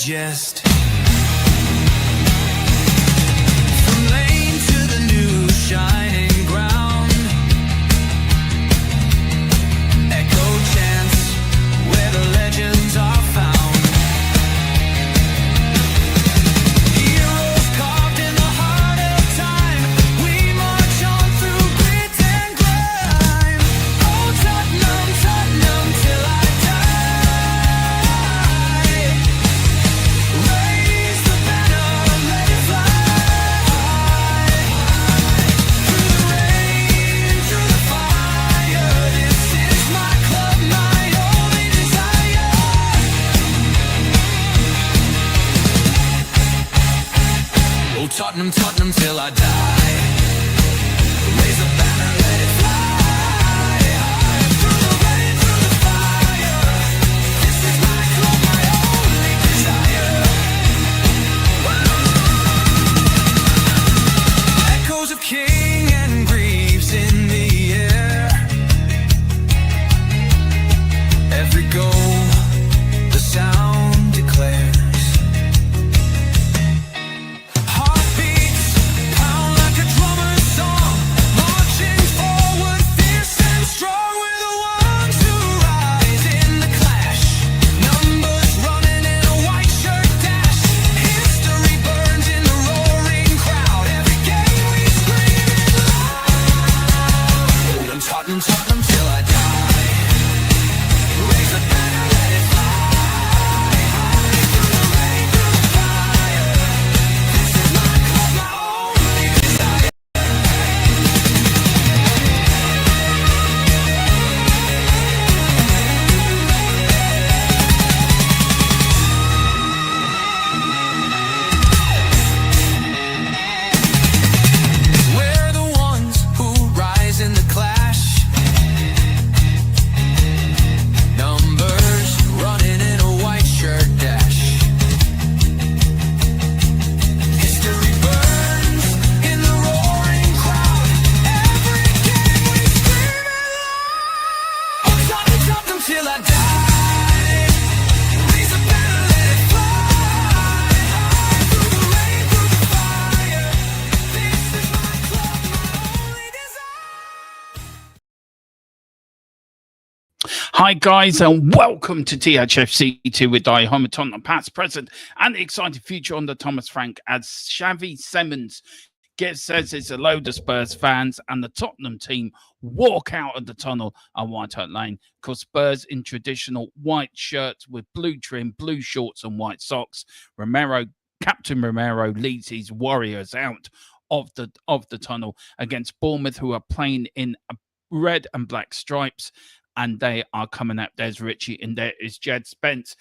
digest. From lane to the new shining ground, echo chants where the legends are found. Heroes carved in the heart of time, we march on through grit and grime. Oh Tottenham, Tottenham till I die. Raise the banner, let it fly. Through the rain, through the fire, this is my club, my only desire. Oh Tottenham, Tottenham till I die. Raise the banner, let it fly. Through the rain, through the fire, this is my club, my only desire. Echoes of King and Greaves in the air. Every goal, the sound declares. Heartbeats pound like a drummer's song, marching forward, fierce and strong. We're the ones who rise in the clash. Numbers running in a white shirt dash. History burns in the roaring crowd. Every game we scream it loud. I'm Tottenham, Tottenham till I die. Raise the banner, let it fly. Through the rain, through the fire, this is my club, my only desire. We're the ones who rise in the clash. Numbers running in a white shirt dash. History burns in the roaring crowd. Every game we scream it loud. Oh Tottenham, Tottenham till I die. Raise the banner, let it fly. Through the rain, through the fire, this is my club, my only desire. Hi guys and welcome to THFC2 with I, home of Tottenham past, present and the exciting future under Thomas Frank as Xavi Simons says it's a load of Spurs fans and the Tottenham team walk out of the tunnel on White Hart Lane. Because Spurs in traditional white shirts with blue trim, blue shorts and white socks. Captain Romero leads his Warriors out of the tunnel against Bournemouth, who are playing in red and black stripes. And they are coming up. There's Richie and there is Jed Spence.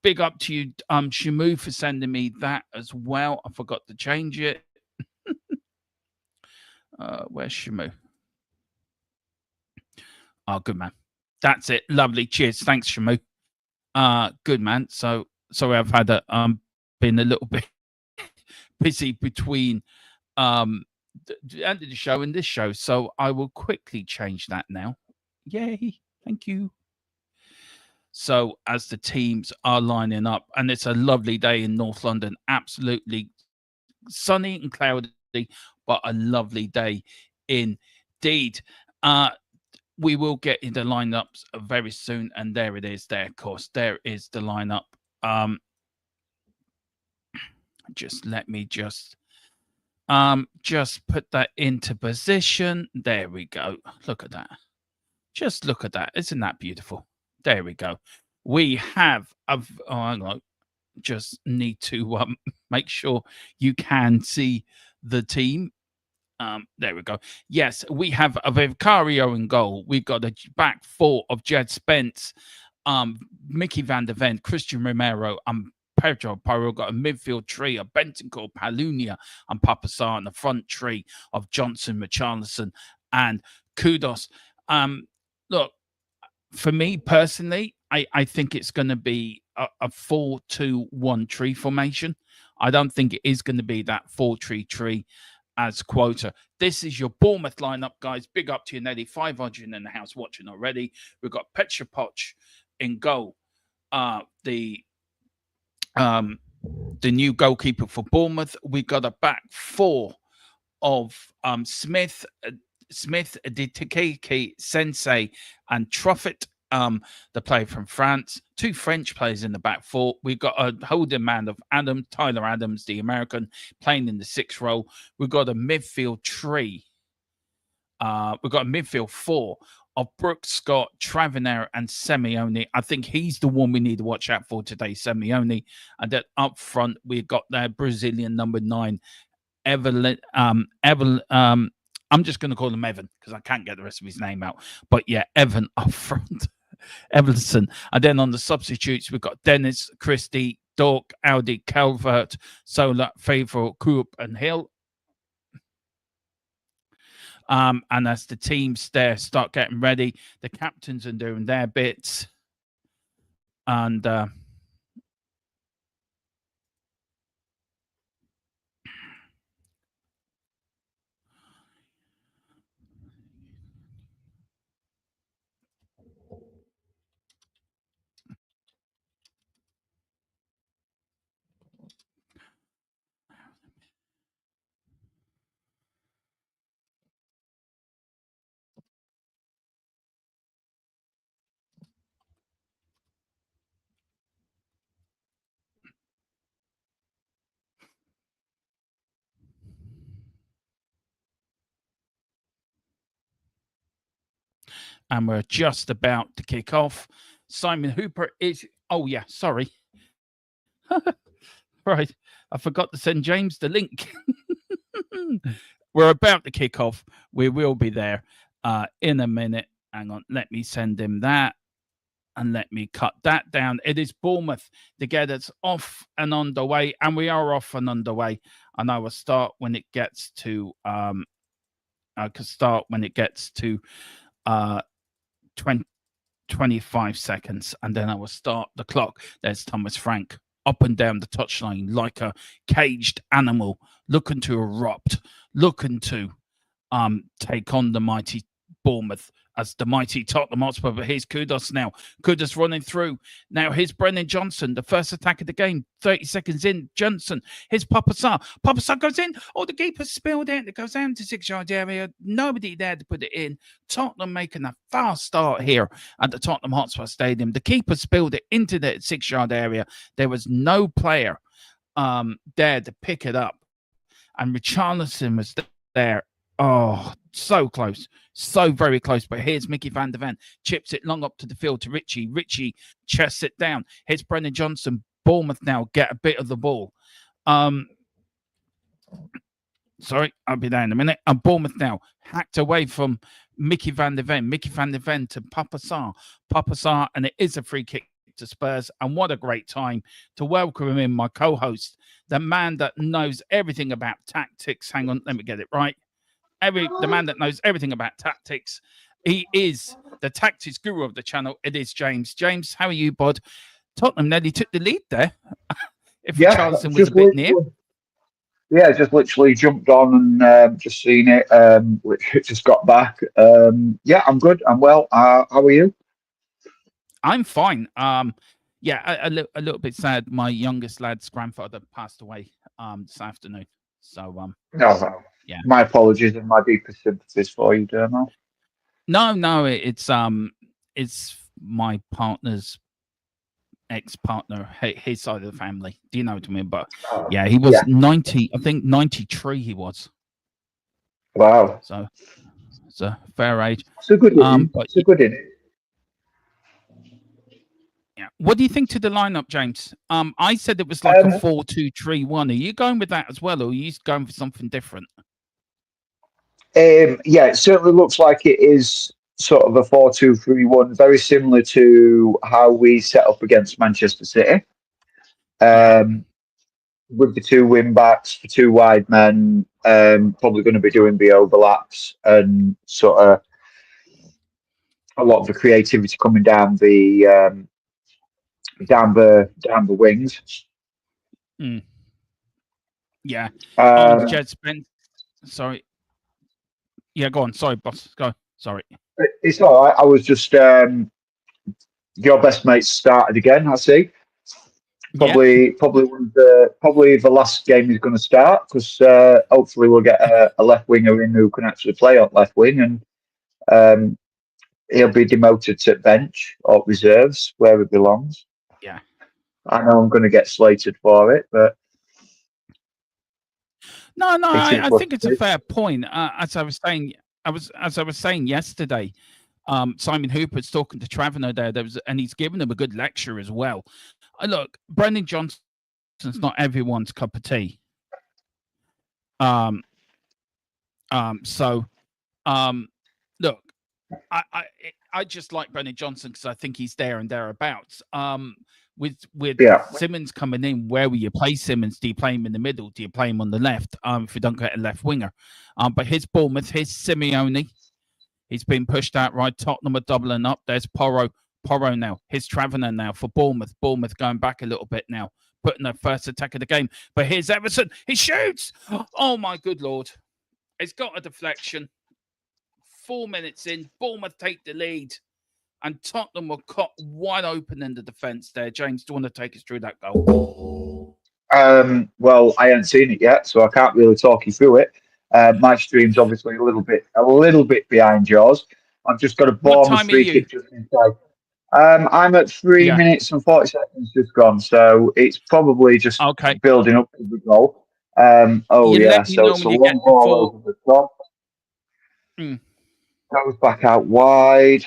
Big up to you, Shamu, for sending me that as well. I forgot to change it. Where's Shamu? Oh, good man. That's it. Lovely. Cheers. Thanks, Shamu. Good man. So sorry, I've had been a little bit busy between the end of the show and this show. So I will quickly change that now. Yay, thank you. So as the teams are lining up, and it's a lovely day in North London, absolutely sunny and cloudy, but a lovely day indeed. We will get into lineups very soon, and there it is there, of course. There is the lineup. Just let me just put that into position. There we go. Look at that. Just look at that. Isn't that beautiful? There we go. We have hang on. Just need to make sure you can see the team. There we go. Yes, we have a Vicario in goal. We've got a back four of Jed Spence, Mickey van der Ven, Christian Romero, and Pedro Porro. Got a midfield tree of Bentancur, Palunia, and Papasar, and the front tree of Johnson, Richarlison, and Kudos. Look, for me personally, I think it's going to be a 4-2-1 tree formation. I don't think it is going to be that 4-3-3 as quota. This is your Bournemouth lineup, guys. Big up to you, Nelly. 500 in the house watching already. We've got Petra Poch in goal. The the new goalkeeper for Bournemouth. We got a back four of Smith, Ditikiki, Sensei, and Truffet, the player from France. Two French players in the back four. We've got a holding man of Tyler Adams, the American, playing in the sixth role. We've got a midfield tree. We've got a midfield four of Brooks, Scott, Travanair, and Simeone. I think he's the one we need to watch out for today, Simeone. And then up front, we've got their Brazilian number 9, Evelyn. I'm just going to call him Evan because I can't get the rest of his name out. But yeah, Evan up front, Everson. And then on the substitutes, we've got Dennis, Christie, Dork, Audi, Calvert, Sola, Favor, Coop, and Hill. And as the teams there start getting ready, the captains are doing their bits. And we're just about to kick off. Simon Hooper is... Oh, yeah, sorry. Right. I forgot to send James the link. We're about to kick off. We will be there in a minute. Hang on. Let me send him that. And let me cut that down. It is Bournemouth to get us off and underway. And we are off and underway. And I will start when it gets to... I can start when it gets to 25 seconds, and then I will start the clock. There's Thomas Frank up and down the touchline like a caged animal, looking to erupt, looking to take on the mighty Bournemouth as the mighty Tottenham Hotspur. But here's Kudus now. Kudus running through. Now here's Brennan Johnson, the first attack of the game. 30 seconds in. Johnson. Here's Papasar. Papasar goes in. Oh, the keeper spilled it. It goes down to 6-yard area. Nobody there to put it in. Tottenham making a fast start here at the Tottenham Hotspur Stadium. The keeper spilled it into the 6-yard area. There was no player there to pick it up. And Richarlison was there. Oh, so close. So very close. But here's Mickey van der Ven. Chips it long up to the field to Richie. Richie chests it down. Here's Brendan Johnson. Bournemouth now get a bit of the ball. Sorry, I'll be there in a minute. And Bournemouth now hacked away from Mickey van der Ven. Mickey van der Ven to Papasar. Papasar, and it is a free kick to Spurs. And what a great time to welcome him in, my co-host, the man that knows everything about tactics. Hang on, let me get it right. The man that knows everything about tactics. He is the tactics guru of the channel. It is James. James, how are you, bud? Tottenham nearly took the lead there. If Charleston was a bit near. Yeah, just literally jumped on and just seen it. Which just got back. Yeah, I'm good. I'm well. How are you? I'm fine. Yeah, a little bit sad. My youngest lad's grandfather passed away this afternoon. So No. Yeah. My apologies and my deepest sympathies for you, Dermo. No, it's my partner's ex-partner, his side of the family. Do you know what I mean? But yeah, he was 90, I think 93 he was. Wow. So it's a fair age. So good so good in it. Yeah. What do you think to the lineup, James? I said it was like a 4-2-3-1. Are you going with that as well, or are you going for something different? Yeah, it certainly looks like it is sort of a 4-2-3-1, very similar to how we set up against Manchester City. With the two wing backs, the two wide men, probably going to be doing the overlaps and sort of a lot of the creativity coming down the wings. Yeah. Jed Spence. Sorry. Yeah, go on. Sorry, boss. Go. Sorry. It's all right. I was just your best mate started again. I see. Probably the last game he's going to start because hopefully we'll get a left winger in who can actually play on left wing, and he'll be demoted to bench or reserves where it belongs. Yeah. I know I'm going to get slated for it, but No, I what think it it's a is. fair point. As I was saying yesterday, Simon Hooper's talking to Travener and he's giving him a good lecture as well. Look, Brendan Johnson's not everyone's cup of tea. So, look, I just like Brendan Johnson because I think he's there and thereabouts. With Simmons coming in, where will you play Simmons? Do you play him in the middle? Do you play him on the left? If you don't get a left winger, but his Bournemouth, his Simeone, he's been pushed out right. Tottenham are doubling up. There's Porro now. His Travener now for Bournemouth. Bournemouth going back a little bit now, putting their first attack of the game. But here's Everton. He shoots. Oh my good lord! It's got a deflection. 4 minutes in, Bournemouth take the lead, and Tottenham were caught wide open in the defence there. James, do you want to take us through that goal? Well, I haven't seen it yet, so I can't really talk you through it. My stream's obviously a little bit behind yours. I've just got a Bournemouth free kick just inside. I'm at 3 minutes and 40 seconds just gone, so it's probably just building up to the goal. So it's a long ball over the top. Goes back out wide.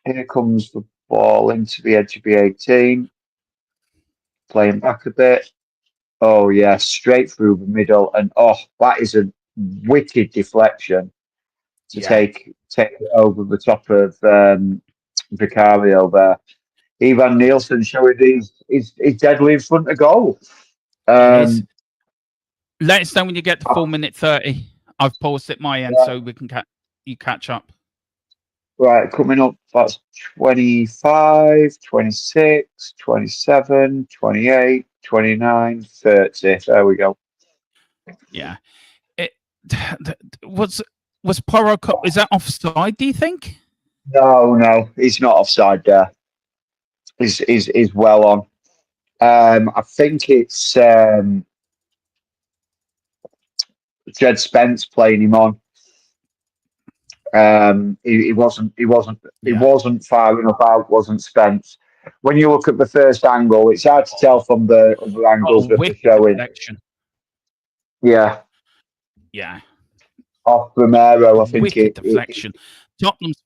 Here comes the ball into the edge of the 18. Playing back a bit. Oh, yeah, straight through the middle. And, that is a wicked deflection to take it over the top of Vicario there. Ivan Nielsen showing he's deadly in front of goal. Let us know when you get to 4 minute 30. I've paused at my end so we can catch up. Right, coming up, that's 25, 26, 27, 28, 29, 30. There we go. Yeah. Was Porro, is that offside, do you think? No, he's not offside there. He's well on. I think it's Jed Spence playing him on. He wasn't far enough out, wasn't Spence. When you look at the first angle, it's hard to tell from the other angles that they're showing. Deflection. Yeah. Off Romero, I think wicked deflection. Tottenham's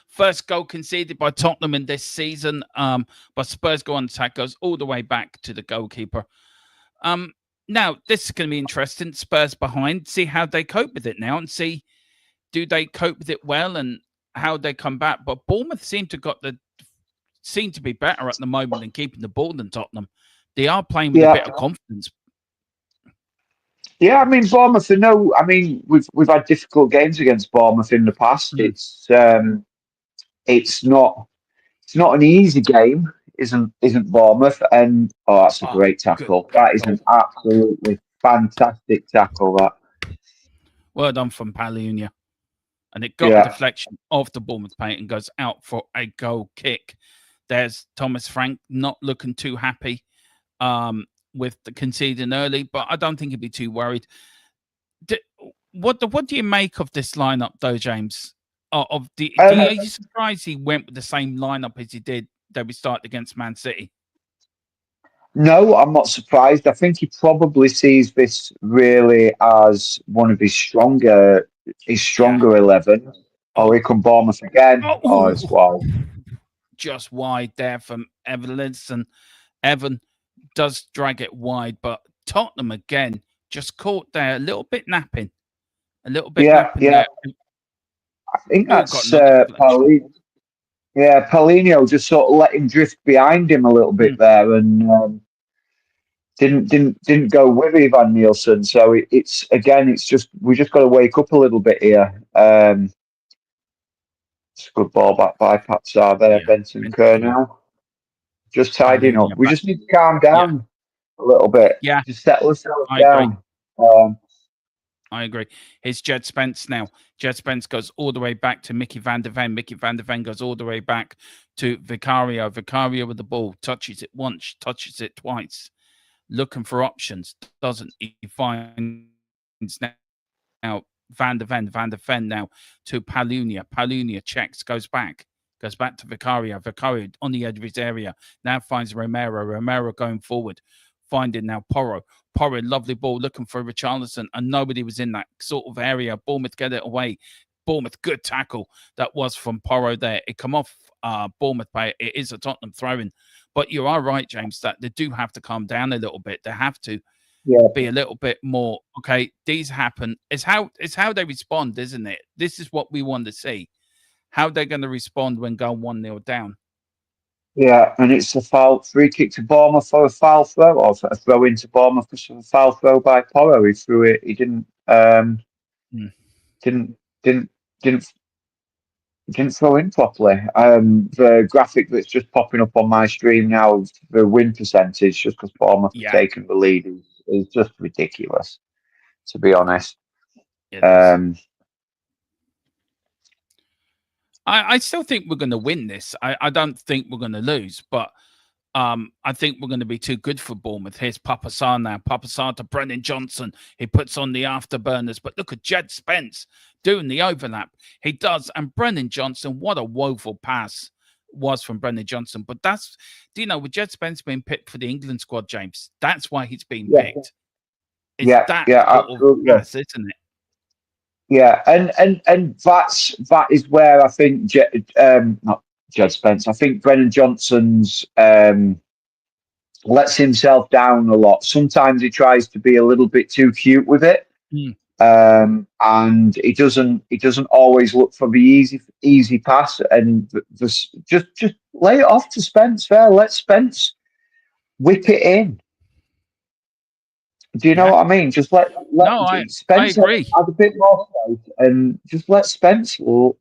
first goal conceded by Tottenham in this season. But Spurs go on attack, goes all the way back to the goalkeeper. Now, this is going to be interesting. Spurs behind, see how they cope with it now and see do they cope with it well and how they come back. But Bournemouth seem to be better at the moment than keeping the ball than Tottenham. They are playing with a bit of confidence. Yeah, I mean, Bournemouth, we've had difficult games against Bournemouth in the past. It's not an easy game. Isn't Bournemouth, and that's a great tackle. That is an absolutely fantastic tackle. That. Well done from Palunia, and it got a deflection off the Bournemouth paint and goes out for a goal kick. There's Thomas Frank not looking too happy with the conceding early, but I don't think he'd be too worried. What do you make of this lineup, though, James? Are you surprised he went with the same lineup as he did that we started against Man City? No, I'm not surprised. I think he probably sees this really as one of his stronger 11. Oh, here come Bournemouth again. It's wild. Just wide there from Evan. Evan does drag it wide, but Tottenham again just caught there, a little bit napping. There. I think that's Paulinho. Yeah, Paulinho just sort of let him drift behind him a little bit there, and didn't go with Ivan Nielsen. So it's just we just got to wake up a little bit here. It's a good ball back by Patsar there, Benson Kernow. Just tidying up. We just need to calm down a little bit. Yeah, just settle ourselves down. I agree. Here's Jed Spence now. Jed Spence goes all the way back to Mickey van der Ven. Mickey van der Ven goes all the way back to Vicario. Vicario with the ball. Touches it once, touches it twice. Looking for options. Doesn't. He finds now Van der Ven now to Palunia. Palunia checks, goes back to Vicario. Vicario on the edge of his area. Now finds Romero. Romero going forward. Finding now Porro. Porro, lovely ball, looking for Richarlison, and nobody was in that sort of area. Bournemouth get it away. Bournemouth, good tackle. That was from Porro there. It come off Bournemouth player. It is a Tottenham throw-in. But you are right, James, that they do have to calm down a little bit. They have to be a little bit more, okay, these happen. It's how they respond, isn't it? This is what we want to see. How they're going to respond when going 1-0 down. Yeah, and it's a free kick to Bournemouth for a foul throw, or a throw into Bournemouth for a foul throw by Porro. He threw it. He didn't throw in properly. The graphic that's just popping up on my stream now of the win percentage, just because Bournemouth have taken the lead, is just ridiculous. To be honest, I still think we're going to win this. I don't think we're going to lose, but I think we're going to be too good for Bournemouth. Here's Papa Sarr now. Papa Sarr to Brennan Johnson. He puts on the afterburners, but look at Jed Spence doing the overlap. He does. And Brennan Johnson, what a woeful pass was from Brennan Johnson. But that's, with Jed Spence being picked for the England squad, James, that's why he's being picked. It's that sort of pass, isn't it? Yeah, and that is where I think not Jed Spence. I think Brennan Johnson's lets himself down a lot. Sometimes he tries to be a little bit too cute with it, and he doesn't always look for the easy pass. And just lay it off to Spence. There, let Spence whip it in. Do you know what I mean? Just let Spence I agree. have a bit more space and just let Spence lob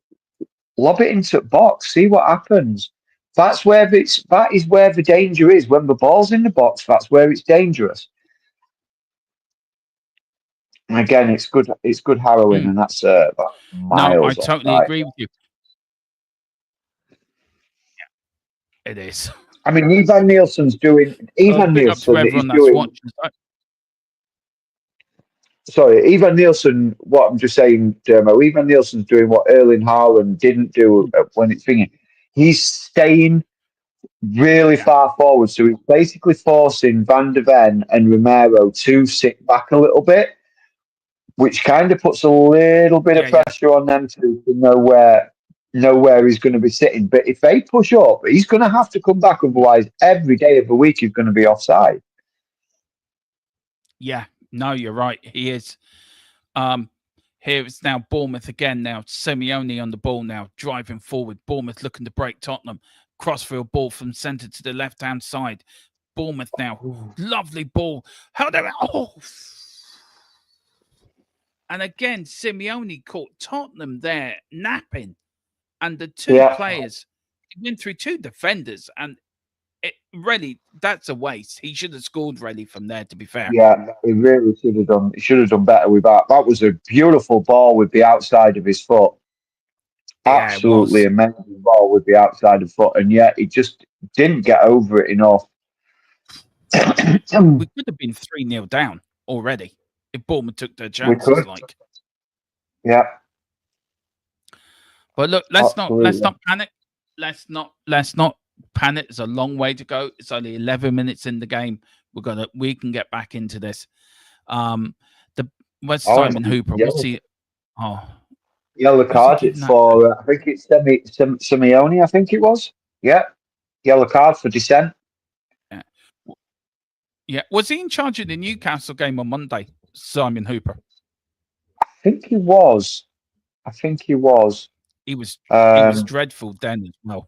it into the box, see what happens. That is where the danger is. When the ball's in the box, that's where it's dangerous. And again, it's good harrowing, and that's miles. No, I totally agree with you. Yeah, it is. I mean, Ivan Nielsen's doing. Ivan Nielsen is doing. Sorry, Ivan Nielsen. What I'm just saying, Dermo. Ivan Nielsen's doing what Erling Haaland didn't do when it's thinking. He's staying really far forward, so he's basically forcing Van der Ven and Romero to sit back a little bit, which kind of puts a little bit of pressure on them to know where he's going to be sitting. But if they push up, he's going to have to come back. Otherwise, every day of the week he's going to be offside. Yeah. No, you're right. He is. Here it's now Bournemouth again. Now Simeone on the ball now, driving forward. Bournemouth looking to break Tottenham. Crossfield ball from centre to the left-hand side. Bournemouth now. Ooh. Lovely ball. And again, Simeone caught Tottenham there napping. And the two players, he went through two defenders, and that's a waste. He should have scored really from there, to be fair. Yeah, he really should have done. He should have done better with that. That was a beautiful ball with the outside of his foot. Absolutely amazing ball with the outside of foot, and yet he just didn't get over it enough. We could have been 3-0 down already if Bournemouth took their chances. Yeah. But look, let's not panic. Let's not panic. It's a long way to go. It's only 11 minutes in the game. We can get back into this. Simon Hooper. Yeah. We'll see. Yellow card for I think it's Simeone. I think it was. Yeah, yellow card for dissent. Yeah. Was he in charge of the Newcastle game on Monday, Simon Hooper? I think he was. He was dreadful then as well.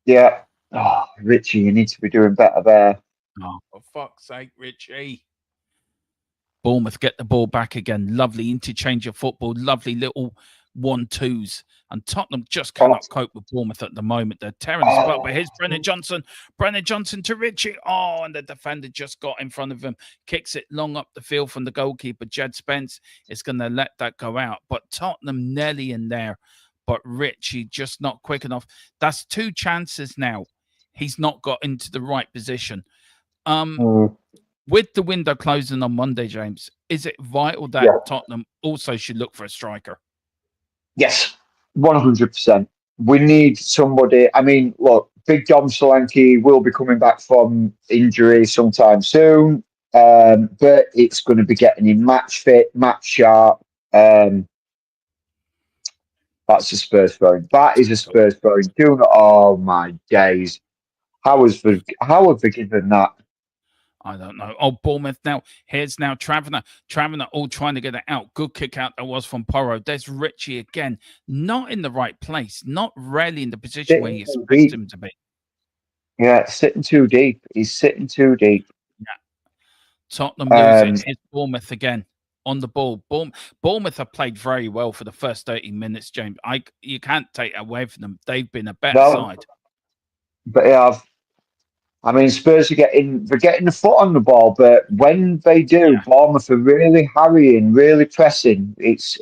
Yeah. Oh, Richie, you need to be doing better there. Oh, for fuck's sake, Richie. Bournemouth get the ball back again. Lovely interchange of football. Lovely little 1-2s And Tottenham just cannot cope with Bournemouth at the moment. They're tearing us apart. But here's Brennan Johnson. Brennan Johnson to Richie. Oh, and the defender just got in front of him. Kicks it long up the field from the goalkeeper, Jed Spence. Is going to let that go out. But Tottenham nearly in there. But Richie just not quick enough. That's 2 chances now. He's not got into the right position. With the window closing on Monday, James, is it vital that Tottenham also should look for a striker? Yes, 100%. We need somebody. I mean, look, Big Dom Solanke will be coming back from injury sometime soon, but it's going to be getting him match fit, match sharp. That's a Spurs throwing. That is a Spurs throwing. Oh my days! How have they given that? I don't know. Oh, Bournemouth now. Here's now Travener. Travener all trying to get it out. Good kick out that was from Porro. There's Richie again. Not in the right place. Not really in the position where you expect him to be. Yeah, sitting too deep. He's sitting too deep. Yeah. Tottenham losing. It's Bournemouth again on the ball. Bournemouth have played very well for the first 30 minutes, James. You can't take it away from them. They've been a better side. But yeah, I mean, Spurs are getting the foot on the ball, but when they do, Bournemouth are really harrying, really pressing. It's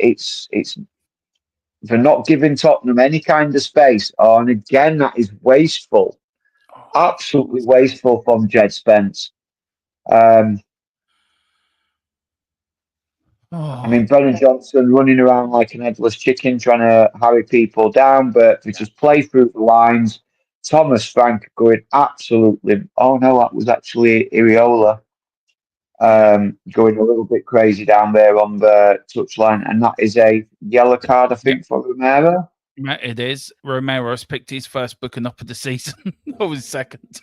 they're not giving Tottenham any kind of space. Oh, and again, that is wasteful, absolutely wasteful from Jed Spence. I mean, Brennan Johnson running around like an headless chicken, trying to harry people down, but they just play through the lines. Thomas Frank going absolutely. Oh no, that was actually Iraola going a little bit crazy down there on the touchline, and that is a yellow card, I think, for Romero. It is. Romero's picked his first booking up of the season. Or his second.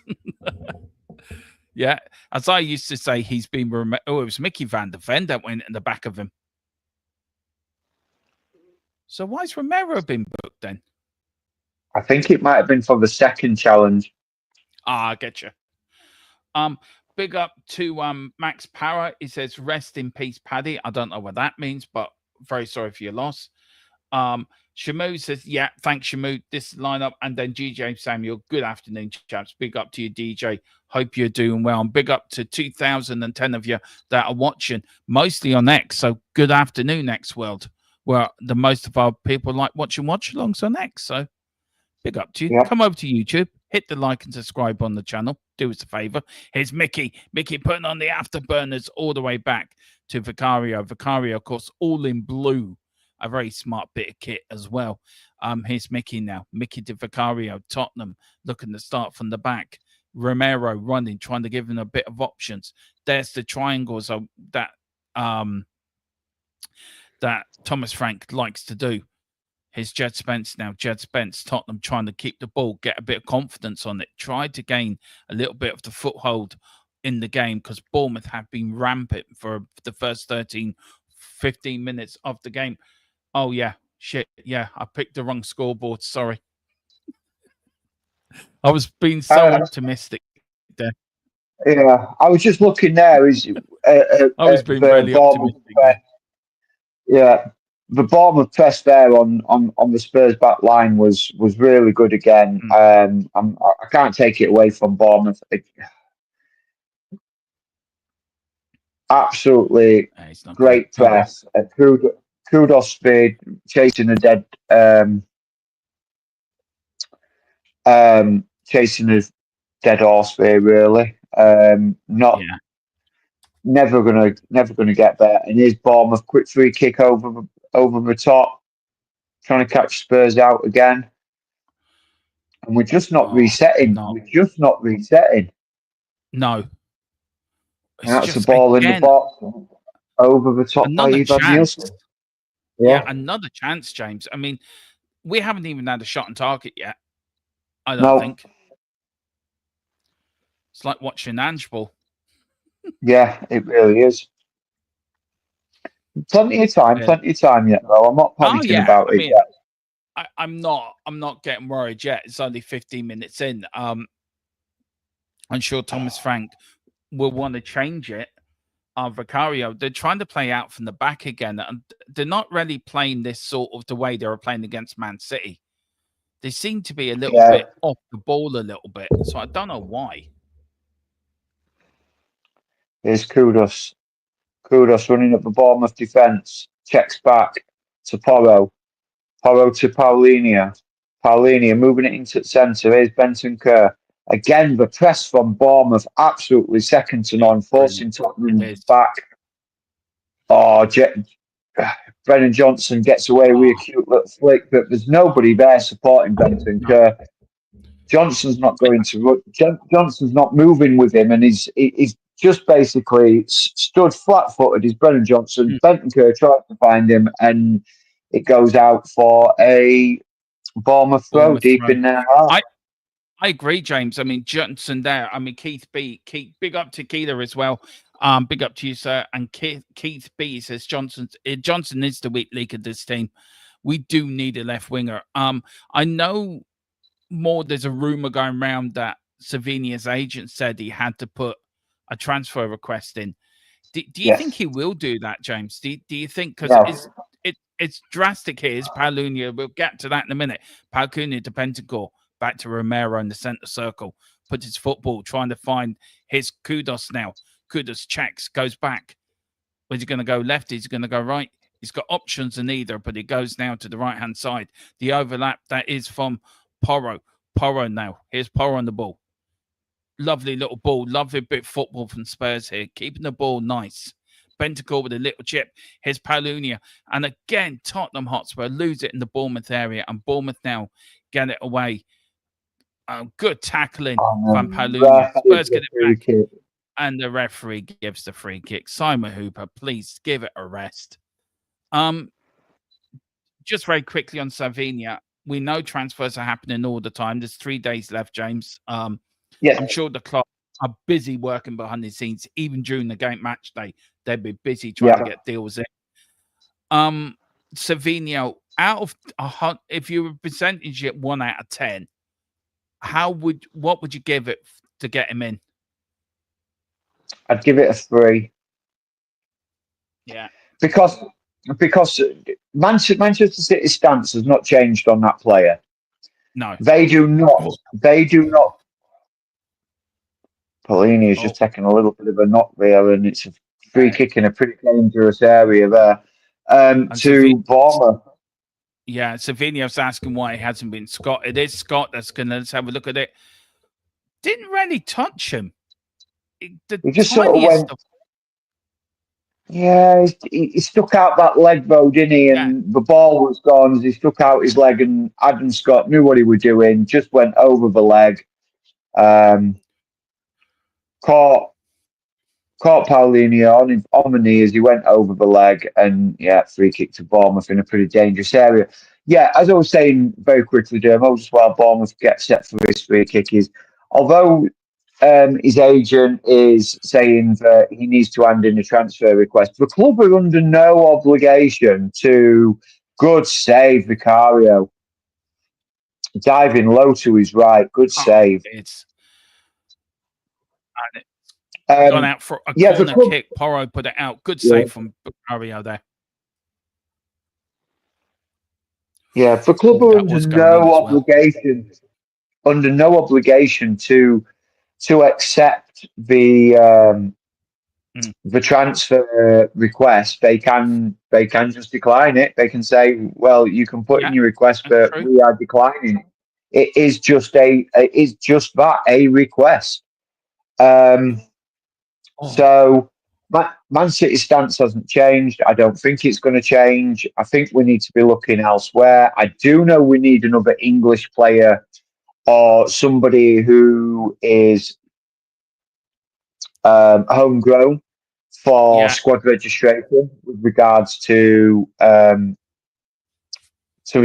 Yeah, as I used to say, he's been. It was Mickey van der Ven that went in the back of him. So why's Romero been booked then? I think it might have been for the second challenge. I get you. Big up to Max Power. He says, "Rest in peace, Paddy." I don't know what that means, but very sorry for your loss. Shamu says, "Yeah, thanks, Shamu. This lineup." And then GJ Samuel, good afternoon, chaps. Big up to you, DJ. Hope you're doing well. And big up to 2010 of you that are watching, mostly on X. So good afternoon, X World. Well, the most of our people like watching watch-alongs on X. So big up to you. Come over to YouTube, hit the like and subscribe on the channel. Do us a favor. Here's Mickey. Mickey putting on the afterburners all the way back to Vicario. Vicario, of course, all in blue. A very smart bit of kit as well. Here's Mickey now. Mickey to Vicario. Tottenham looking to start from the back. Romero running, trying to give him a bit of options. There's the triangles that Thomas Frank likes to do. Here's Jed Spence now. Jed Spence, Tottenham trying to keep the ball, get a bit of confidence on it, try to gain a little bit of the foothold in the game because Bournemouth have been rampant for the first 15 minutes of the game. Oh, yeah. Shit. Yeah, I picked the wrong scoreboard. Sorry. I was being so optimistic there. Yeah, I was just looking there. I was being really optimistic there. Yeah, the Bournemouth press there on the Spurs back line was really good again. I can't take it away from Bournemouth. Absolutely great press. Kudos for chasing a dead horse there, really. Never gonna get there. And here's Bournemouth, quick free kick over the top, trying to catch Spurs out again. And we're just not resetting. No. We're just not resetting. No. And that's the ball in the box over the top by Ivan Nielsen. Yeah, another chance, James. I mean, we haven't even had a shot on target yet. I don't think. It's like watching Ange ball. Yeah, it really is. Plenty of time yet, though. I'm not panicking about it yet. I'm not getting worried yet. It's only 15 minutes in. I'm sure Thomas Frank will want to change it. Vicario, they're trying to play out from the back again, and they're not really playing this sort of the way they were playing against Man City. They seem to be a little bit off the ball a little bit, so I don't know why. Here's Kudos. Kudos running up the Bournemouth defence. Checks back to Porro. Porro to Paulinho. Paulinho moving it into the centre. Here's Benton Kerr. Again, the press from Bournemouth absolutely second to none, forcing Tottenham back. Oh, Brennan Johnson gets away with a cute little flick, but there's nobody there supporting Benton Kerr. Johnson's not going to. Johnson's not moving with him, and he's just basically stood flat-footed. He's Brennan Johnson. Benton Kerr tries to find him, and it goes out for a Bournemouth throw deep in their half. I agree, James. I mean, Johnson there. I mean, Keith B. Big up to Keeler as well. Big up to you, sir. And Keith B says Johnson is the weak link of this team. We do need a left winger. I know there's a rumor going around that Savinia's agent said he had to put a transfer request in. Do you think he will do that, James? Do you think, because it's drastic here. Is Paulinho? We'll get to that in a minute. Paulinho to Bentancur, back to Romero in the centre circle, puts his football, trying to find his Kudos now. Kudos checks, goes back. Is he going to go left? Is he going to go right? He's got options in either, but he goes now to the right-hand side. The overlap, that is from Porro. Porro now. Here's Porro on the ball. Lovely little ball. Lovely bit of football from Spurs here. Keeping the ball nice. Bentancur with a little chip. Here's Paulinho. And again, Tottenham Hotspur lose it in the Bournemouth area. And Bournemouth now get it away. Good tackling from Paulinho. Spurs get it back. And the referee gives the free kick. Simon Hooper, please give it a rest. Just very quickly on Savinia. We know transfers are happening all the time. There's 3 days left, James. I'm sure the club are busy working behind the scenes. Even during the game match day, they'd be busy trying to get deals in. Savinho, if you were percentage at 1 out of 10, what would you give it to get him in? I'd give it a 3. Yeah. Because Manchester City's stance has not changed on that player. No. They do not. Paulinho's just taking a little bit of a knock there, and it's a free kick in a pretty dangerous area there. To Bournemouth. Yeah, Savino's asking why it hasn't been Scott. It is Scott that's going to, let's have a look at it. Didn't really touch him. He just sort of went. Yeah, he stuck out that leg though, didn't he? And the ball was gone as he stuck out his leg, and Adam Scott knew what he was doing, just went over the leg. Caught Paulinho on the knee as he went over the leg, and free kick to Bournemouth in a pretty dangerous area. Yeah, as I was saying very quickly, Dermo, just while Bournemouth gets set for this free kick, is although his agent is saying that he needs to hand in a transfer request, the club are under no obligation to. Good save, Vicario. Diving low to his right, good save. It's gone out for a corner kick. Porro put it out. Good save from Vicario there. Yeah, the club are under no obligation to accept the transfer request. They can just decline it. They can say, "Well, you can put in your request, but we are declining it." It is just that, a request. So Man City's stance hasn't changed. I don't think it's going to change. I think we need to be looking elsewhere. I do know we need another English player or somebody who is homegrown for squad registration with regards to the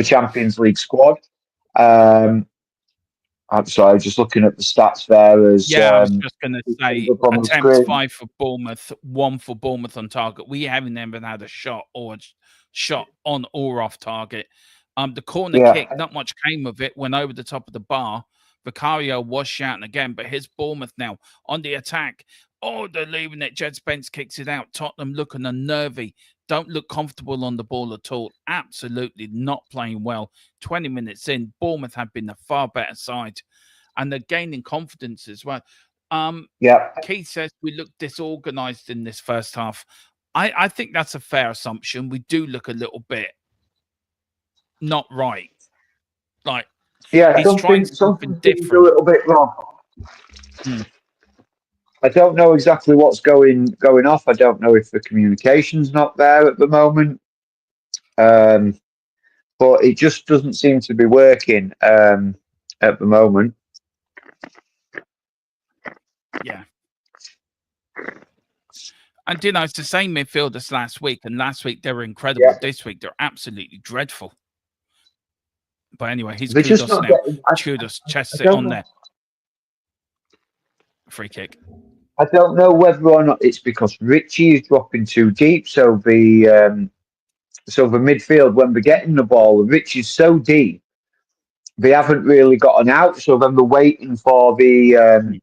Champions League squad. I'm sorry, just looking at the stats there. I was just going to say, attempts 5 for Bournemouth, 1 for Bournemouth on target. We haven't even had a shot on or off target. The corner kick, not much came of it, went over the top of the bar. Vicario was shouting again, but here's Bournemouth now on the attack. Oh, they're leaving it. Jed Spence kicks it out. Tottenham looking unnervy. Don't look comfortable on the ball at all. Absolutely not playing well. 20 minutes in, Bournemouth have been the far better side. And they're gaining confidence as well. Yeah. Keith says we look disorganised in this first half. I think that's a fair assumption. We do look a little bit not right. Like, Yeah, he's trying something seems a different. little bit wrong. Hmm. I don't know exactly what's going off. I don't know if the communication's not there at the moment. But it just doesn't seem to be working at the moment. Yeah. And, you know, it's the same midfield as last week. And last week they were incredible. Yeah. This week they're absolutely dreadful. But anyway, he's They're just Kudos not now. getting. Kudos chests I it don't on know. there. Free kick. I don't know whether or not it's because Richie is dropping too deep. So the midfield, when they're getting the ball, Richie's so deep, they haven't really got an out. So then they're waiting for the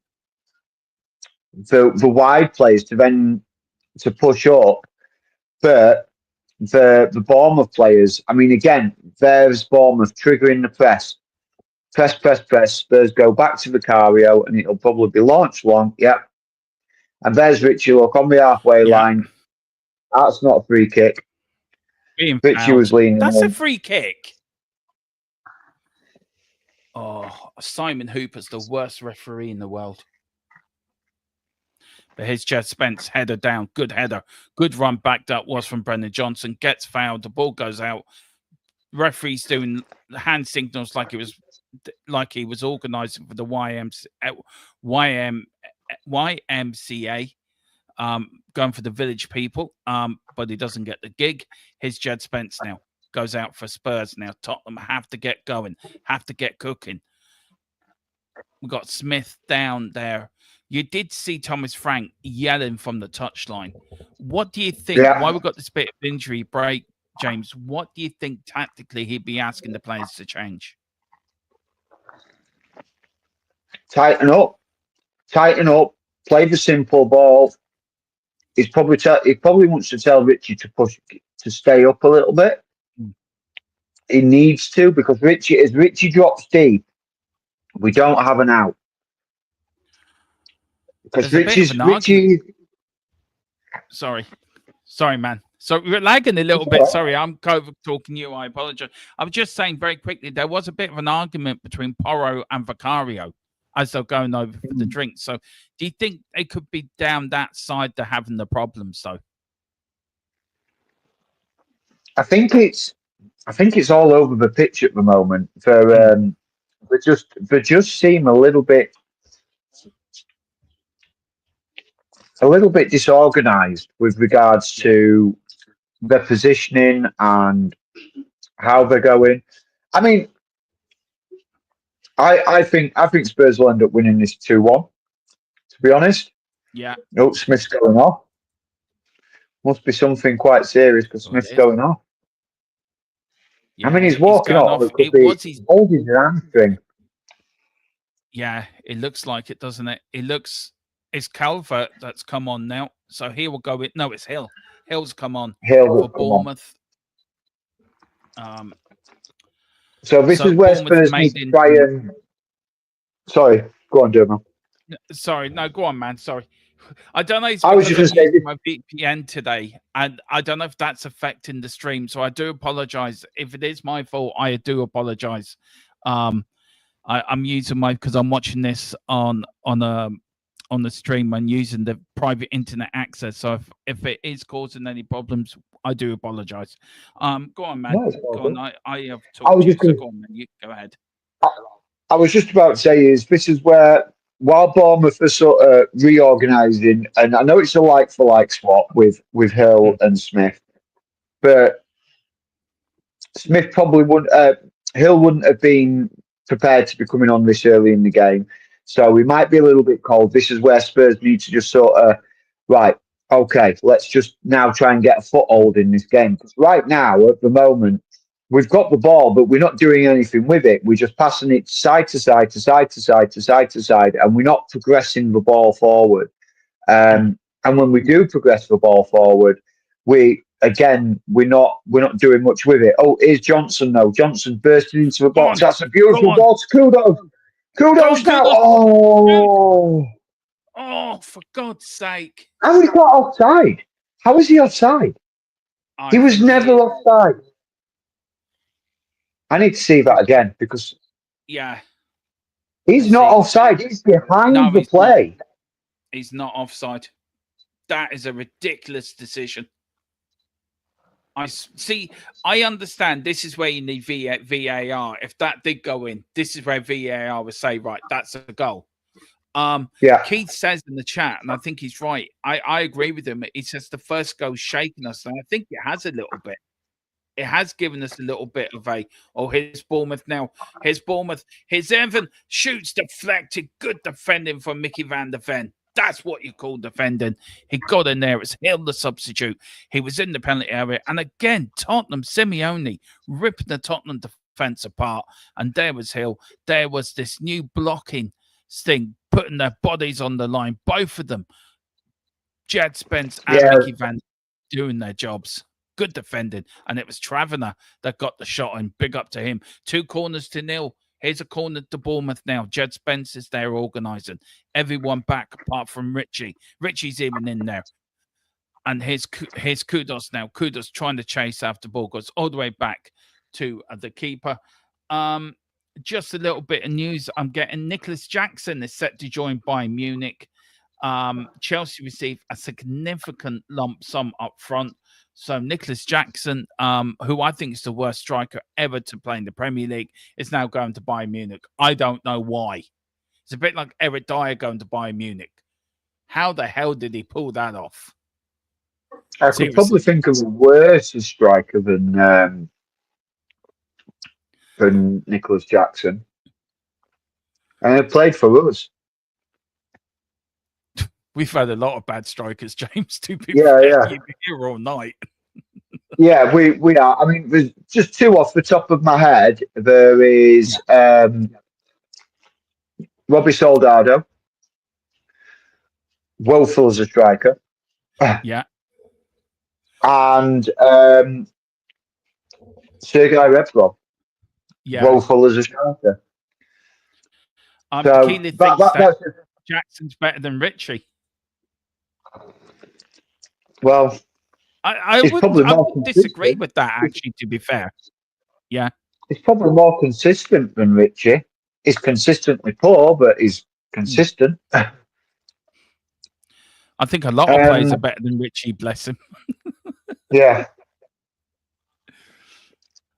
wide players to push up. But the Bournemouth players, I mean, again, there's Bournemouth triggering the press. Press. Spurs go back to Vicario, and it'll probably be launched long. Yeah. And there's Richie, look, on the halfway line. That's not a free kick. Being Richie fouled. was leaning That's in. a free kick. Oh, Simon Hooper's the worst referee in the world. But here's Jed Spence, header down, good header, good run back that was from Brendan Johnson, gets fouled, the ball goes out. Referee's doing hand signals like he was organising for the YMCA, going for the village people, but he doesn't get the gig. Here's Jed Spence now, goes out for Spurs now. Tottenham have to get going, have to get cooking. We've got Smith down there. You did see Thomas Frank yelling from the touchline. What do you think? Yeah. Why we got this bit of injury break, James? What do you think tactically he'd be asking the players to change? Tighten up, play the simple ball. He probably wants to tell Richie to stay up a little bit. He needs to, because as Richie drops deep, we don't have an out. Because Richie. Sorry, man. So we're lagging a little bit. Sorry, I'm COVID talking you. I apologize. I was just saying very quickly, there was a bit of an argument between Porro and Vicario as they're going over for the drink. So do you think they could be down that side they're having the problems, though? I think it's all over the pitch at the moment. They just seem a little bit disorganised with regards to their positioning and how they're going. I mean, I think Spurs will end up winning this 2-1. To be honest. Yeah. Oh, Smith's going off. Must be something quite serious because Smith's going off. Yeah, I mean, he's walking off. He's holding his hamstring. Yeah, it looks like it, doesn't it? It's Calvert that's come on now. So he will go with. No, it's Hill. Hill's come on for Bournemouth. So this is where Spurs need to try and. Sorry, go on, Dermo. Sorry, no, go on, man. Sorry. I don't know. I was just going to say my VPN today, and I don't know if that's affecting the stream. So I do apologize. If it is my fault, I do apologize. I'm using because I'm watching this on the stream. I'm using the private internet access. So if it is causing any problems, I do apologize. Go on, man. No, go on. I have talked to you, so go on, man. You go ahead. I was just about to say this is where, while Bournemouth are sort of reorganising, and I know it's a like-for-like swap with Hill and Smith, but Smith probably wouldn't. Hill wouldn't have been prepared to be coming on this early in the game, so we might be a little bit cold. This is where Spurs need to just sort of okay, let's just now try and get a foothold in this game, because right now at the moment we've got the ball, but we're not doing anything with it. We're just passing it side to side, and we're not progressing the ball forward. And when we do progress the ball forward, we're not doing much with it. Oh, here's Johnson though. Johnson bursting into the box. That's a beautiful ball to Kudos. Kudos now. Kudos. Oh, Oh, for God's sake! how he got offside? How is he offside? He was never offside. I need to see that again because he's not offside. He's behind the play. He's not offside. That is a ridiculous decision. I understand this is where you need VAR. If that did go in, this is where VAR would say, right, that's a goal. Keith says in the chat, and I think he's right. I agree with him. He says the first goal's shaking us, and I think it has a little bit. It has given us a little bit of here's Bournemouth now. Here's Bournemouth. Here's Evan. Shoots deflected. Good defending from Mickey van der Ven. That's what you call defending. He got in there. It's Hill, the substitute. He was in the penalty area. And again, Tottenham, Simeone, ripping the Tottenham defence apart. And there was Hill. There was this new blocking thing, putting their bodies on the line. Both of them. Jed Spence and Mickey van doing their jobs. Good defending. And it was Travener that got the shot in. Big up to him. 2 corners to 0. Here's a corner to Bournemouth now. Jed Spence is there organising. Everyone back apart from Richie. Richie's even in there. And here's Kudos now. Kudos trying to chase after ball. Goes all the way back to the keeper. Just a little bit of news I'm getting. Nicholas Jackson is set to join Bayern Munich. Chelsea received a significant lump sum up front. So Nicholas Jackson, who I think is the worst striker ever to play in the Premier League, is now going to Bayern Munich. I don't know why. It's a bit like Eric Dyer going to Bayern Munich. How the hell did he pull that off? I could probably think of a worse striker than Nicholas Jackson. And he played for us. We've had a lot of bad strikers, James. You've been here all night. Yeah, we are. I mean, there's just 2 off the top of my head. There is Robbie Soldado, woeful as a striker. Yeah. And Sergei Rebrov, woeful as a striker. Keely thinks that Jackson's better than Richie. Well, I would disagree with that, actually, to be fair. Yeah. He's probably more consistent than Richie. He's consistently poor, but he's consistent. I think a lot of players are better than Richie, bless him. Yeah.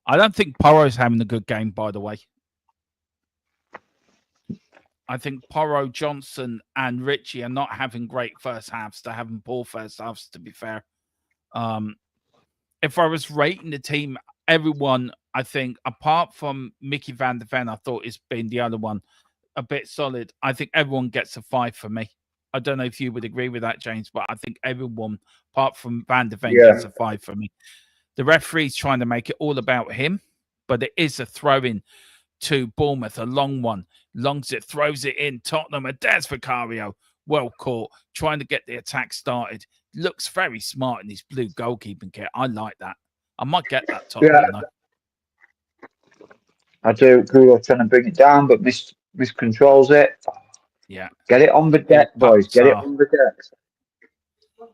I don't think Porro's having a good game, by the way. I think Porro, Johnson, and Richie are not having great first halves. They're having poor first halves, to be fair. If I was rating the team, everyone, I think, apart from Mickey van der Ven, I thought has been the other one a bit solid. I think everyone gets a 5 for me. I don't know if you would agree with that, James, but I think everyone, apart from van der Ven, gets a 5 for me. The referee's trying to make it all about him, but it is a throw-in to Bournemouth, a long one. Longs it, throws it in. Tottenham, a Des Vicario, well caught, trying to get the attack started. Looks very smart in his blue goalkeeping kit. I like that. I might get that Tottenham. Yeah. I do. Kudo trying to bring it down, but miscontrols it. Yeah. Get it on the deck, boys. Get it on the deck.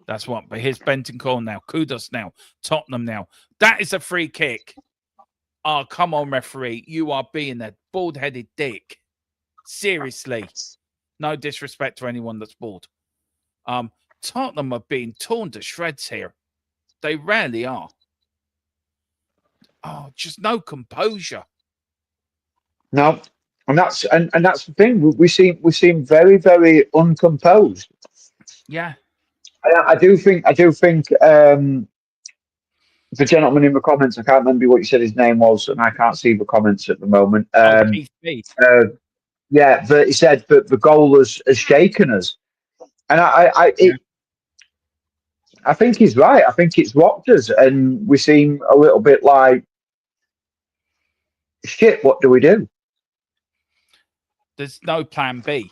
That's what. But here's Bentancur now. Kudos now. Tottenham now. That is a free kick. Oh, come on, referee. You are being a bald-headed dick. Seriously. No disrespect to anyone that's bald. Tottenham are being torn to shreds here. They rarely are. Oh, just no composure. No. And that's the thing. We seem very, very uncomposed. Yeah. I do think the gentleman in the comments, I can't remember what you said his name was, and I can't see the comments at the moment. Yeah, but he said that the goal has shaken us, and I think he's right. I think it's rocked us, and we seem a little bit like shit. What do we do? There's no plan B.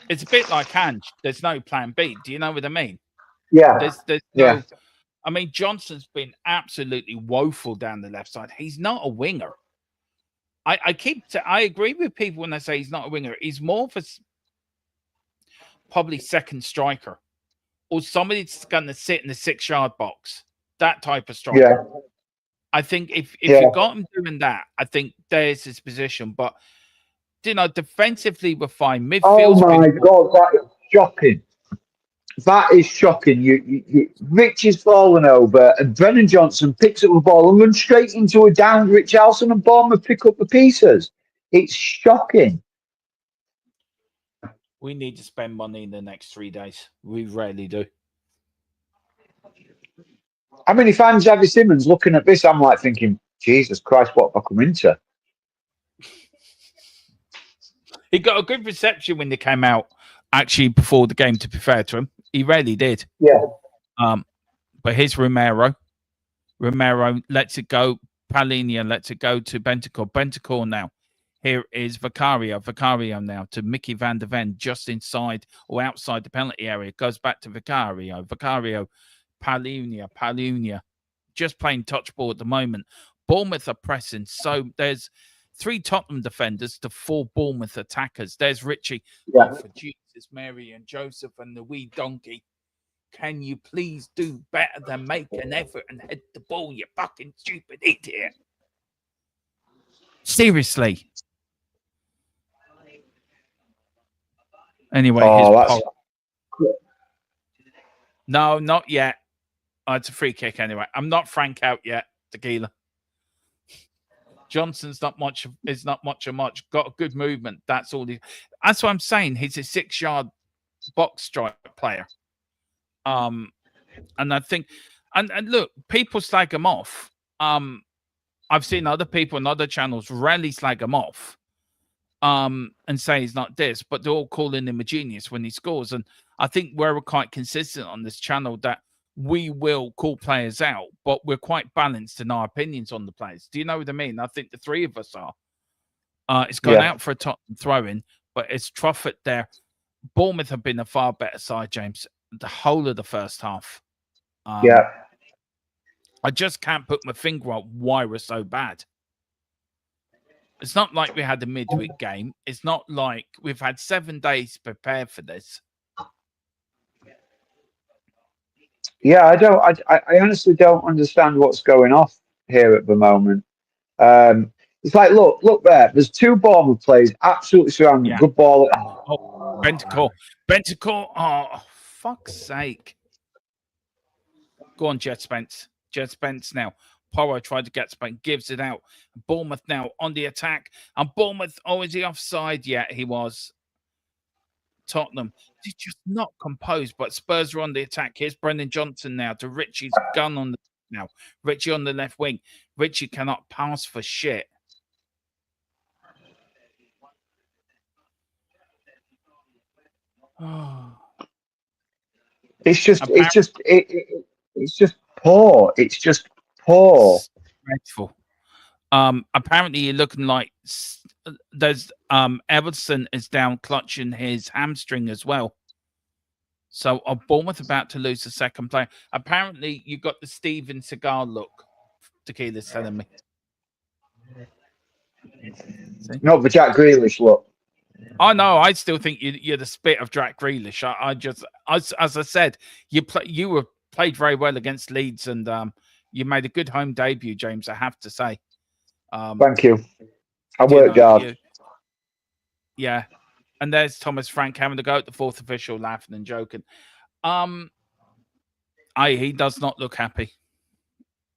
It's a bit like Ange. There's no plan B. Do you know what I mean? Yeah, There's yeah, no. I mean, Johnson's been absolutely woeful down the left side. He's not a winger. I agree with people when they say he's not a winger. He's more of a probably second striker or somebody that's going to sit in the 6-yard box. That type of striker. yeah, I think if yeah. you got him doing that, I think there's his position. But defensively we're fine. Oh Midfield's my been God, that is shocking. That is shocking. Rich is falling over, and Brennan Johnson picks up the ball and runs straight into a downed Richarlison, and Bournemouth pick up the pieces. It's shocking. we need to spend money in the next 3 days. We rarely do. I mean, if I'm Xavi Simons looking at this, I'm like thinking, Jesus Christ, what have I come into? He got a good reception when they came out, actually, before the game, to be fair to him. He rarely did. Yeah. But here's Romero. Romero lets it go. Palhinha lets it go to Bentancur. Bentancur now. Here is Vicario. Vicario now to Mickey van der Ven, just inside or outside the penalty area. Goes back to Vicario. Vicario. Palhinha. Just playing touch ball at the moment. Bournemouth are pressing. So there's 3 Tottenham defenders to 4 Bournemouth attackers. There's Richie. Yeah. Oh, for Jesus, Mary and Joseph and the wee donkey. Can you please do better than make an effort and head the ball, you fucking stupid idiot? Seriously. Anyway, no, not yet. Oh, it's a free kick anyway. I'm not Frank out yet, Tequila. Johnson's not much. Is not much of much. Got a good movement. That's all. That's what I'm saying. He's a 6-yard box strike player. And I think, and look, people slag him off. I've seen other people on other channels rarely slag him off. And say he's not this, but they're all calling him a genius when he scores. And I think we're quite consistent on this channel that we will call players out, but we're quite balanced in our opinions on the players. Do you know what I mean? I think the 3 of us are. It's gone out for a Tottenham throw-in, but it's Truffert there. Bournemouth have been a far better side, James, the whole of the first half. I just can't put my finger on why we're so bad. It's not like we had a midweek game. It's not like we've had 7 days to prepare for this. Yeah, I honestly don't understand what's going off here at the moment. It's like, look there. There's 2 Bournemouth players absolutely surrounded. Yeah. Good ball. Oh, Bentancur. Oh, fuck's sake. Go on, Jet Spence. Jet Spence now. Porro tried to get Spence, gives it out. Bournemouth now on the attack. And Bournemouth, is he offside? Yeah, he was. Tottenham, he's just not composed, but Spurs are on the attack. Here's Brendan Johnson now to Richie's gun on the now. Richie on the left wing. Richie cannot pass for shit. Oh. It's just poor. It's just poor. Dreadful. Apparently you're looking like there's Everton is down clutching his hamstring as well. So are Bournemouth about to lose the second player? Apparently you got the Steven Seagal look. Tequila's telling me. See? No, the Jack Grealish look. Oh no, I still think you're the spit of Jack Grealish. I just, as I said, you played very well against Leeds, and you made a good home debut, James. I have to say. Thank you. I worked hard. Yeah, and there's Thomas Frank having to go at the 4th official, laughing and joking. He does not look happy.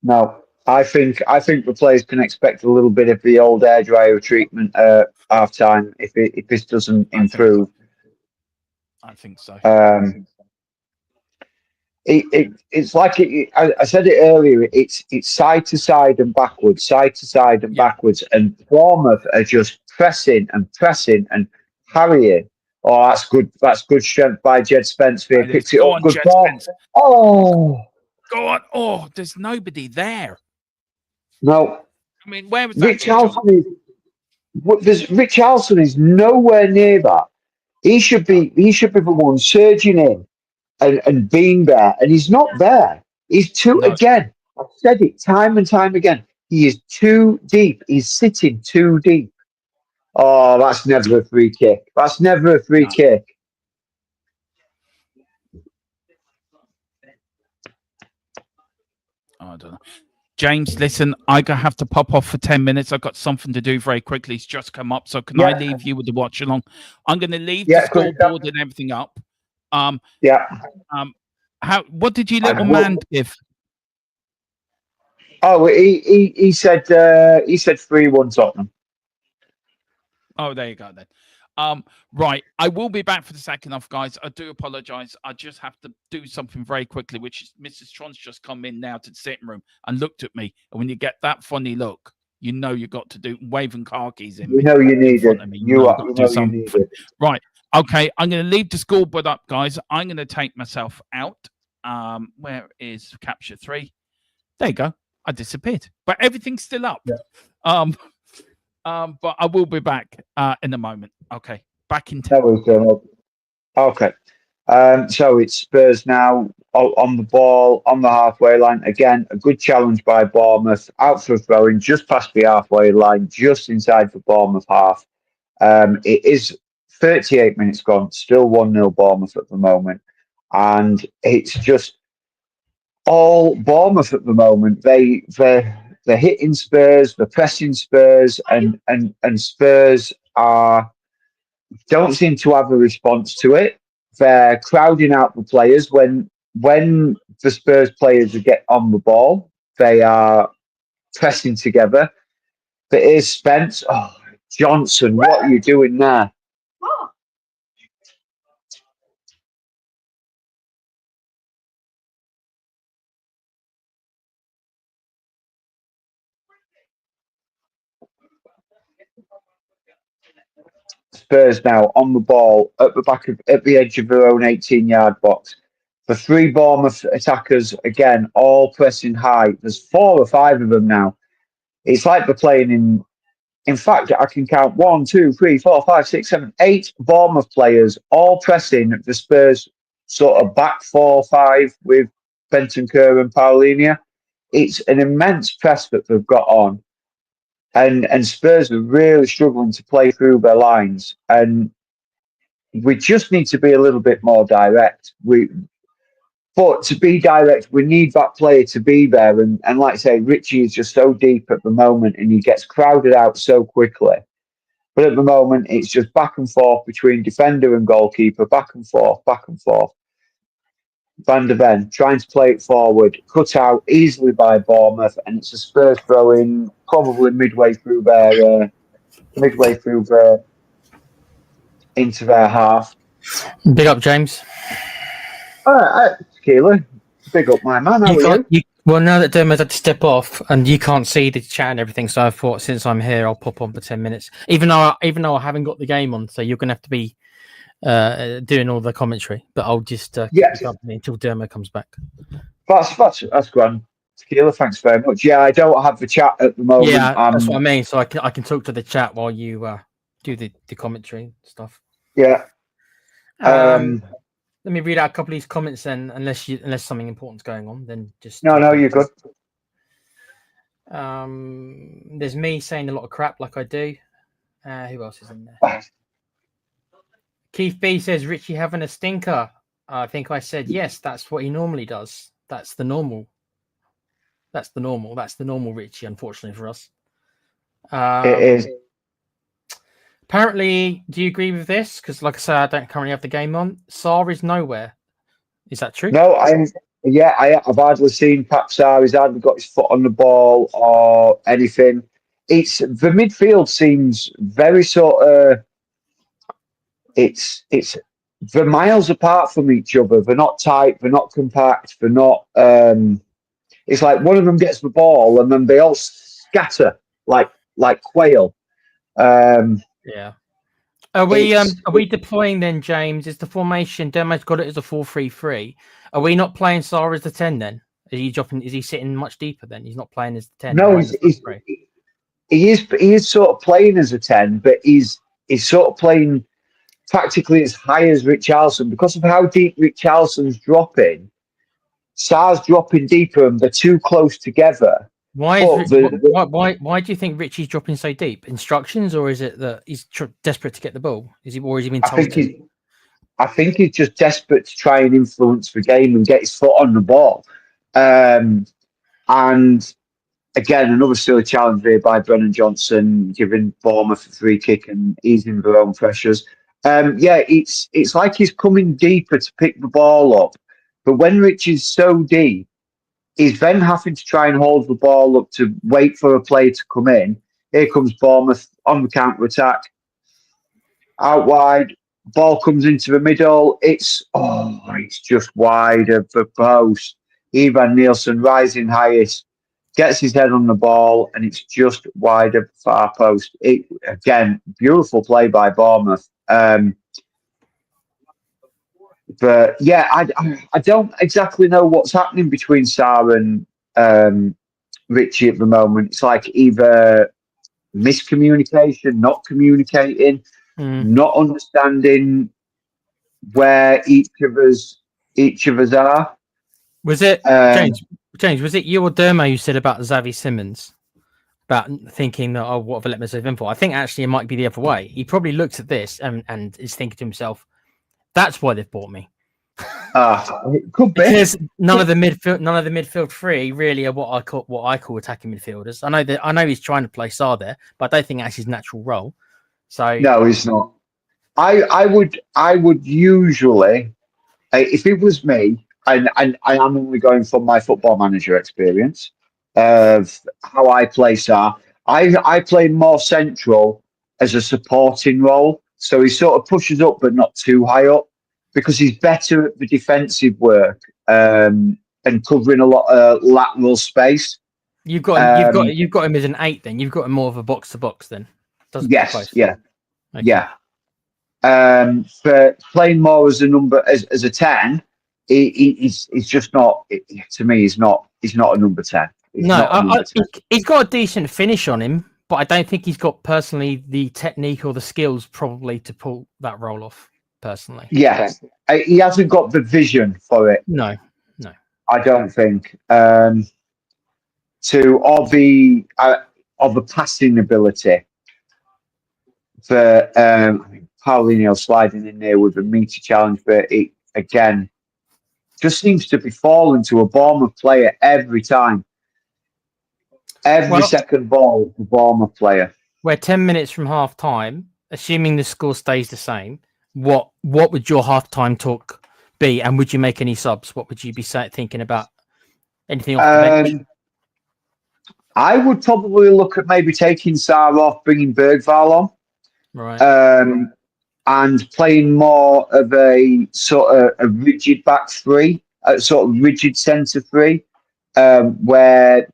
No, I think the players can expect a little bit of the old air dryer treatment at half time if this doesn't improve. I think so. It's like I said it earlier. It's side to side and backwards, backwards, and Bournemouth are just pressing and harrying. Oh, that's good. That's good strength by Jed Spence. Here picks it up. Good ball. Spence. Oh, go on. Oh, there's nobody there. No. I mean, where was that? Richarlison is nowhere near that. He should be the one surging in and being there, and he's not there. He's too No, again. I've said it time and time again. He is too deep. He's sitting too deep. Oh, that's never a free kick. That's never a free no, kick. I don't know. James, listen, I have to pop off for 10 minutes. I've got something to do very quickly. It's just come up. So can I Yeah, leave you with the watch along? I'm going to leave the yeah, good stuff. scoreboard and everything up. Um, Yeah. what did you little And man give? oh, he said 3-1 Tottenham. Oh, there you go then. Right. I will be back for the second half, guys. I do apologize. I just have to do something very quickly, which is Mrs. Tron's just come in now to the sitting room and looked at me. And when you get that funny look, you know you got to do waving car keys in You know you in need front it. of me. You You've are. got You to do know you need something. it. Right. Okay. I'm going to leave the scoreboard up, guys. I'm going to take myself out. Where is capture 3? There you go. I disappeared, but everything's still up. Yeah. But I will be back in a moment. Okay, back in 10. That was okay. So it's Spurs now on the ball on the halfway line again. A good challenge by Bournemouth, out for a throw-in just past the halfway line, just inside the Bournemouth half. It is 38 minutes gone, still 1-0 Bournemouth at the moment, and it's just all Bournemouth at the moment. They're hitting Spurs, they're pressing Spurs, and Spurs don't seem to have a response to it. They're crowding out the players when the Spurs players get on the ball. They are pressing together. But here's Spence. Oh, Johnson, what are you doing there? Spurs now on the ball at the edge of their own 18-yard box. The 3 Bournemouth attackers again, all pressing high. There's 4 or 5 of them now. It's like they're playing in. In fact, I can count 1, 2, 3, 4, 5, 6, 7, 8 Bournemouth players all pressing the Spurs sort of back 4-5 with Bentancur and Paulinho. It's an immense press that they've got on. And Spurs are really struggling to play through their lines. And we just need to be a little bit more direct. But to be direct, we need that player to be there. And like I say, Richie is just so deep at the moment and he gets crowded out so quickly. But at the moment, it's just back and forth between defender and goalkeeper, back and forth, back and forth. Van der Ven trying to play it forward, cut out easily by Bournemouth, and it's a Spurs throw in probably midway through into their half. Big up, James. All right, Keeler, big up my man. How are you? Well, now that Dermot had to step off and you can't see the chat and everything, so I thought since I'm here, I'll pop on for 10 minutes. Even though I haven't got the game on, so you're going to have to be doing all the commentary. But I'll just keep you company until Dermot comes back. That's grand. Keeler, thanks very much. Yeah, I don't have the chat at the moment. Yeah, that's what I mean. So I can talk to the chat while you do the commentary and stuff. Yeah. Let me read out a couple of these comments then, unless something important's going on, then just No, you're good. There's me saying a lot of crap like I do. Who else is in there? Keith B says Richie having a stinker. I think I said yes. That's what he normally does. That's the normal. That's the normal Richie. Unfortunately for us, It is. Apparently, do you agree with this? Because, like I said, I don't currently have the game on. Sarr is nowhere. Is that true? No, I've hardly seen Pap Sarr. He's hardly got his foot on the ball or anything. It's the midfield seems very sort of. It's they're miles apart from each other. They're not tight. They're not compact. They're not. It's like one of them gets the ball and then they all scatter like quail. Yeah. Are we deploying then, James? Is the formation Demo's got it as a 4-3-3? Are we not playing Sarr as the 10 then? Is he dropping? Is he sitting much deeper then? He's not playing as the 10. No, he is sort of playing as a 10, but he's sort of playing practically as high as Richarlison because of how deep Richarlison's dropping. Sarr's dropping deeper, and they're too close together. Why But why do you think Richie's dropping so deep? Instructions, or is it that he's desperate to get the ball? Is he, or has he been told to? I think he's just desperate to try and influence the game and get his foot on the ball. And again, another silly challenge here by Brennan Johnson, giving Bournemouth a free kick and easing their own pressures. It's like he's coming deeper to pick the ball up. But when Rich is so deep, he's then having to try and hold the ball up to wait for a player to come in. Here comes Bournemouth on the counter-attack. Out wide, ball comes into the middle. It's just wide of the post. Ivan Nielsen rising highest, gets his head on the ball, and it's just wide of the far post. Again, beautiful play by Bournemouth. But yeah, I don't exactly know what's happening between Sarr and Richie at the moment. It's like either miscommunication, not communicating, not understanding where each of us are. Was it James? Was it you or Dermo who said about Xavi Simons about thinking that what have I let myself in for? I think actually it might be the other way. He probably looks at this and is thinking to himself, "That's why they've bought me." It could be because none of the midfield three really are what I call attacking midfielders. I know he's trying to play Sarr there, but I don't think that's his natural role. So no, he's not. I would usually, if it was me, and I am only going from my Football Manager experience of how I play Sarr. I play more central as a supporting role, so he sort of pushes up but not too high up because he's better at the defensive work and covering a lot of lateral space. You've got him as an 8. Then you've got him more of a box to box. Then yes, yeah, okay. yeah. For playing more as a number as a 10, he's just not. To me, he's not a number 10. He's got a decent finish on him, but I don't think he's got personally the technique or the skills probably to pull that role off. Personally, yeah, he hasn't got the vision for it. No, I don't think. Of the passing ability. For Paulinho sliding in there with a meaty challenge, but it again just seems to be falling to a Bournemouth player every time. Every second ball, the Bournemouth player. We're 10 minutes from half time, assuming the score stays the same. What would your halftime talk be, and would you make any subs? What would you be thinking about? Anything off the bench? I would probably look at maybe taking Sarr off, bringing Bergvall on, right, and playing more of a sort of a rigid back three, a sort of rigid centre three, where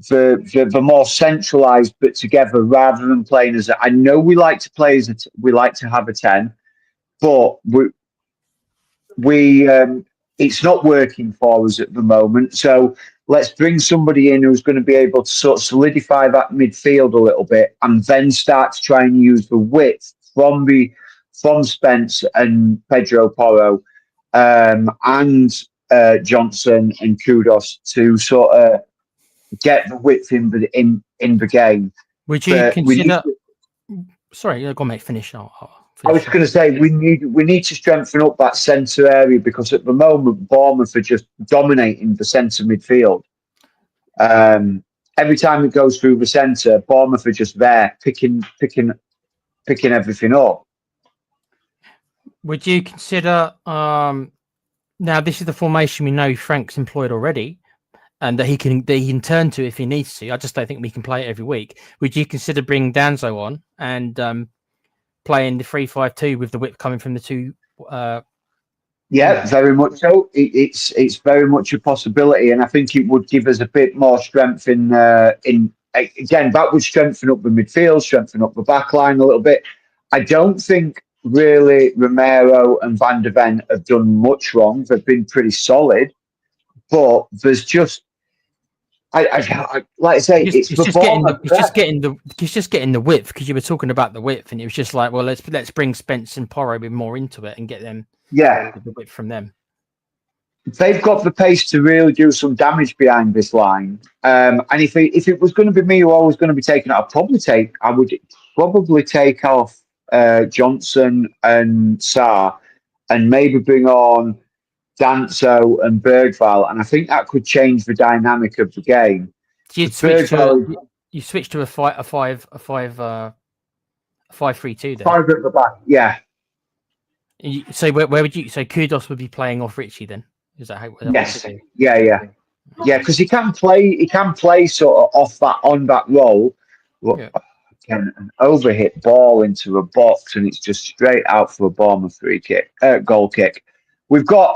the more centralised but together rather than playing as I know we like to play we like to have a 10. But we it's not working for us at the moment. So let's bring somebody in who's going to be able to sort of solidify that midfield a little bit, and then start to try and use the width from Spence and Pedro Porro and Johnson and Kudos to sort of get the width in the game. Would you consider? Sorry, go on, mate. Finish. I was going to say we need to strengthen up that centre area because at the moment Bournemouth are just dominating the centre midfield. Every time it goes through the centre, Bournemouth are just there picking everything up. Would you consider? Now this is the formation we know Frank's employed already, and that he can turn to if he needs to. I just don't think we can play it every week. Would you consider bringing Danzo on and playing the 3-5-2 with the width coming from the two? Yeah, very much so. It's very much a possibility, and I think it would give us a bit more strength in again, that would strengthen up the midfield, strengthen up the back line a little bit. I don't think really Romero and Van de Ven have done much wrong. They've been pretty solid, but there's just like I say, it's It's for just getting the, Bournemouth. it's just getting the width, because you were talking about the width, and it was just like, well, let's bring Spence and Porro a bit more into it and get them the width from them. They've got the pace to really do some damage behind this line. And if it was going to be me who I was going to be taking it, I would probably take off Johnson and Sarr, and maybe bring on Danso and Bergval, and I think that could change the dynamic of the game. So you switch to a 5-3-2 then. 5 at the back, yeah. So where would you? So Kudos would be playing off Richie then? Is that how? Yes, yeah, because he can play sort of on that role. Look, an overhit ball into a box, and it's just straight out for a Bournemouth goal kick. We've got,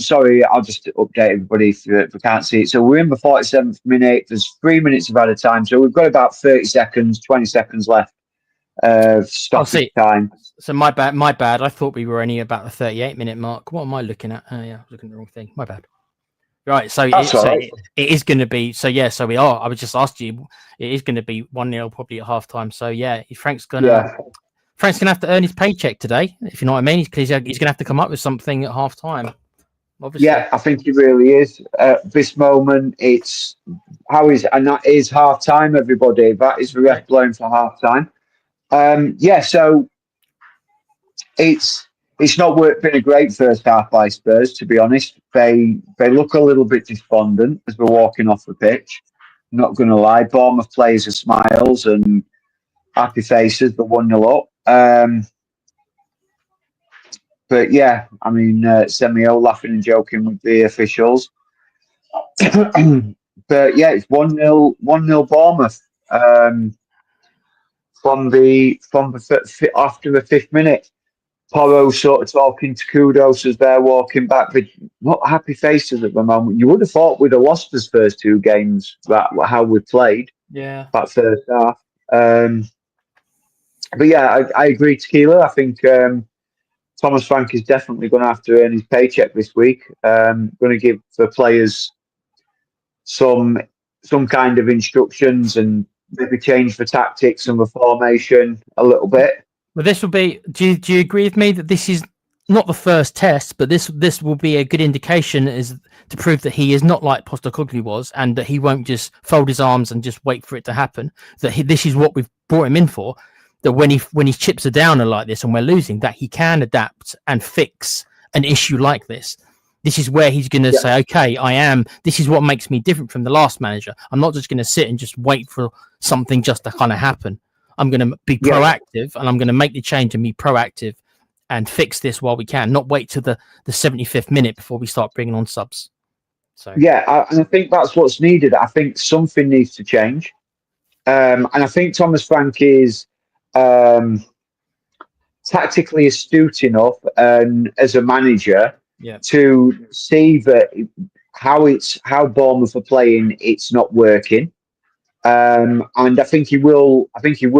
sorry, I'll just update everybody if we can't see it. So we're in the 47th minute. There's 3 minutes of added time. So we've got about 30 seconds, 20 seconds left of stoppage time. So my bad. I thought we were only about the 38-minute mark. What am I looking at? Oh, yeah, I was looking at the wrong thing. My bad. Right, so it is going to be, so we are. I was just asked you, it is going to be 1-0 probably at halftime. So yeah, Frank's going to have to earn his paycheck today, if you know what I mean. Because he's going to have to come up with something at half time. Obviously. Yeah, I think he really is. At this moment, and that is half time, everybody. That is the ref blowing for half time. So it's not been a great first half by Spurs, to be honest. They look a little bit despondent as we're walking off the pitch. Not going to lie, Bournemouth players are smiles and happy faces. The 1-0 up. But yeah, I mean, Semio laughing and joking with the officials. But yeah, it's 1-0 Bournemouth after the 5th minute. Porro sort of talking to Kudos as they're walking back. But not happy faces at the moment. You would have thought we'd have lost those first 2 games, how we played. Yeah. That first half. But yeah, I agree, Tequila. I think Thomas Frank is definitely going to have to earn his paycheck this week. Going to give the players some kind of instructions and maybe change the tactics and the formation a little bit. Well, this will be. Do you agree with me that this is not the first test, but this will be a good indication is to prove that he is not like Postecoglou was, and that he won't just fold his arms and just wait for it to happen. That this is what we've brought him in for. That when his chips are down like this and we're losing, that he can adapt and fix an issue like this. This is where he's going to say, okay, this is what makes me different from the last manager. I'm not just going to sit and just wait for something just to kind of happen. I'm going to be proactive, and I'm going to make the change and be proactive and fix this while we can, not wait to the 75th minute before we start bringing on subs. So and I think that's what's needed. I think something needs to change. And I think Thomas Frank is tactically astute enough as a manager to see that how Bournemouth are playing, it's not working. And I think he will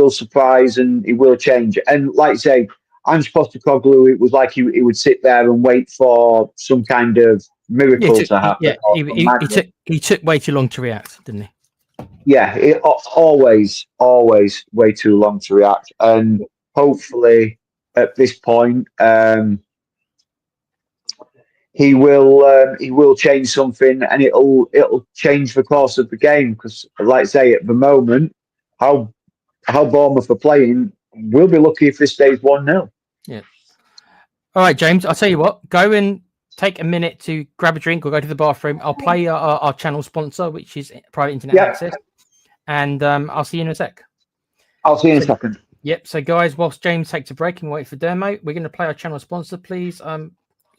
surprise and he will change. And like I say, Ange Postecoglou, it was like he would sit there and wait for some kind of miracle to happen. Yeah, he took way too long to react, didn't he? Yeah, always way too long to react. And hopefully at this point, he will change something, and it'll change the course of the game. Because, like I say, at the moment, how Bournemouth are playing, we'll be lucky if this stays 1-0. Yeah. All right, James. I'll tell you what. Go and take a minute to grab a drink or go to the bathroom. I'll play our channel sponsor, which is Private Internet Access, and I'll see you in a sec. I'll see you in a second. Yep. So, guys, whilst James takes a break and wait for Dermo, we're going to play our channel sponsor. Please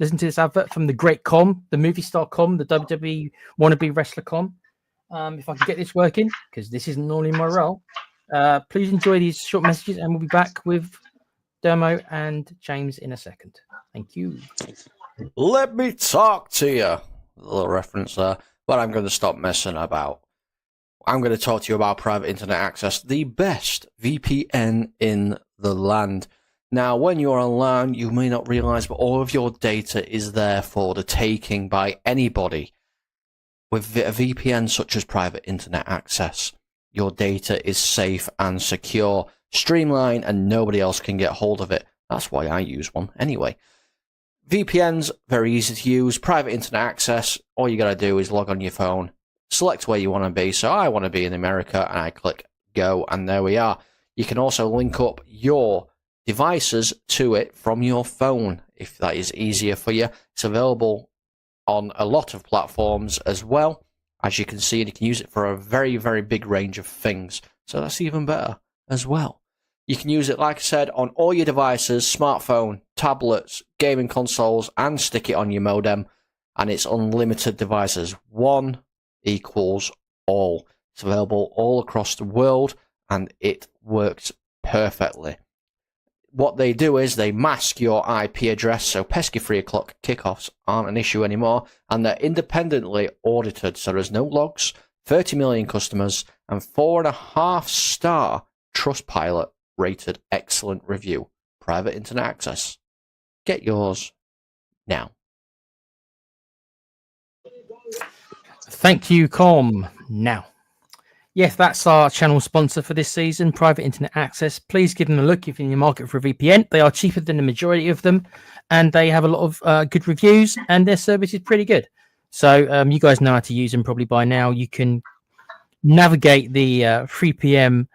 listen to this advert from the great Com, the movie star Com, the WWE wannabe wrestler Com. If I can get this working, because this isn't normally my role. Please enjoy these short messages, and we'll be back with Dermo and James in a second. Thank you. Let me talk to you. A little reference there, but I'm going to stop messing about. I'm going to talk to you about Private Internet Access, the best VPN in the land. Now, when you're online, you may not realize, but all of your data is there for the taking by anybody. With a VPN such as private internet access, your data is safe and secure, streamlined, and nobody else can get hold of it. That's why I use one anyway. VPN's very easy to use, private internet access. All you gotta do is log on your phone, select where you want to be. So I want to be in America, and I click go, and there we are. You can also link up your devices to it from your phone if that is easier for you. It's available on a lot of platforms as well, as you can see, and you can use it for a very, very big range of things. So that's even better as well. You can use it, like I said, on all your devices, smartphone, tablets, gaming consoles, and stick it on your modem, and it's unlimited devices. One equals all. It's available all across the world, and it works perfectly. What they do is they mask your IP address, so pesky 3 o'clock kickoffs aren't an issue anymore, and they're independently audited, so there's no logs, 30 million customers, and 4.5-star Trustpilot rated excellent review. Private internet access. Get yours now. Thank you, Com. Now, yes, that's our channel sponsor for this season, Private Internet Access. Please give them a look if you're in the market for a VPN. They are cheaper than the majority of them, and they have a lot of good reviews, and their service is pretty good. So you guys know how to use them probably by now. You can navigate the 3 p.m.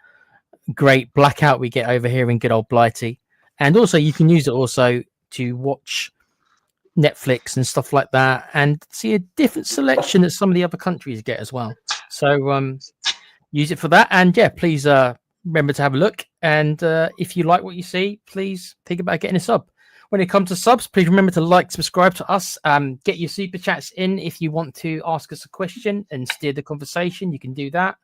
great blackout we get over here in good old Blighty, and also you can use it also to watch Netflix and stuff like that, and see a different selection that some of the other countries get as well. So use it for that, and yeah, please remember to have a look, and if you like what you see, please think about getting a sub. When it comes to subs, please remember to like, subscribe to us, get your super chats in if you want to ask us a question and steer the conversation. You can do that.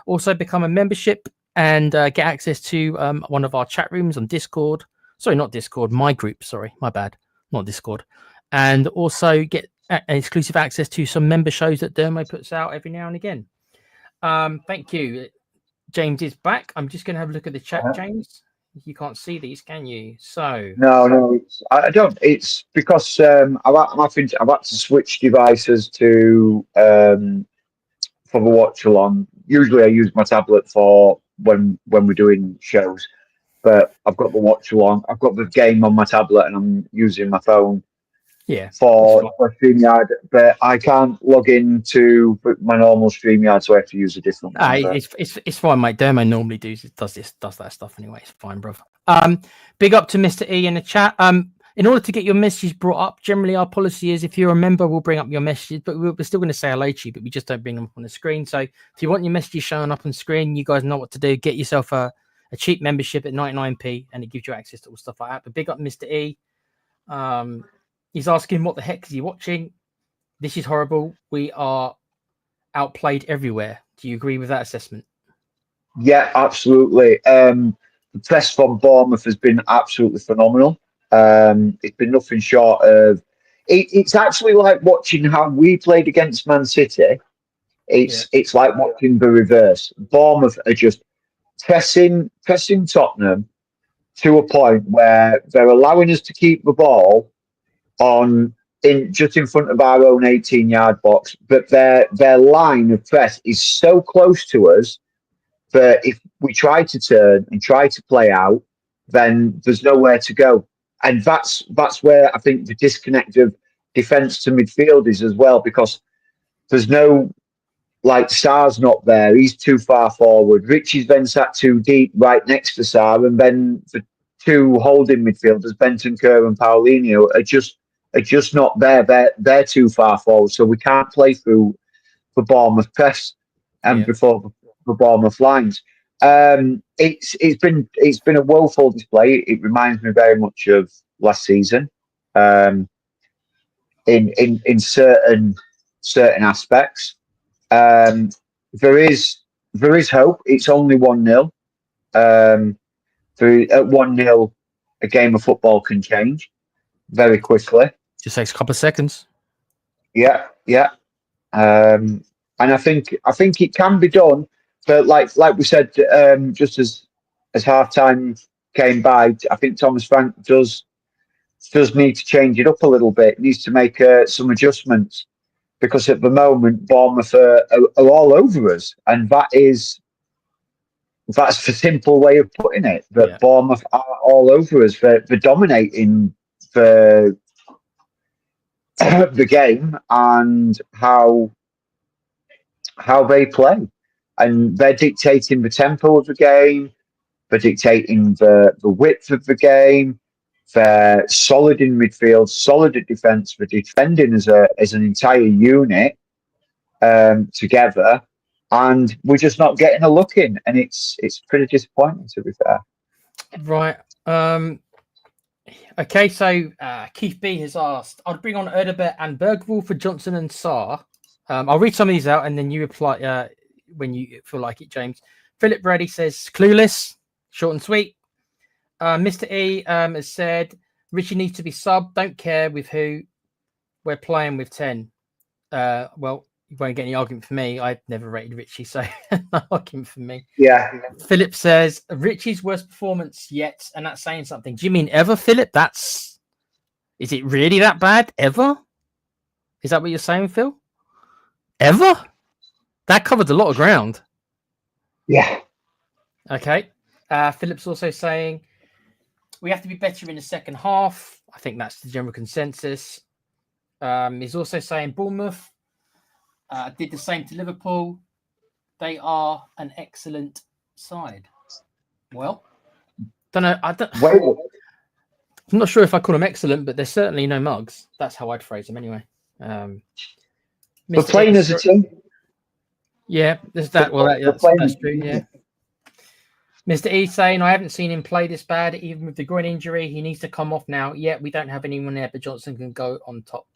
Also become a membership and get access to one of our chat rooms on Discord. Sorry, not Discord, my group. Sorry, my bad, not Discord. And also get exclusive access to some member shows that Dermo puts out every now and again. Thank you. James is back. I'm just going to have a look at the chat, James. You can't see these, can you? So No, I don't. It's because I've had to switch devices to for the Watchalong. Usually, I use my tablet for when we're doing shows, but I've got the Watchalong. I've got the game on my tablet, and I'm using my phone. Yeah, for StreamYard, but I can't log into my normal StreamYard, so I have to use a different one. It's fine, mate. Dermo normally does that stuff anyway. It's fine, bro. Big up to Mr. E in the chat. In order to get your messages brought up, generally our policy is if you're a member, we'll bring up your messages, but we're still going to say hello to you, but we just don't bring them up on the screen. So if you want your messages showing up on screen, you guys know what to do. Get yourself a cheap membership at 99p, and it gives you access to all stuff like that. But big up Mr. E. He's asking, what the heck is he watching? This is horrible. We are outplayed everywhere. Do you agree with that assessment? Yeah, absolutely. The press from Bournemouth has been absolutely phenomenal. It's been nothing short of... It's actually like watching how we played against Man City. It's like watching the reverse. Bournemouth are just pressing Tottenham to a point where they're allowing us to keep the ball just in front of our own 18-yard box, but their line of press is so close to us that if we try to turn and try to play out, then there's nowhere to go. And that's where I think the disconnect of defence to midfield is as well, because there's no, like, Sarr's not there, he's too far forward. Richie's then sat too deep right next to Sarr, and then the two holding midfielders, Bentancur and Paulinho, are just not there. They're too far forward, so we can't play through the Bournemouth press and before the Bournemouth lines. It's been a woeful display. It reminds me very much of last season, in certain aspects. There is hope. It's only 1-0. At 1-0, a game of football can change very quickly. Just takes a couple of seconds. Yeah. And I think it can be done, but like we said, just as half time came by, I think Thomas Frank does need to change it up a little bit. Needs to make some adjustments. because at the moment Bournemouth are all over us, and that's the simple way of putting it. That Bournemouth are all over us. They're dominating the game and how they play, and they're dictating the tempo of the game. They're dictating the width of the game. They're solid in midfield, solid at defence. They're defending as an entire unit together, and we're just not getting a look in, and it's pretty disappointing, to be fair. Right. Okay, so Keith B has asked, I'd bring on Erdebet and Bergvall for Johnson and Sarr. I'll read some of these out and then you reply when you feel like it, James. Philip Brady says, clueless, short and sweet. Mr. E has said, Richie needs to be sub. Don't care with who. We're playing with 10. Well, you won't get any argument for me. I've never rated Richie, so no argument for me. Yeah. Philip says, Richie's worst performance yet, and that's saying something. Do you mean ever, Philip? Is it really that bad? Ever? Is that what you're saying, Phil? Ever? That covered a lot of ground. Yeah. Okay. Philip's also saying, we have to be better in the second half. I think that's the general consensus. He's also saying Bournemouth did the same to Liverpool. They are an excellent side. Well, don't know. I'm not sure if I call them excellent, but they're certainly no mugs. That's how I'd phrase them anyway. We're playing as a team. Yeah, there's that. Well, that's true. Yeah. Mr. E saying, I haven't seen him play this bad, even with the groin injury. He needs to come off now. Yeah, we don't have anyone there, but Johnson can go on top.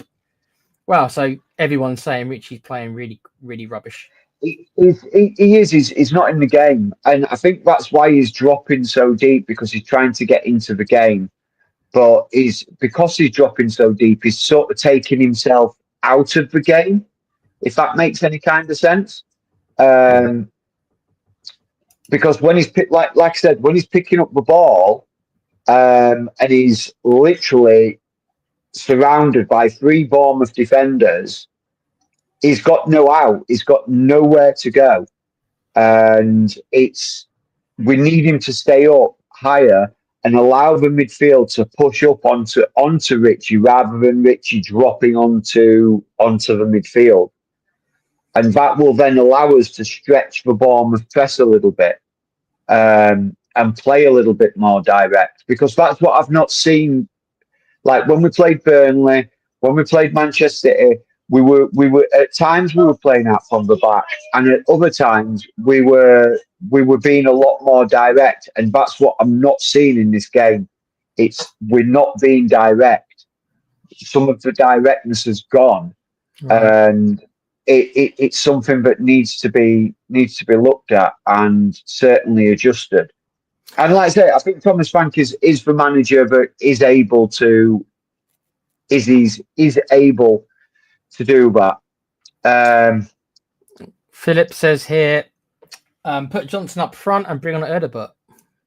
Wow, so everyone's saying Richie's playing really, really rubbish. He is. He's not in the game. And I think that's why he's dropping so deep, because he's trying to get into the game. But because he's dropping so deep, he's sort of taking himself out of the game, if that makes any kind of sense. Because when he's like I said, when he's picking up the ball, and he's literally surrounded by 3 Bournemouth defenders, he's got no out. He's got nowhere to go, and we need him to stay up higher and allow the midfield to push up onto Richie, rather than Richie dropping onto the midfield. And that will then allow us to stretch the Bournemouth press a little bit and play a little bit more direct, because that's what I've not seen. Like when we played Burnley, when we played Manchester City, we were at times we were playing out from the back, and at other times we were being a lot more direct, and that's what I'm not seeing in this game. We're not being direct. Some of the directness has gone, and it's something that needs to be looked at and certainly adjusted. And like I say, I think Thomas Frank is the manager that is able to do that. Philip says here, put Johnson up front and bring on Erdebet.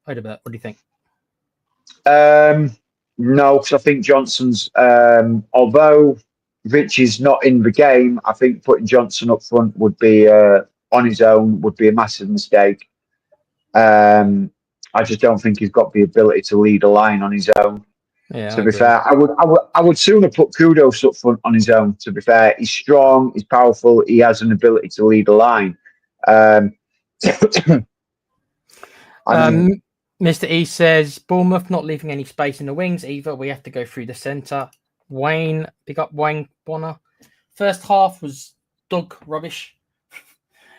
What do you think? No, because I think Johnson's, although Rich is not in the game, I think putting Johnson up front would be on his own would be a massive mistake. I just don't think he's got the ability to lead a line on his own. Yeah, to be fair, I would sooner put Kudos up front on his own. To be fair, he's strong, he's powerful, he has an ability to lead a line. Mr. E says Bournemouth not leaving any space in the wings either. We have to go through the centre. Wayne, pick up Wayne Bonner. First half was dog rubbish.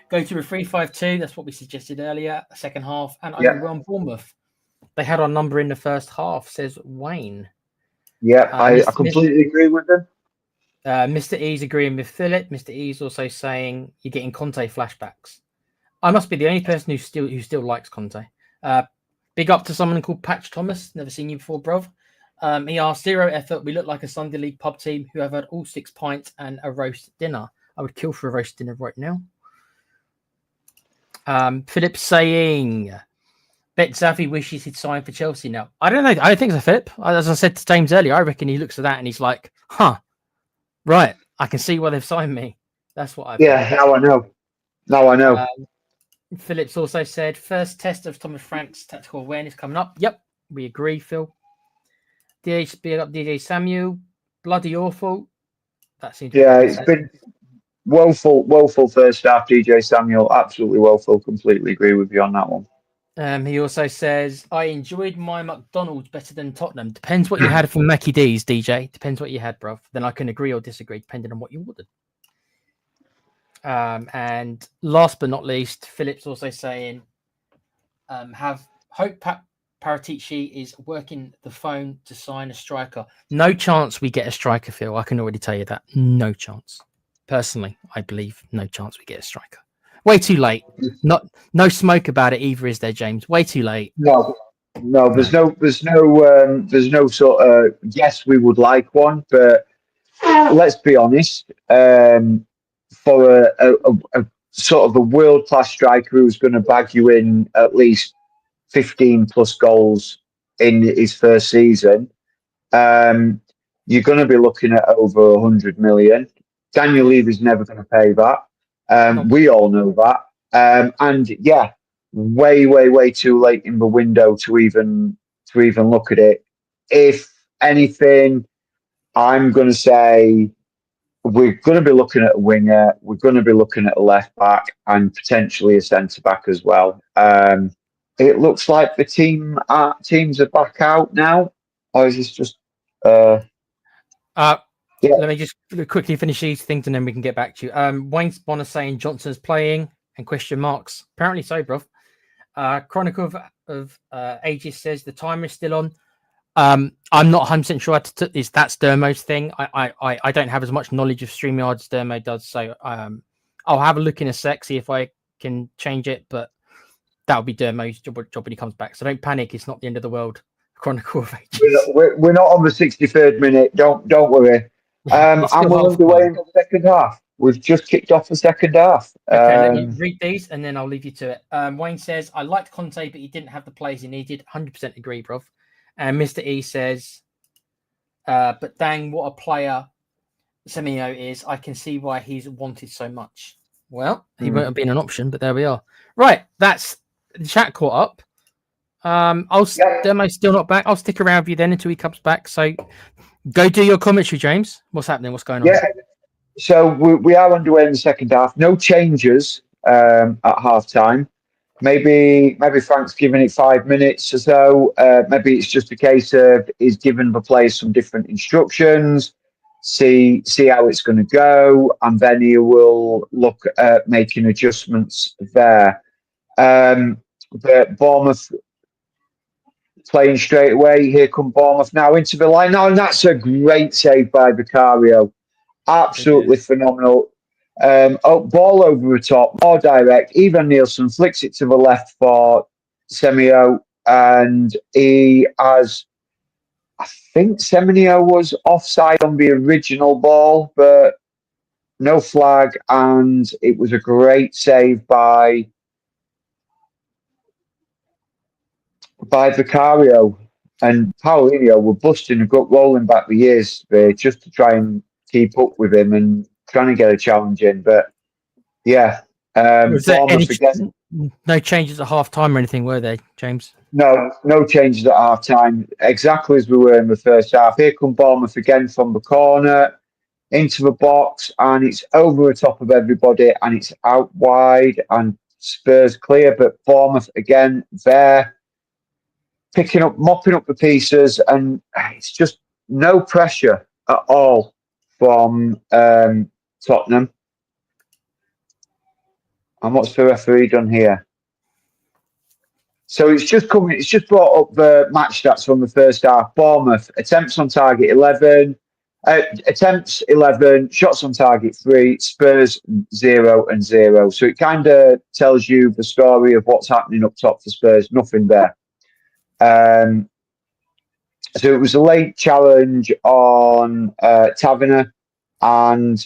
Go to a 3-5-2. That's what we suggested earlier. Second half and overwhelm Bournemouth. They had our number in the first half, says Wayne. Yeah, I completely agree with them. Mr. E's agreeing with Philip. Mr. E's also saying you're getting Conte flashbacks. I must be the only person who still likes Conte. Big up to someone called Patch Thomas. Never seen you before, bruv. He asked, 0 effort. We look like a Sunday League pub team who have had all 6 pints and a roast dinner. I would kill for a roast dinner right now. Philip saying, bet Xavi wishes he'd sign for Chelsea now. I don't know. I don't think so, Philip. As I said to James earlier, I reckon he looks at that and he's like, huh, right. I can see why they've signed me. That's what I've Yeah, now I know. Now I know. Phillips also said, first test of Thomas Frank's tactical awareness coming up. Yep, we agree, Phil. DJ up DJ Samuel. Bloody awful. That seems to Yeah, be it's been woeful first half, DJ Samuel. Absolutely woeful. Completely agree with you on that one. He also says, I enjoyed my McDonald's better than Tottenham. Depends what you had from Mackie D's, DJ. Depends what you had, bruv. Then I can agree or disagree, depending on what you ordered. And last but not least, Phillips also saying, have hope Paratici is working the phone to sign a striker. No chance we get a striker, Phil. I can already tell you that. No chance. Personally, I believe no chance we get a striker. Way too late. No smoke about it either, is there, James? Way too late. No. There's no sort of yes, we would like one, but let's be honest. For a sort of a world class striker who's going to bag you in at least 15 plus goals in his first season, you're going to be looking at over 100 million. Daniel Levy's never going to pay that. We all know that. And yeah, way too late in the window to even look at it. If anything, I'm going to say we're going to be looking at a winger. We're going to be looking at a left back and potentially a centre back as well. It looks like the teams are back out now, or is this just? Yeah. Let me just quickly finish these things and then we can get back to you. Wayne Bonner saying Johnson's playing and question marks. Apparently so, bruv. Chronicle of Aegis says the timer is still on. I'm not 100% sure that's Dermo's thing. I don't have as much knowledge of StreamYard as Dermo does, so I'll have a look in a sec, see if I can change it, but that'll be Dermo's job when he comes back. So don't panic, it's not the end of the world. Chronicle of Ages. We're not on the 63rd minute. Don't worry. And we're underway in the second half. We've just kicked off the second half. Okay, let me read these and then I'll leave you to it. Wayne says, I liked Conte, but he didn't have the players he needed. 100% agree, bruv. And Mr. E says, but dang, what a player Semenyo is. I can see why he's wanted so much. Well, he won't have been an option, but there we are. Right, that's the chat caught up. Demo's still not back. I'll stick around with you then until he comes back. So go do your commentary, James. What's happening? What's going on? Yeah. So we are underway in the second half. No changes at half time. Maybe Frank's giving it 5 minutes or so. Maybe it's just a case of he's giving the players some different instructions, see how it's going to go, and then he will look at making adjustments there. But Bournemouth playing straight away. Here come Bournemouth now into the line. Now, and that's a great save by Vicario. Absolutely phenomenal. Ball over the top, more direct. Ivan Nielsen flicks it to the left for Semenyo, and he has. I think Semenyo was offside on the original ball, but no flag, and it was a great save by Vicario. And Paulinho were busting a gut, rolling back the years just to try and keep up with him and trying to get a challenge in. But yeah, no changes at half time or anything, were there, James? No changes at half time. Exactly as we were in the first half. Here come Bournemouth again from the corner into the box, and it's over the top of everybody, and it's out wide, and Spurs clear. But Bournemouth again there, mopping up the pieces, and it's just no pressure at all from Tottenham. And what's the referee done here? So it's just brought up the match stats from the first half. Bournemouth attempts on target 11, attempts 11, shots on target 3, Spurs 0 and 0. So it kind of tells you the story of what's happening up top for Spurs. Nothing there. So it was a late challenge on Taverner, and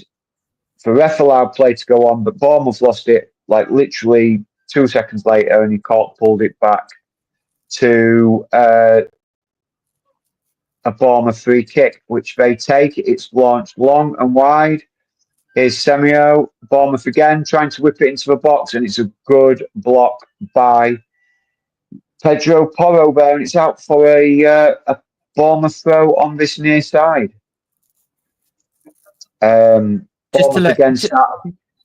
the ref allowed play to go on, but Bournemouth lost it like literally 2 seconds later, and he pulled it back to a Bournemouth free kick, which they take. It's launched long and wide, Here's Semio. Bournemouth again, trying to whip it into the box, and it's a good block by Pedro Porro there, and it's out for a Bournemouth throw on this near side. Just to Bournemouth let, again.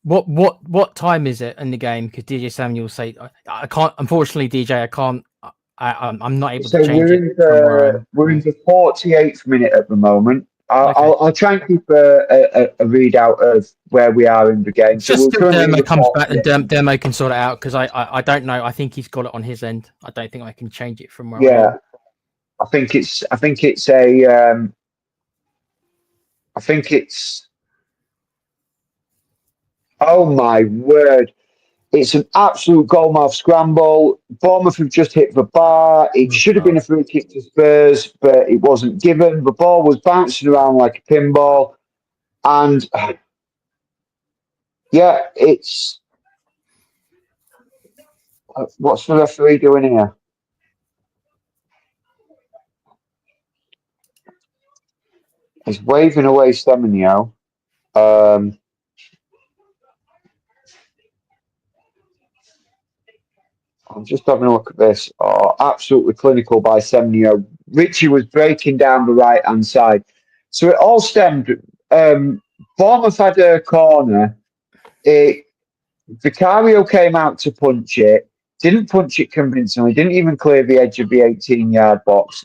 what time is it in the game? Because DJ Samuel say I can't. Unfortunately, DJ, I can't. I'm not able So to change it from where I'm. we're in the 48th minute at the moment. I'll try and keep a readout of where we are in the game. So Just we're till currently in Dermo the comes back and 48th. Dermo can sort it out because I don't know. I think he's got it on his end. I don't think I can change it from where I Yeah, am. I think it's a I think it's oh my word. It's an absolute goalmouth scramble. Bournemouth have just hit the bar. It should have been a free kick to Spurs, but it wasn't given. The ball was bouncing around like a pinball. And yeah, it's what's the referee doing here? He's waving away Semenyo. I'm just having a look at this. Oh, absolutely clinical by Semenyo. Richie was breaking down the right hand side. So it all stemmed. Bournemouth had a corner. Vicario came out to punch it. Didn't punch it convincingly. Didn't even clear the edge of the 18-yard box.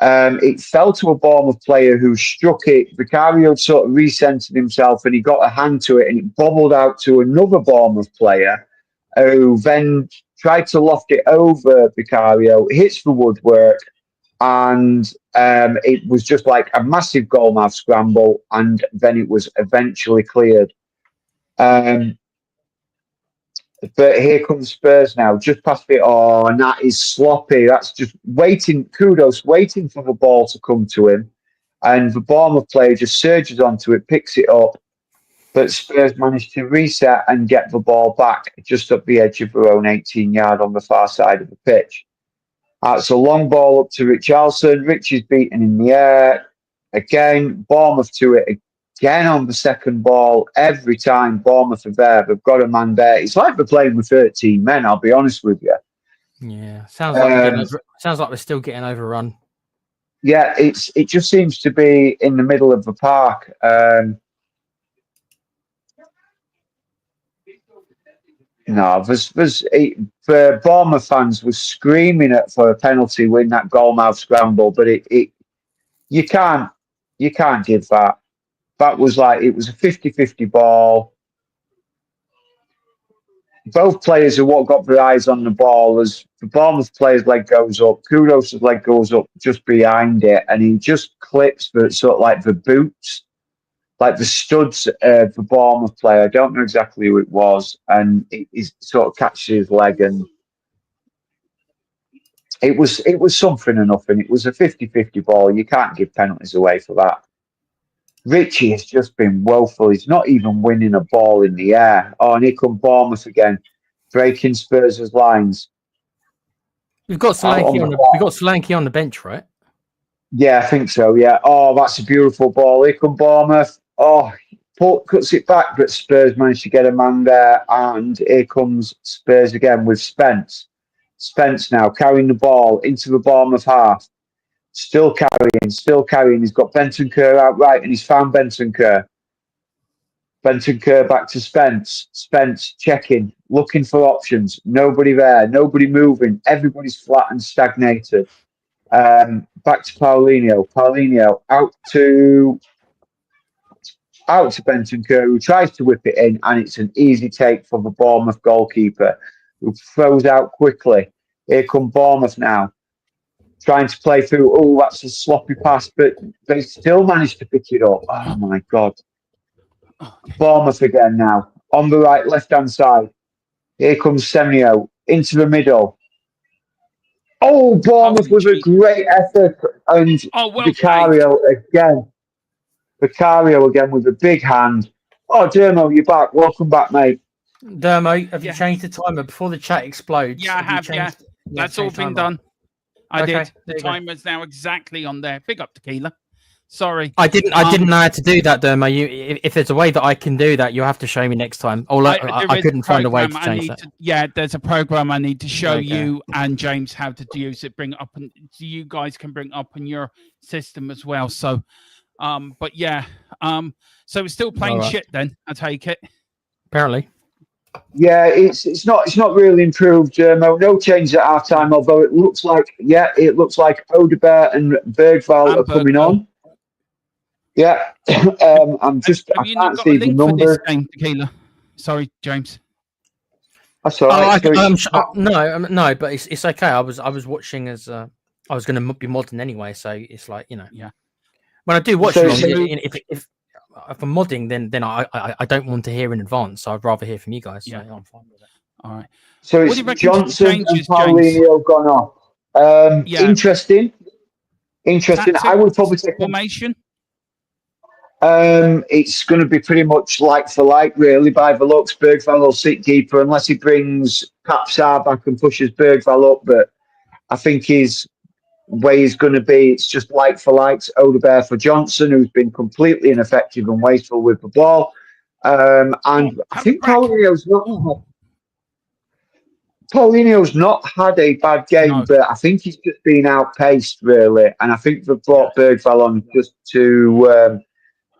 It fell to a Bournemouth player who struck it. Vicario sort of recentered himself and he got a hand to it and it bobbled out to another Bournemouth player who then tried to loft it over Vicario, hits the woodwork, and it was just like a massive goalmouth scramble, and then it was eventually cleared. But here comes Spurs now, just past it. Oh, and that is sloppy. That's just waiting, kudos, waiting for the ball to come to him. And the Bournemouth player just surges onto it, picks it up. But Spurs managed to reset and get the ball back just up the edge of their own 18-yard on the far side of the pitch. It's a long ball up to Richarlison. Rich is beaten in the air. Again, Bournemouth to it again on the second ball. Every time Bournemouth are there, they've got a man there. It's like they're playing with 13 men, I'll be honest with you. Yeah, sounds like we're still getting overrun. Yeah, it just seems to be in the middle of the park. No, the Bournemouth fans were screaming for a penalty win that goalmouth scramble, but you can't give that. That was like it was a 50-50 ball. Both players are what got their eyes on the ball as the Bournemouth player's leg goes up, Kudus' leg goes up just behind it, and he just clips the sort of like the boots. Like the studs of the Bournemouth player, I don't know exactly who it was, and it sort of catches his leg, and it was something or nothing. It was a 50-50 ball. You can't give penalties away for that. Richie has just been woeful. He's not even winning a ball in the air. Oh, and here come Bournemouth again, breaking Spurs' lines. We've got Solanke on the bench, right? Yeah, I think so. Yeah. Oh, that's a beautiful ball. Here come Bournemouth. Oh, cuts it back, but Spurs managed to get a man there. And here comes Spurs again with Spence. Spence now carrying the ball into the Bournemouth half. Still carrying. He's got Bentancur out right, and he's found Bentancur. Bentancur back to Spence. Spence checking, looking for options. Nobody there. Nobody moving. Everybody's flat and stagnated. Back to Paulinho. Paulinho out to Bentancur, who tries to whip it in, and it's an easy take for the Bournemouth goalkeeper, who throws out quickly. Here come Bournemouth now, trying to play through. Oh, that's a sloppy pass, but they still managed to pick it up. Oh my God. Bournemouth again now, on the right, left-hand side. Here comes Semenyo, into the middle. Oh, Bournemouth with a great effort, and Vicario again. Vicario again with a big hand. Oh, Dermo, you're back. Welcome back, mate. Dermo, have you changed the timer before the chat explodes? Yeah, I have. Yeah, that's all been done. I did. The timer's now exactly on there. Big up Tequila. Sorry. I didn't know how to do that, Dermo. If there's a way that I can do that, you'll have to show me next time. I couldn't find a way to change that. Yeah, there's a program I need to show Okay. you and James how to use it. Bring it up, and so you guys can bring it up in your system as well. So, but yeah, so it's still plain Alright. shit then. I take it. Apparently. Yeah, it's not really improved. No change at half time. Although it looks like Odegaard and Bergvall are coming on. Yeah, I'm just Have I you not can't got see a the link for this number. game, Tequila? Sorry, James. That's all right. No, but it's okay. I was watching as I was going to be modding anyway, so it's like Yeah. When I do watch So- along, so- if I'm modding, then I don't want to hear in advance. So I'd rather hear from you guys. So Yeah. I'm fine with it. All right. So What it's do you reckon to the Johnson and changes, James? Paulinho gone off. Yeah. Interesting. I would probably take. formation. It's going to be pretty much like for like, really, by the looks. Bergvall will sit deeper unless he brings Papsar back and pushes Bergvall up. But I think his way is going to be, it's just like for likes. Odegaard for Johnson, who's been completely ineffective and wasteful with the ball. And I think Paulinho's not had a bad game, No. but I think he's just been outpaced, really. And I think they've brought Bergvall on just to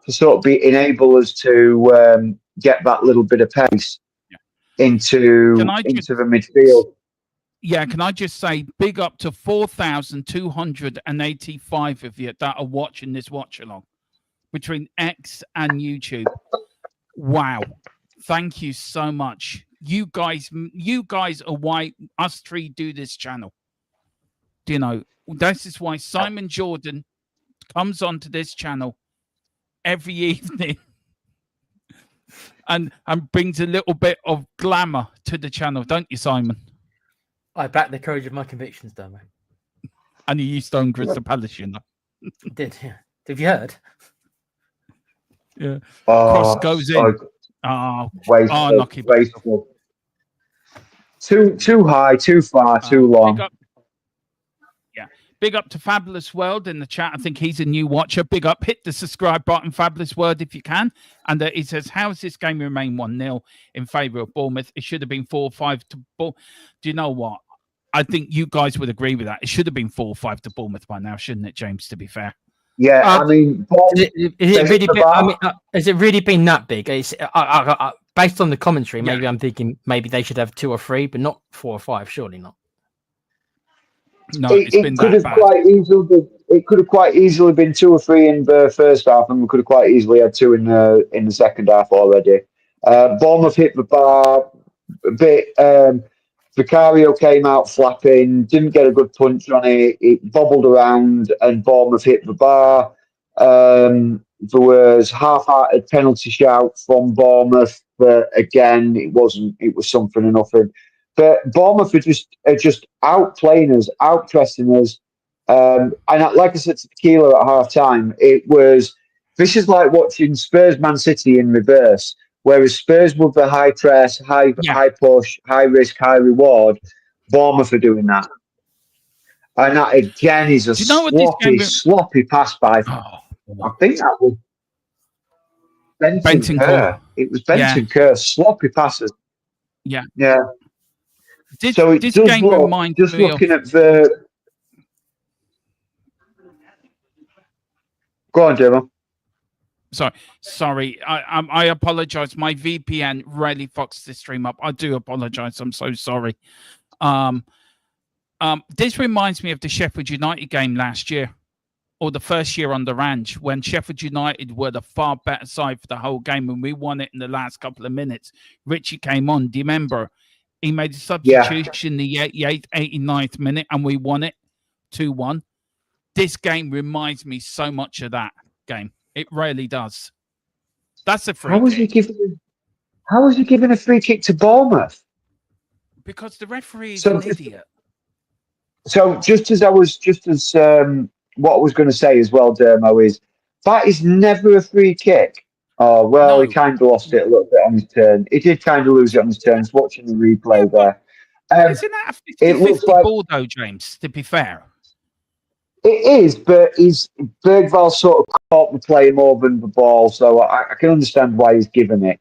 sort of enable us to get that little bit of pace into the midfield. Yeah, can I just say big up to 4,285 of you that are watching this watch along between X and YouTube. Wow. Thank you so much. You guys are why us three do this channel. Do you know, this is why Simon Jordan comes onto this channel every evening and brings a little bit of glamour to the channel, don't you, Simon? I back the courage of my convictions, Dermo. And you used to own Crystal Palace, you know. Did, yeah. Have you heard? Yeah. Cross goes in. Wasteful. Too high, too far, too long. Big up to Fabulous World in the chat. I think he's a new watcher. Big up. Hit the subscribe button, Fabulous World, if you can. And he says, how has this game remained 1-0 in favour of Bournemouth? It should have been 4-5 to Bournemouth. Do you know what? I think you guys would agree with that. It should have been 4-5 to Bournemouth by now, shouldn't it, James, to be fair? Yeah, I mean... Has it really been that big? It's, based on the commentary, maybe I'm thinking maybe they should have 2 or 3, but not 4 or 5. Surely not. No, it's been that bad. It could have quite easily been 2 or 3 in the first half, and we could have quite easily had 2 in the second half already. Bournemouth hit the bar a bit. Vicario came out flapping, didn't get a good punch on it. It bobbled around, and Bournemouth hit the bar. There was half-hearted penalty shout from Bournemouth, but again, it wasn't. It was something or nothing. But Bournemouth are just outplaying us, outpressing us. And like I said to Tequila at half time, this is like watching Spurs Man City in reverse. Whereas Spurs with the high press, high push, high risk, high reward, Bournemouth are doing that. And that again is a sloppy pass by. I think that was Benton Kerr. It was Benton Kerr, sloppy passes. Yeah. Yeah. This game reminds me looking at the. Go on, Jimmo. Sorry. I apologize. My VPN really fucks this stream up. I do apologize. I'm so sorry. This reminds me of the Sheffield United game last year, or the first year under Ange, when Sheffield United were the far better side for the whole game, and we won it in the last couple of minutes. Richie came on. Do you remember? He made a substitution in the 89th minute, and we won it 2-1. This game reminds me so much of that game. It really does. That's a free kick. How was he giving a free kick to Bournemouth? Because the referee is an idiot. So what I was going to say as well, Dermo, is that is never a free kick. Oh, well, No. He kind of lost it a little bit on his turn. He did kind of lose it on his turn. Watching the replay there. Isn't that a 50-50 ball, though, James, to be fair? It is, but Bergvall sort of caught the play more than the ball, so I can understand why he's given it.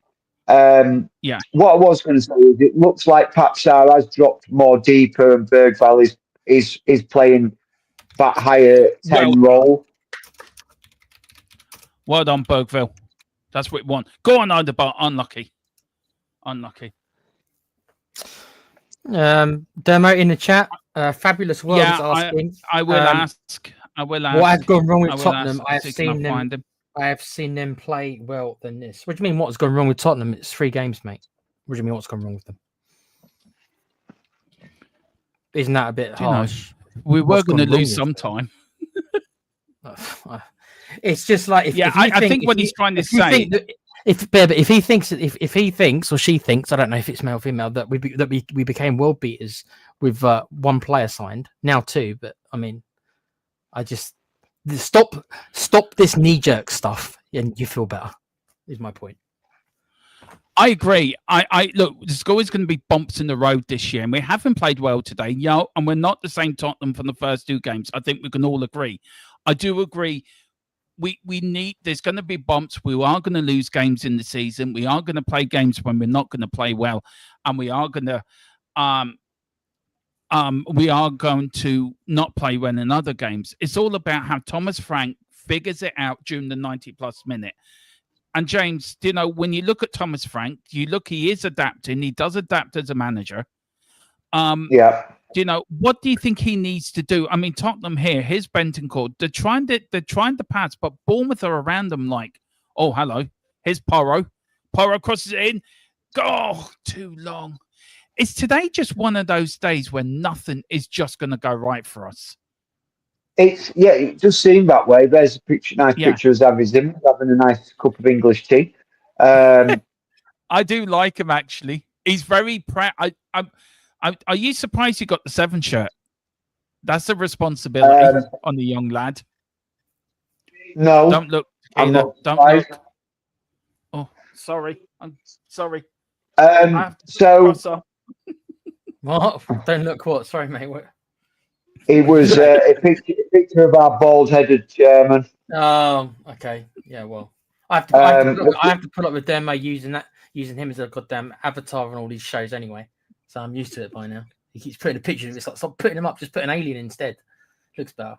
Yeah. What I was going to say is it looks like Papsar has dropped more deeper, and Bergvall is playing that higher 10 role. Well done, Bergville. That's what we want. Go on, Underbar. Unlucky. Dermo in the chat. Fabulous World is Yeah, asking. I will ask. What has gone wrong with I will Tottenham? ask, see can I find them. I have seen them play well than this. What do you mean? What's gone wrong with Tottenham? It's 3 games, mate. What do you mean? What's gone wrong with them? Isn't that a bit harsh? We were What's going to gone wrong lose with sometime. It's just like if I think what he's trying to say. If he thinks or she thinks, I don't know if it's male or female, that we became world beaters with 1 player signed, now 2. But I mean, I just stop this knee jerk stuff, and you feel better. Is my point. I agree. I look. There's always going to be bumps in the road this year, and we haven't played well today. And we're not the same Tottenham from the first 2 games. I think we can all agree. I do agree. We need. There's going to be bumps. We are going to lose games in the season. We are going to play games when we're not going to play well, and we are going to not play well in other games. It's all about how Thomas Frank figures it out during the 90+ minute. And James, when you look at Thomas Frank, he is adapting. He does adapt as a manager. Yeah. What do you think he needs to do? I mean, Tottenham here, here's Bentancur. They're trying to pass, but Bournemouth are around them like, oh, hello. Here's Porro. Porro crosses it in. Oh, too long. Is today just one of those days when nothing is just going to go right for us? It does seem that way. There's a picture of Xavi Simons having a nice cup of English tea. I do like him, actually. He's very proud. Are you surprised you got the 7 shirt? That's a responsibility on the young lad. No. Don't look. I'm not Don't look. Oh, sorry. I'm sorry. What? Don't look what? Sorry, mate. What? It was a picture of our bald-headed chairman. Oh, okay. Yeah, well, I have to put up with Demo using him as a goddamn avatar on all these shows anyway. So I'm used to it by now. He keeps putting a picture of it. It's like, stop putting him up. Just put an alien instead. Looks better.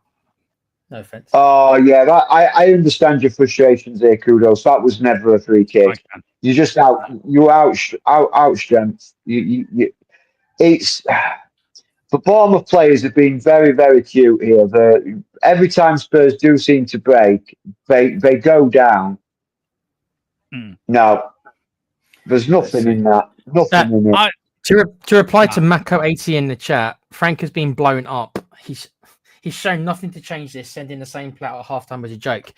No offense. Oh yeah, I understand your frustrations there, Kudos. That was never a free kick. You just outstrength. It's. The Bournemouth players have been very, very cute here. Every time Spurs do seem to break, they go down. No, there's nothing in that. Nothing in it. To reply to Mako80 in the chat, Frank has been blown up. He's shown nothing to change this. Sending the same play at halftime was a joke.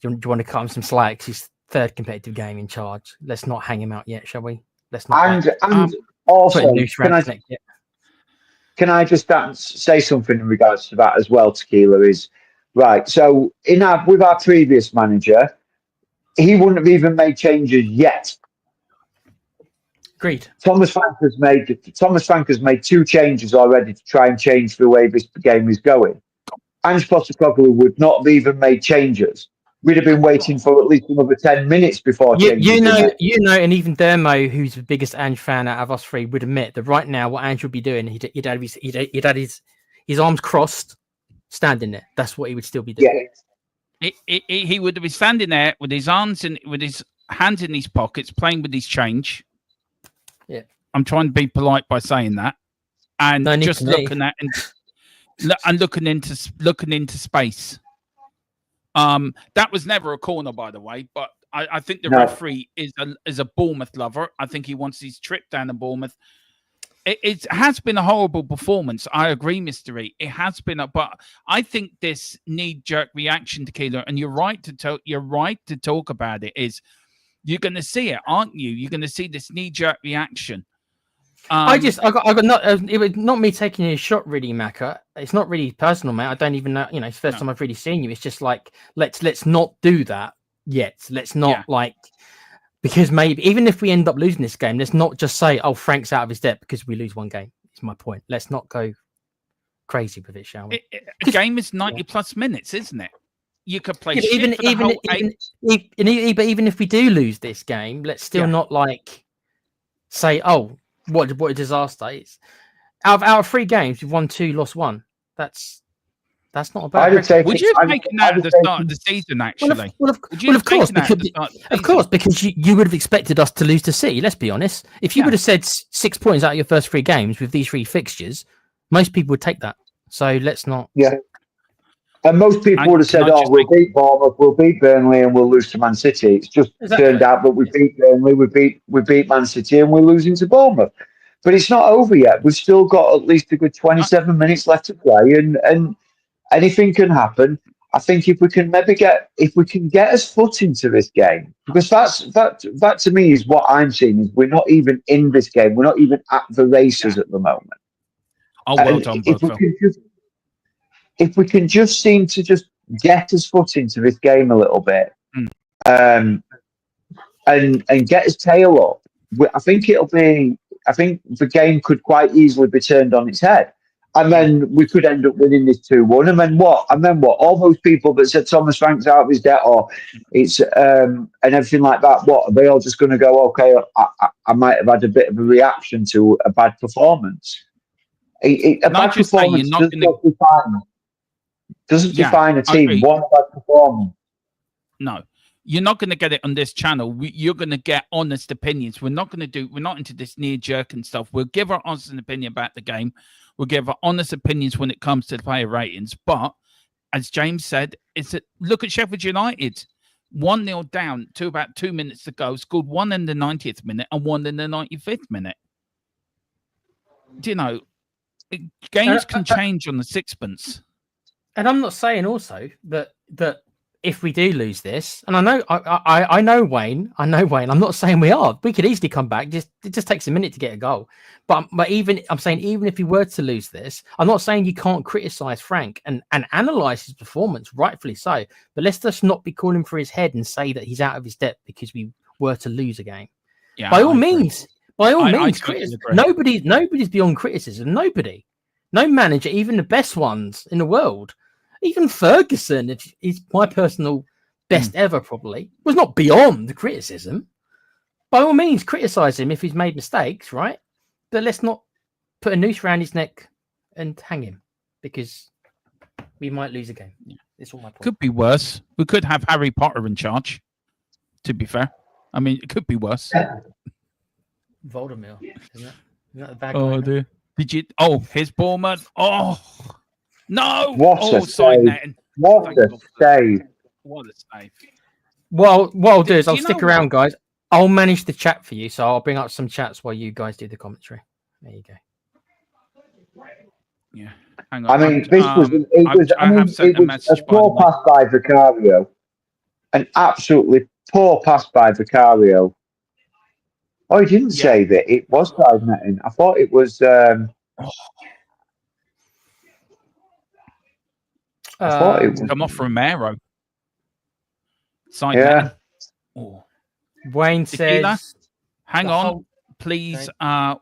Do you want to cut him some slack? His 3rd competitive game in charge. Let's not hang him out yet, shall we? Let's not. And also, can I just say something in regards to that as well, Tequila? Is right. So with our previous manager, he wouldn't have even made changes yet. Agreed. Thomas Frank has made 2 changes already to try and change the way this game is going. Ange Postecoglou would not have even made changes. We'd have been waiting for at least another 10 minutes before changes. And even Dermo, who's the biggest Ange fan out of us 3, would admit that right now what Ange would be doing, he'd have his arms crossed, standing there. That's what he would still be doing. Yeah. He would be standing there with his arms and with his hands in his pockets, playing with his change. Yeah, I'm trying to be polite by saying that, and just looking at and looking into space. That was never a corner, by the way, but I think the referee is a Bournemouth lover. I think he wants his trip down to Bournemouth. It has been a horrible performance. I agree, Mr. E. It has been, but I think this knee-jerk reaction, Tequila, and you're right to talk about it. Is you're going to see it, aren't you? You're going to see this knee-jerk reaction. I got not. It was not me taking a shot, really, Macca. It's not really personal, mate. I don't even know. It's the first time I've really seen you. It's just like let's not do that yet. Let's not because maybe even if we end up losing this game, let's not just say, "Oh, Frank's out of his depth" because we lose one game. Is my point. Let's not go crazy with it, shall we? A game is 90 plus minutes, isn't it? You could play Yeah, but shit for the whole but even if we do lose this game, let's still not like say, oh, what a disaster. It's out of 3 games, we've won 2, lost 1. That's not a bad record. Would you have taken that at the start of the season, actually? Of course, because you would have expected us to lose to City, let's be honest. If you would have said 6 points out of your first 3 games with these 3 fixtures, most people would take that. So let's not. Yeah. And most people would have said, we'll beat Bournemouth, we'll beat Burnley, and we'll lose to Man City. It's just turned out that we beat Burnley, we beat Man City, and we're losing to Bournemouth. But it's not over yet. We've still got at least a good 27 minutes left to play, and anything can happen. I think if we can get us foot into this game, because that to me is what I'm seeing, is we're not even in this game. We're not even at the races at the moment. Oh, well done, if we can just seem to just get us foot into this game a little bit, and get his tail up, I think the game could quite easily be turned on its head. And then we could end up winning this 2-1. And then what? All those people that said Thomas Frank's out of his depth or it's and everything like that, what? Are they all just going to go, okay, I might have had a bit of a reaction to a bad performance? A bad performance doesn't define a team. One bad performance. No. You're not going to get it on this channel. You're going to get honest opinions. We're not into this knee-jerk and stuff. We'll give our honest opinion about the game. We'll give our honest opinions when it comes to the player ratings. But, as James said, look at Sheffield United. 1-0 down to about 2 minutes to go. Scored 1 in the 90th minute and 1 in the 95th minute. Games can change on the sixpence. And I'm not saying also that if we do lose this, and I know Wayne. I'm not saying we are. We could easily come back. It just takes a minute to get a goal. But I'm saying even if we were to lose this, I'm not saying you can't criticize Frank and analyze his performance, rightfully so. But let's just not be calling for his head and say that he's out of his depth because we were to lose a game. Yeah, by all means, nobody's beyond criticism. Nobody, no manager, even the best ones in the world. Even Ferguson, if he's my personal best ever, probably was not beyond criticism. By all means, criticize him if he's made mistakes, right? But let's not put a noose around his neck and hang him because we might lose a game. Yeah. It's all my point. Could be worse. We could have Harry Potter in charge. To be fair, I mean, it could be worse. Voldemort, isn't that a bad guy? Oh, dear. Did you? Oh, his Bournemouth. Oh. No! What a save. What a save. What a save. Well, what I'll do is I'll stick around, guys. I'll manage the chat for you, so I'll bring up some chats while you guys do the commentary. There you go. Yeah. Hang on. I mean, it was a poor pass by Vicario. An absolutely poor pass by Vicario. Oh, he didn't save it. It was side netting. I thought it was... I thought it was... Come off Romero. Side oh. Wayne says... Hang on. Please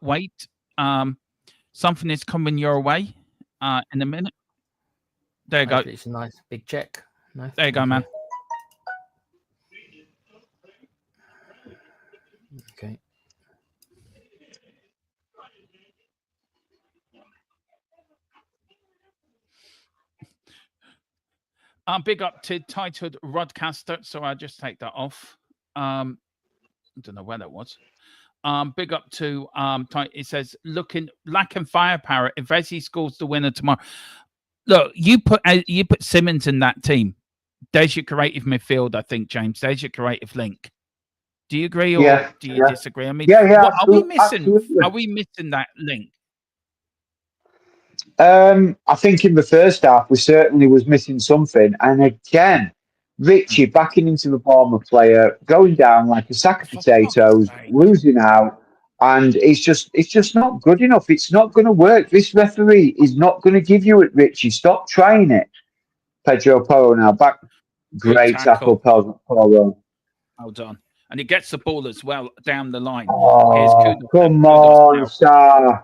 wait. Something is coming your way in a minute. There you go. It's a nice big check. Nice. There you go, man. Okay. Big up to Titled Rodcaster, so I'll just take that off. I don't know where that was. Big up to it says lacking firepower. If Vesey scores the winner tomorrow, look, you put Simmons in that team. There's your creative midfield, I think, James. There's your creative link. Do you agree or do you disagree? I mean, are we missing that link? I think in the first half we certainly was missing something, and again, Richie backing into the Bournemouth player, going down like a sack of potatoes, losing out, and it's just not good enough. It's not going to work. This referee is not going to give you it, Richie. Stop trying it. Pedro Porro now back. Great tackle, Porro. Well done. And he gets the ball as well down the line. Oh, come on, Star.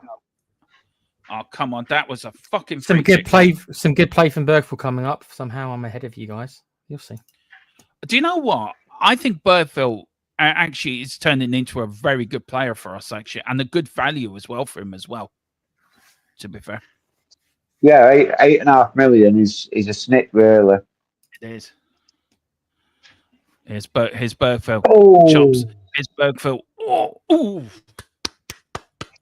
Oh, come on. That was a fucking Some free good kick. play. Some good play from Bergful coming up. Somehow I'm ahead of you guys. You'll see. Do you know what? I think Bergful actually is turning into a very good player for us, actually, and a good value as well for him as well, to be fair. Yeah, 8.5 million is a snip, really. It is. His Bergful chops. Oh, His Bergful. Oh, ooh.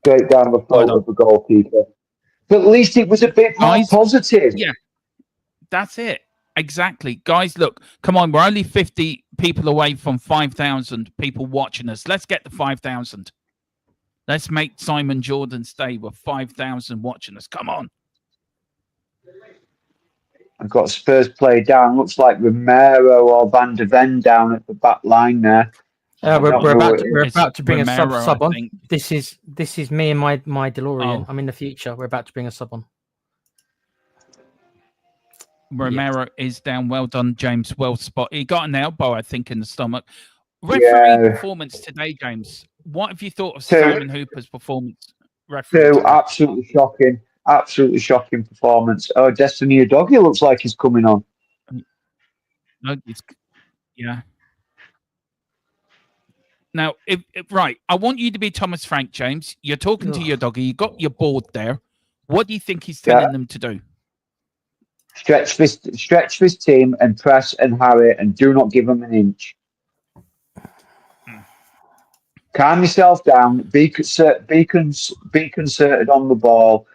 straight down the Well throat done. of the goalkeeper. But at least it was a bit more Guys, positive. yeah. That's it. Exactly. Guys, look, come on. We're only 50 people away from 5,000 people watching us. Let's get to 5,000. Let's make Simon Jordan stay with 5,000 watching us. Come on. I've got Spurs play down. Looks like Romero or Van der Ven down at the back line there. We're about It's to bring Romero, a sub I on. think. This is me and my DeLorean. Oh. I'm in the future. We're about to bring a sub on. Romero is down. Well done, James. Well spot. He got an elbow, I think, in the stomach. Referee performance today, James. What have you thought of Simon Hooper's performance? Referee today? Absolutely shocking performance. Oh, Destiny Doggy looks like he's coming on. No, yeah. Now, right, I want you to be Thomas Frank, James. You're talking to your doggy. You got your board there. What do you think he's telling them to do? Stretch this team and press and harry and do not give them an inch. Calm yourself down. Be concerted on the ball.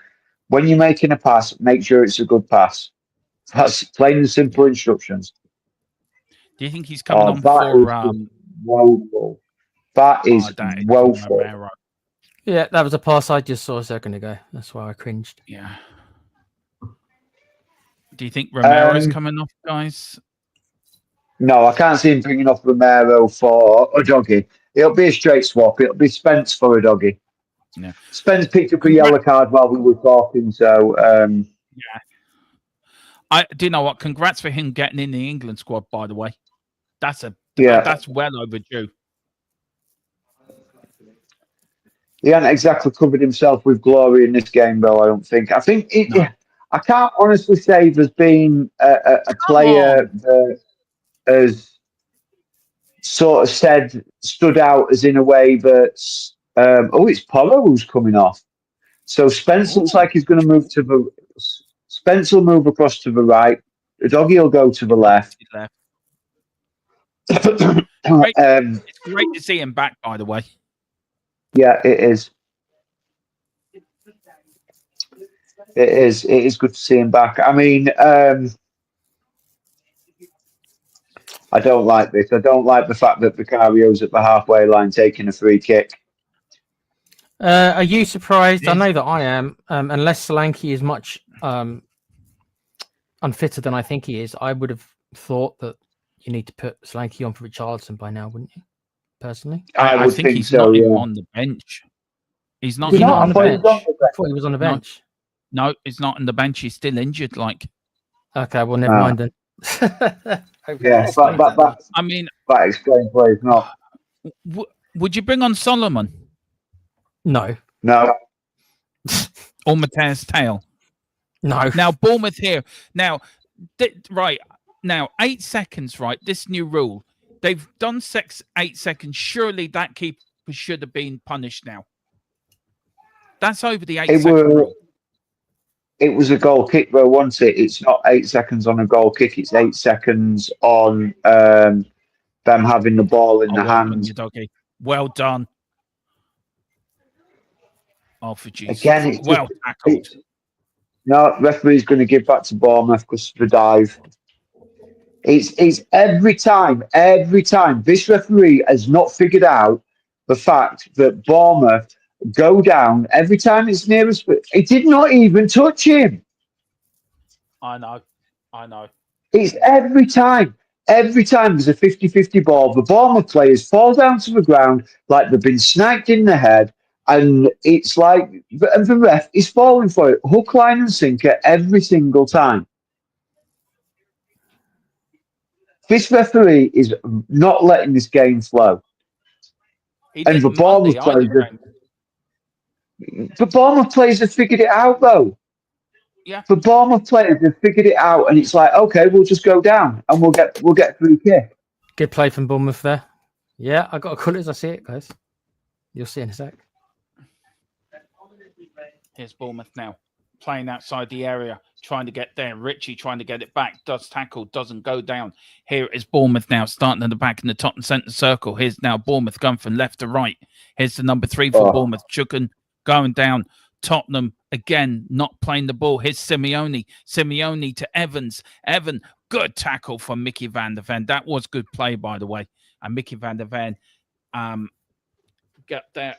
When you're making a pass, make sure it's a good pass. That's plain and simple instructions. Do you think he's coming on for woeful? That is woeful. Yeah, that was a pass I just saw a second ago. That's why I cringed. Yeah. Do you think Romero's coming off, guys? No, I can't see him bringing off Romero for a doggy. It'll be a straight swap. It'll be Spence for a doggy. Yeah. Spence picked up a yellow card while we were talking, so yeah. Do you know what? Congrats for him getting in the England squad, by the way. That's well overdue. He hadn't exactly covered himself with glory in this game, though, I don't think. I can't honestly say there's been a player that has sort of stood out as in a way that's it's Porro who's coming off. So Spence looks like he's going to move Spence will move across to the right. The doggy will go to the left. It's great to see him back, by the way. Yeah, it is. It is good to see him back. I mean, I don't like this. I don't like the fact that Vicario's at the halfway line taking a free kick. Are you surprised? I know that I am. Unless Solanke is much unfitter than I think he is, I would have thought that you need to put Solanke on for Richarlison by now, wouldn't you? Personally, I think he's so, not yeah. even on the bench. He's not He's even not on the bench. I thought he was on the bench. No, he's not on the bench. He's still injured. Like, okay, well, never mind then. Yeah, I mean, that explains why he's not. Would you bring on Solomon No. or Mateus Tail? No. Now Bournemouth here. Now, right now, 8 seconds. Right, this new rule. They've done 8 seconds. Surely that keeper should have been punished now. That's over the 8-second rule. It was a goal kick, though, wasn't it? It's not 8 seconds on a goal kick. It's 8 seconds on them having the ball in the hands. Well done. Oh, for Jesus. Again, it's well tackled. No, referee's going to give back to Bournemouth because of the dive. It's every time. This referee has not figured out the fact that Bournemouth go down every time it's nearest. It did not even touch him. I know. It's every time. Every time there's a 50-50 ball, the Bournemouth players fall down to the ground like they've been sniped in the head, and it's like, and the ref is falling for it, hook, line, and sinker every single time. This referee is not letting this game flow. And the Bournemouth players, The Bournemouth players have figured it out, though. Yeah. The Bournemouth players have figured it out, and it's like, okay, we'll just go down and we'll get free kick. Good play from Bournemouth there. Yeah, I got to call it as I see it, guys. You'll see in a sec. Here's Bournemouth now, playing outside the area, trying to get there. Richie trying to get it back, does tackle, doesn't go down. Here is Bournemouth now, starting at the back in the Tottenham centre circle. Here's now Bournemouth going from left to right. Here's the number 3 for Bournemouth, Chucken going down. Tottenham again not playing the ball. Here's Simeone. Simeone to Evans. Evan, good tackle from Mickey van der Ven. That was good play, by the way. And Mickey van der Ven get there.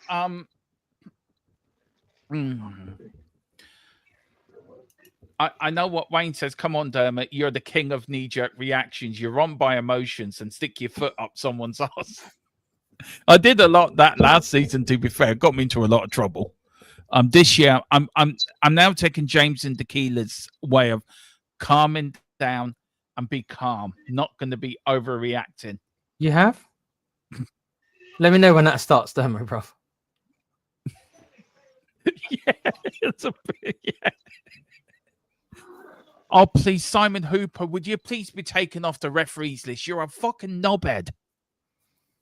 I know what Wayne says. Come on, Dermot. You're the king of knee-jerk reactions. You're on by emotions and stick your foot up someone's ass. I did a lot that last season, to be fair. It got me into a lot of trouble. This year, I'm now taking James and Tequila's way of calming down and be calm. Not going to be overreacting. You have? Let me know when that starts, Dermot, bro. Yeah, it's a bit, yeah. Oh, please, Simon Hooper, would you please be taken off the referees list? You're a fucking knobhead.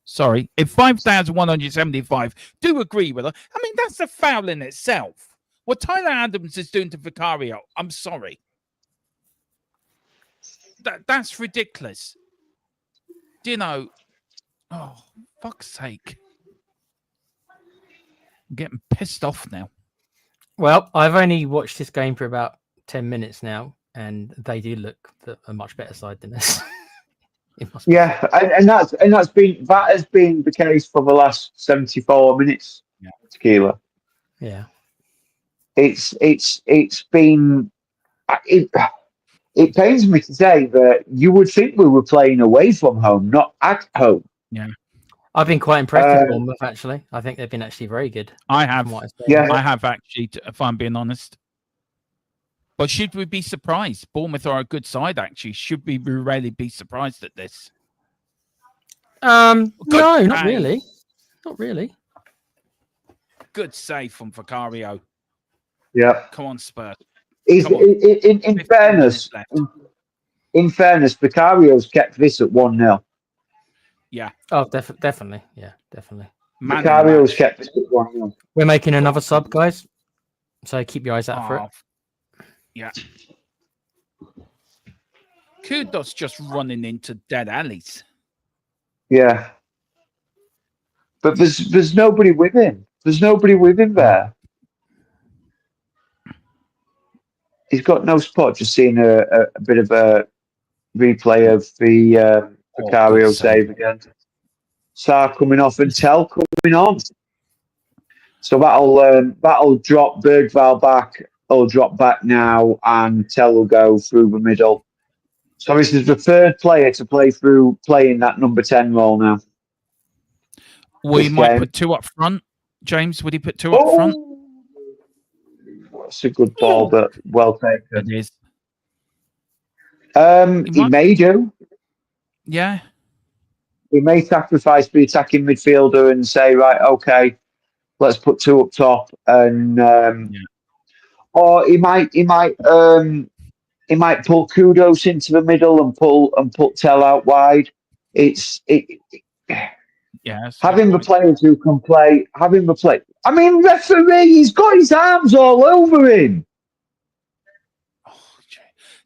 Sorry. If 5,175 do agree with her, I mean, that's a foul in itself. What Tyler Adams is doing to Vicario, I'm sorry. That's ridiculous. Do you know? Oh, fuck's sake. I'm getting pissed off now. Well, I've only watched this game for about 10 minutes now, and they do look a much better side than us. Yeah, and that has been the case for the last 74 minutes. Yeah. Tequila. Yeah. It's been it pains me to say that you would think we were playing away from home, not at home. Yeah. I've been quite impressed with Bournemouth, actually. I think they've been actually very good. I have. Yeah. I have actually, if I'm being honest. But should we be surprised? Bournemouth are a good side, actually. Should we really be surprised at this? No, not really. Not really. Good save from Vicario. Yeah. Come on, Spurs. In 15 fairness, minutes left. in fairness, Vicario's kept this at 1-0. Yeah. Oh, definitely. Yeah, definitely. Vicario's kept this at 1-0. We're making another sub, guys. So keep your eyes out for it. Yeah. Kudos just running into dead alleys. Yeah. But there's nobody with him. There's nobody with him there. He's got no spot. Just seeing a bit of a replay of the Vicario save again. Sarr coming off and Tell coming on. So that'll drop Bergvall back. Will drop back now, and Tell will go through the middle. So this is the third player to play in that number 10 role now. We might put 2 up front. James, would he put 2 up front? That's a good ball, but well taken. It is. He may do. Yeah. He may sacrifice the attacking midfielder and say, right, okay, let's put 2 up top, and or he might pull Kudos into the middle and put Tell out wide. Having the players who can play, I mean, referee, he's got his arms all over him.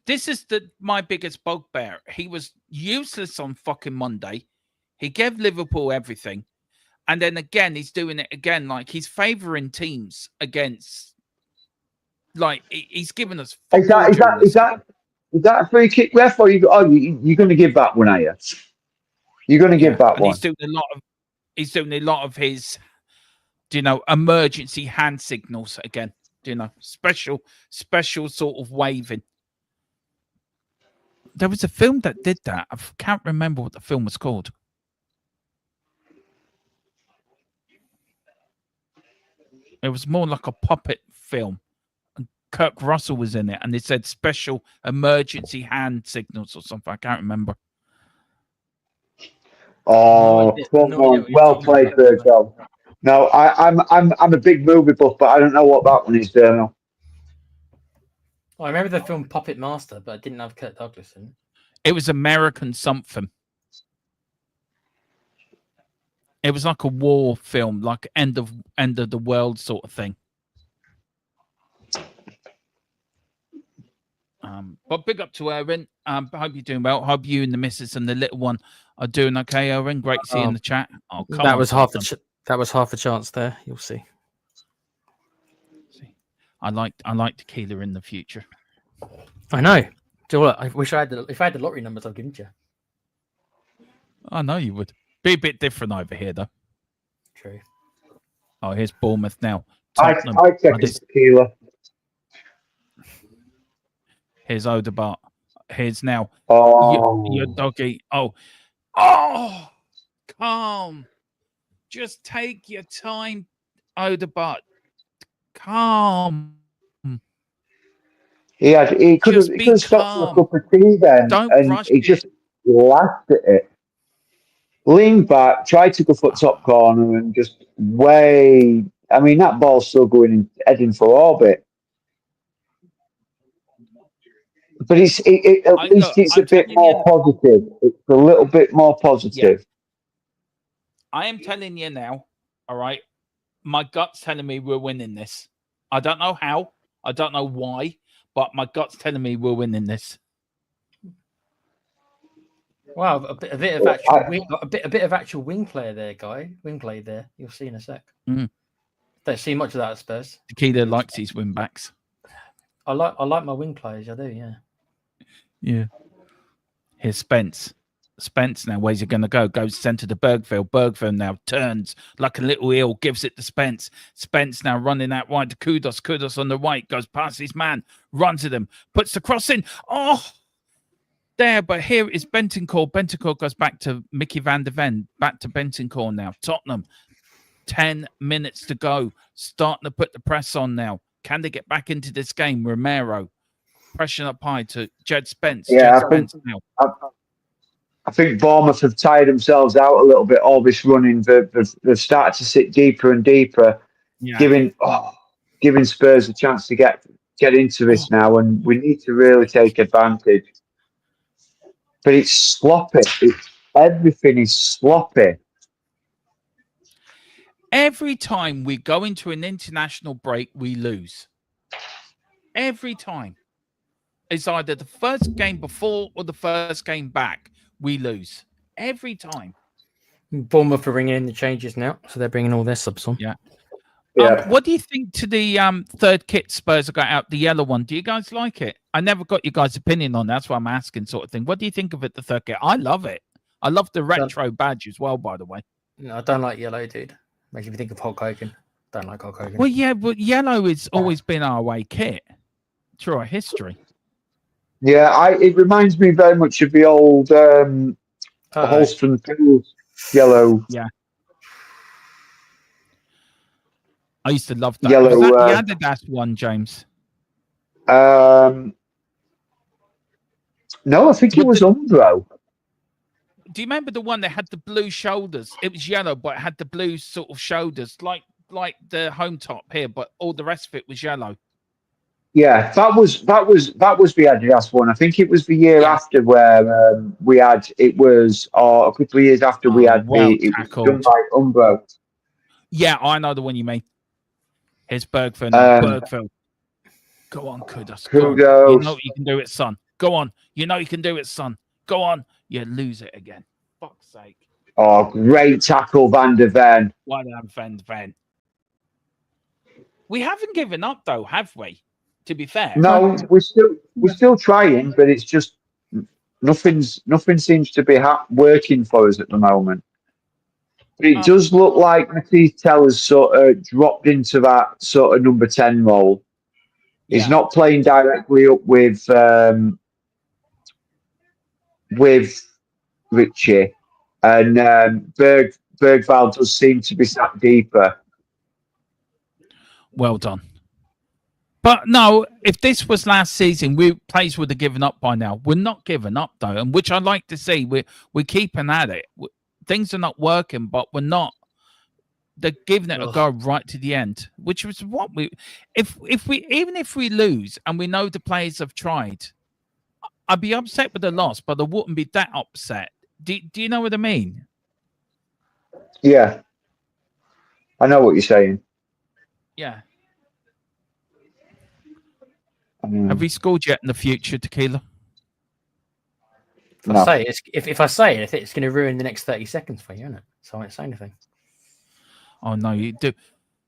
This is my biggest bugbear. He was useless on fucking Monday. He gave Liverpool everything. And then again, he's doing it again. Like, he's favouring teams against... Like, he's given us... Is that a free kick, ref? Or you're going to give that one, are you? You're going to give that one. He's doing a lot of his, emergency hand signals again. Special sort of waving. There was a film that did that. I can't remember what the film was called. It was more like a puppet film. And Kirk Russell was in it, and it said special emergency hand signals or something. I can't remember. Oh, well played, Virgil. No, I'm a big movie buff, but I don't know what that one is, Daniel. I remember the film Puppet Master, but I didn't have Kirk Douglas in it. It was American something. It was like a war film, like end of the world sort of thing. But big up to Owen. Hope you're doing well. Hope you and the missus and the little one are doing okay, Owen. Great to see you in the chat. Oh, come That on, was Tottenham. that was half a chance there. You'll see. I like tequila in the future. I know. Do you know what? I wish I had if I had the lottery numbers, I'd give it to you. I know you would. Be a bit different over here, though. True. Oh, here's Bournemouth now. I take a tequila. Here's Odegaard. Here's now Oh, your doggy. Oh, calm. Just take your time, Odegaard. Calm. he could Just have be stopped for a calm. cup of tea then, Don't and rush he it. just laughed at it. Leaned back, tried to go for top corner, and just way. I mean, that ball's still going heading for orbit. But at least it's a bit more positive. It's a little bit more positive. I am telling you now, all right? My gut's telling me we're winning this. I don't know how. I don't know why, but my gut's telling me we're winning this. Wow, a bit of actual wing play there, guy. Wing play there. You'll see in a sec. Mm. Don't see much of that at Spurs. Tequila likes his win backs. I like my wing players. I do, yeah. Yeah. Here's Spence. Spence now, where's he going to go? Goes centre to Bergville. Bergville now turns like a little eel, gives it to Spence. Spence now running out wide to Kudos. Kudos on the right, goes past his man, runs at him, puts the cross in. Oh, there, but here is Bentancur. Bentancur goes back to Mickey van der Ven, back to Bentancur now. Tottenham, 10 minutes to go. Starting to put the press on now. Can they get back into this game? Romero, pressing up high to Jed Spence. Yeah, Jed Spence now. I think Bournemouth have tired themselves out a little bit. All this running, they've started to sit deeper and deeper, giving Spurs a chance to get into this now, and we need to really take advantage. But it's sloppy. Everything is sloppy. Every time we go into an international break, we lose. Every time. It's either the first game before or the first game back. We lose. Every time. Bournemouth are bringing in the changes now, so they're bringing all their subs on. Yeah. Yeah. What do you think to the third kit Spurs have got out, the yellow one? Do you guys like it? I never got your guys' opinion on that. That's why I'm asking, sort of thing. What do you think of it, the third kit? I love it. I love the retro badge as well, by the way. No, I don't like yellow, dude. Makes me think of Hulk Hogan. Don't like Hulk Hogan. Well, yeah, but yellow has always been our away kit through our history. Yeah, it reminds me very much of the old Holston Pools yellow. Yeah. I used to love that. Yellow, Was that the Adidas one, James? No, I think it was Umbro. Do you remember the one that had the blue shoulders? It was yellow, but it had the blue sort of shoulders, like the home top here, but all the rest of it was yellow. Yeah, that was the Adidas one. I think it was the year after where we had it was, or a couple of years after we had it was done by Umbro. Yeah, I know the one you mean. Here's Bergville now. Bergville. Go on, Kudos. Kudos. You know you can do it, son. Go on. You know you can do it, son. Go on. You lose it again. Fuck's sake. Oh, great tackle, Van der Ven. Well done, Van der Ven. We haven't given up, though, have we? To be fair. No, we're still trying, but it's just nothing seems to be working for us at the moment. But it does look like Matisse Teller's sort of dropped into that sort of number 10 role. He's not playing directly up with Richie, and Bergvall does seem to be sat deeper. Well done. But no, if this was last season, players would have given up by now. We're not giving up though, and which I like to see. We're keeping at it. Things are not working, but we're not they're giving it a go right to the end, which was what we. If we lose and we know the players have tried, I'd be upset with the loss, but I wouldn't be that upset. Do you know what I mean? Yeah, I know what you're saying. Yeah. Mm. Have we scored yet in the future, Tequila? If I say it, if I say it, it's going to ruin the next 30 seconds for you, isn't it? So I won't say anything. Oh no, you do.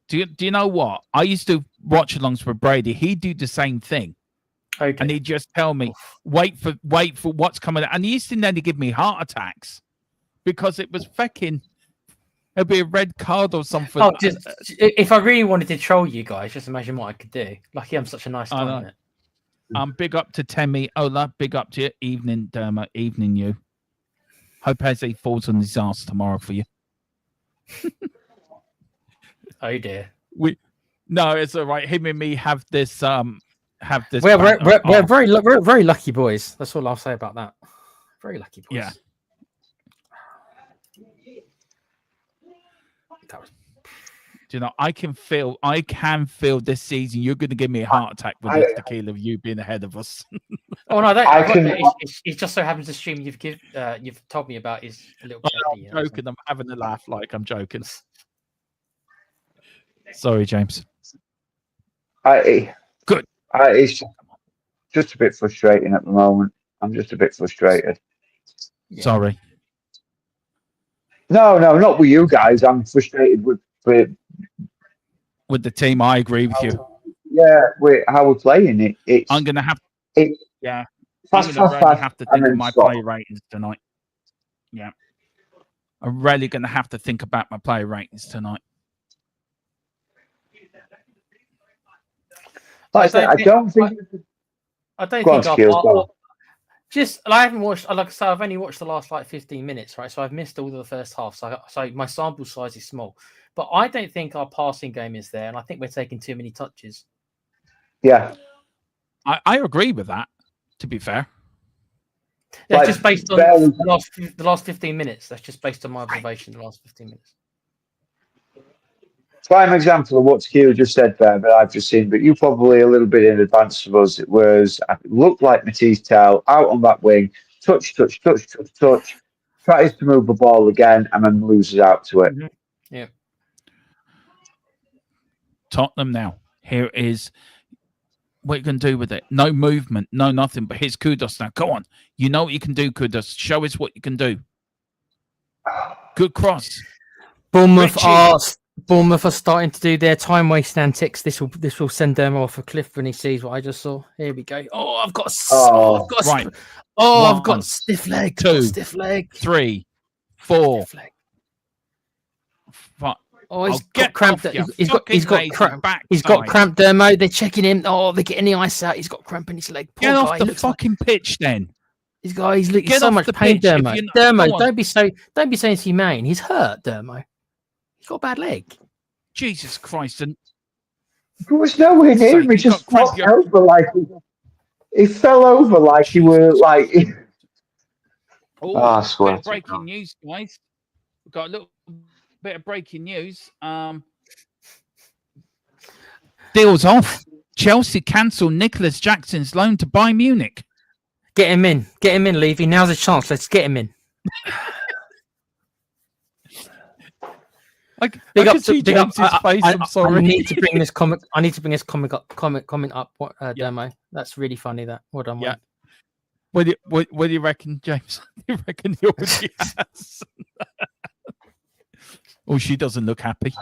Do you know what? I used to watch alongs with Brady. He'd do the same thing. Okay. And he'd just tell me, wait for what's coming. And he used to nearly give me heart attacks because it was fucking. It'd be a red card or something. Oh, if I really wanted to troll you guys, just imagine what I could do. Lucky I'm such a nice guy, isn't it? Big up to Temi. Ola, big up to you. Evening, Derma. Evening, you. Hope Eze falls on his ass tomorrow for you. Oh dear. No, it's all right. Him and me have this. We're very lucky boys. That's all I'll say about that. Very lucky boys. Yeah. That was... Do you know? I can feel this season. You're going to give me a heart attack with this tequila of you being ahead of us. Oh no, it just so happens the stream you've told me about is a little bit. I'm joking. I'm having a laugh like I'm joking. Sorry, James. Good. It's just a bit frustrating at the moment. I'm just a bit frustrated. Yeah. Sorry. No, not with you guys. I'm frustrated with the team. I agree with you. Yeah, with how we're playing it. I'm gonna have. Yeah. I'm gonna have to think of my play ratings tonight. Yeah. I'm really gonna have to think about my play ratings tonight. I don't think just I haven't watched. Like I say, I've only watched the last 15 minutes, right? So I've missed all of the first half. So my sample size is small, but I don't think our passing game is there, and I think we're taking too many touches. Yeah, I agree with that. To be fair, yeah, just based on the last 15 minutes. That's just based on my observation. The last 15 minutes. Prime example of what Tequila just said there that I've just seen, but you probably a little bit in advance of us. It looked like Matisse Tell out on that wing, touch, tries to move the ball again, and then loses out to it. Mm-hmm. Yeah. Tottenham now. Here is what you can do with it. No movement, no nothing, but here's Kudos now. Go on. You know what you can do, Kudos. Show us what you can do. Good cross. Bournemouth are starting to do their time wasting antics. This will send them off a cliff when he sees what I just saw. Here we go. Oh, I've got stiff leg. 2, stiff leg. 3, 4, 5. Oh, he's got cramp. He's got cramp. He's got cramp, Dermo. They're checking him. Oh, they're getting the ice out. He's got cramp in his leg. Poor Get guy. off the fucking pitch, then. He's looking so much pain, Dermo. Dermo, don't be saying humane. He's hurt, Dermo. He's got a bad leg. Jesus Christ! And there was nowhere near him. He just flopped over like he fell over like he were like. Oh, bit of breaking news, guys. We've got a little bit of breaking news. Deals off. Chelsea cancel Nicholas Jackson's loan to Bayern Munich. Get him in, Levy. Now's a chance. Let's get him in. I can see James's face. I'm sorry. I need to bring this comment up, Demo. That's really funny. That well done. Yeah. What do you reckon, James? You reckon he already has? Oh, she doesn't look happy.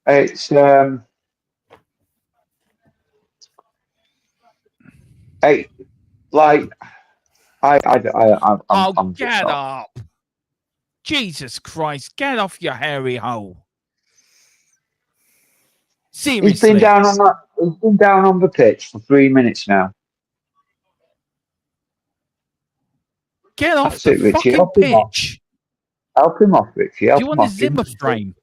It's I'm get up! Jesus Christ, get off your hairy hole! Seriously, he's been down on the pitch for 3 minutes now. Get off the fucking pitch! Help him off, Richie. Do you want a Zimmer frame?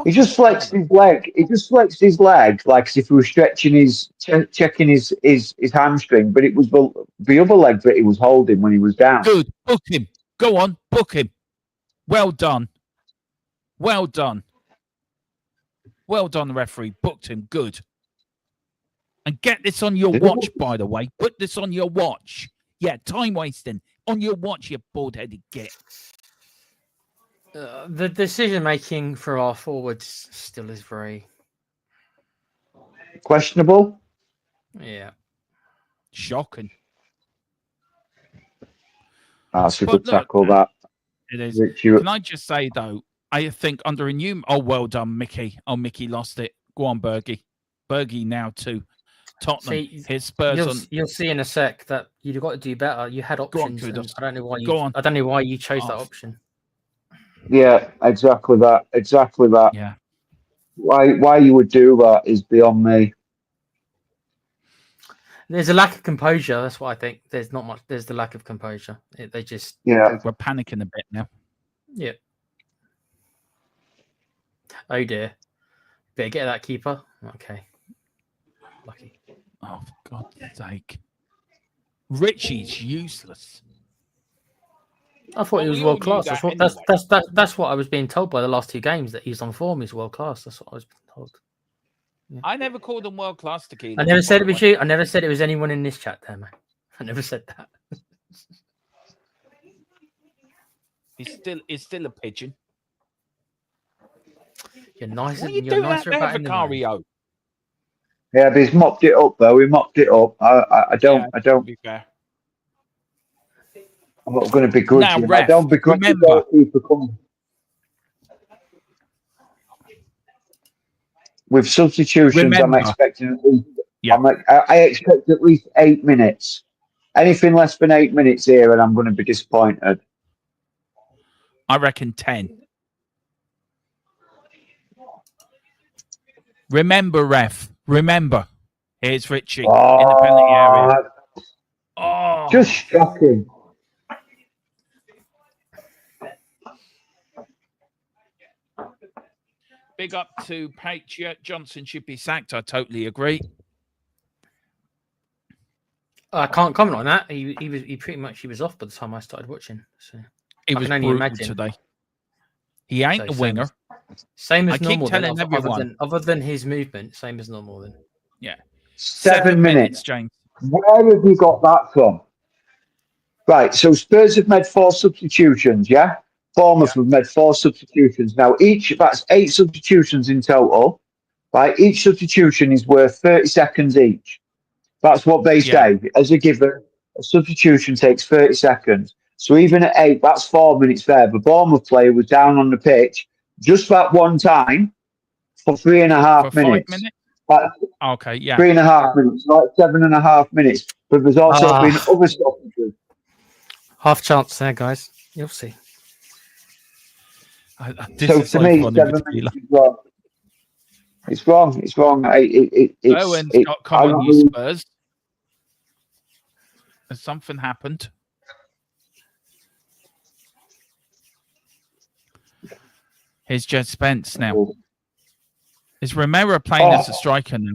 He just flexed his leg. He just flexed his leg like as if he was stretching his, checking his hamstring. But it was the other leg that he was holding when he was down. Good. Book him. Go on. Book him. Well done. Well done. Well done, referee. Booked him. Good. And get this on your watch, by the way. Put this on your watch. Yeah, time wasting. On your watch, you bald-headed git. The decision making for our forwards still is very Questionable. yeah. Shocking. That's a But good look, tackle. That It is. Rich, you, Can I just say, though, I think under a new... Oh, well done, Mickey. Oh, Mickey lost it. Go on, Bergie. Bergie now to Tottenham. See, His Spurs you'll see in a sec that you've got to do better. You had Go on, options. And Kudos. I don't know why you. Go on. I don't know why you chose that Oh. option. yeah, exactly that. Exactly that. Yeah. Why you would do that is beyond me. There's a lack of composure. That's what I think. There's not much. There's the lack of composure. They just Yeah. We're panicking a bit now. yeah. Oh dear. Better get that keeper. Okay. Lucky. Oh, for God's sake. Richie's useless. I thought he Well, was we all world class. knew That's that what that's what I was being told by the last two games, that he's on form. He's world class. That's what I was told. I never called him world class to Keelan. I never said it was you. I never said it was anyone in this chat there, man. I never said that. He's still a pigeon. You're nicer. What are you You're doing out nicer there, about him than I am. Vicario? Yeah, but he's mopped it up though. He mopped it up. I don't. Yeah, I don't. to be fair. I'm not going to begrudge Now, him. I ref, don't begrudge the remember- goalkeeper coming. With substitutions, Remember- I'm expecting at least. Yeah. I expect at least 8 minutes. Anything less than 8 minutes here, and I'm going to be disappointed. I reckon 10. Remember, ref. Remember. Here's Richie in the penalty area. Oh, Just shocking. big up to Patriot. Johnson should be sacked. I totally agree. I can't comment on that. He pretty much was off by the time I started watching. So It I was can only brutal imagine. today. He ain't So a winger. Same I as keep normal. Then, telling everyone. other than his movement, same as normal. Then 7 minutes. James. Where have you got that from? Right, so Spurs have made 4 substitutions, yeah? Bournemouth have made 4 substitutions. Now, that's 8 substitutions in total. Right, each substitution is worth 30 seconds each. That's what they say. As a given, a substitution takes 30 seconds. So even at 8, that's 4 minutes there. The Bournemouth player was down on the pitch just that one time for 3.5 For 5 minutes. minutes? That's Okay, yeah. 3.5 minutes, like 7.5 minutes. But there's also been other stoppages. half chance there, guys. You'll see. This So is to so me, funny 7 with minutes is wrong. It's wrong. It's wrong. Owen's got come on you, Spurs. Has something happened? Here's Jed Spence now. Is Romero playing as a striker now?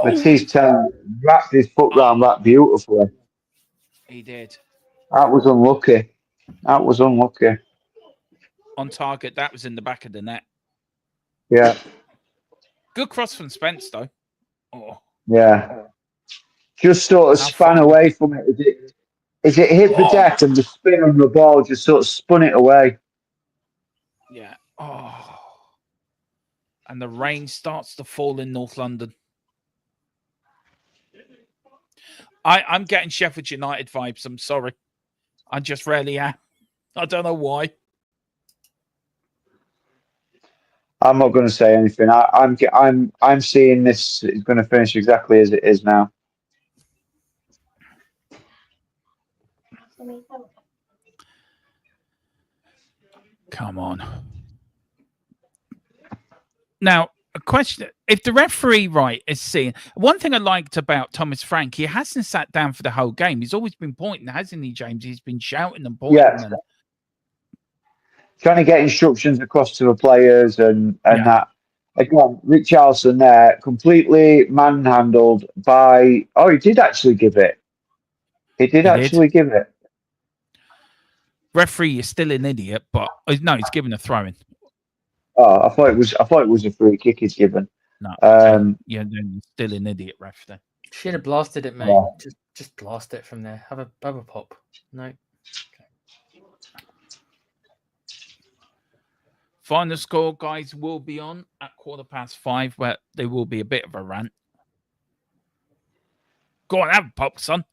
Matisse wrapped his foot round that beautifully. He did. That was unlucky. That was unlucky. On target, that was in the back of the net. Yeah. Good cross from Spence, though. Oh, Yeah. Just sort of span away from it. Is it hit the deck and the spin on the ball just sort of spun it away? yeah. Oh. And the rain starts to fall in North London. I'm getting Sheffield United vibes. I'm sorry. I just really am. I don't know why. I'm not going to say anything. I'm seeing this is going to finish exactly as it is now. Come on. Now, a question. If the referee, right, is seeing... One thing I liked about Thomas Frank, he hasn't sat down for the whole game. He's always been pointing, hasn't he, James? He's been shouting and pointing. Yeah. And... trying to get instructions across to the players and Yeah. that. Again, Richarlison there, completely manhandled by. Oh, he did actually give it. He did He actually did. give it. Referee is still an idiot, but no, he's giving a throw in. Oh, I thought it was. I thought it was a free kick he's given. No, Um, yeah, then he's still an idiot, ref. There. Should have blasted it, mate. Yeah. Just blast it from there. Have a pop. No. Final score, guys, will be on at 5:15, where there will be a bit of a rant. Go on, have a pop, son.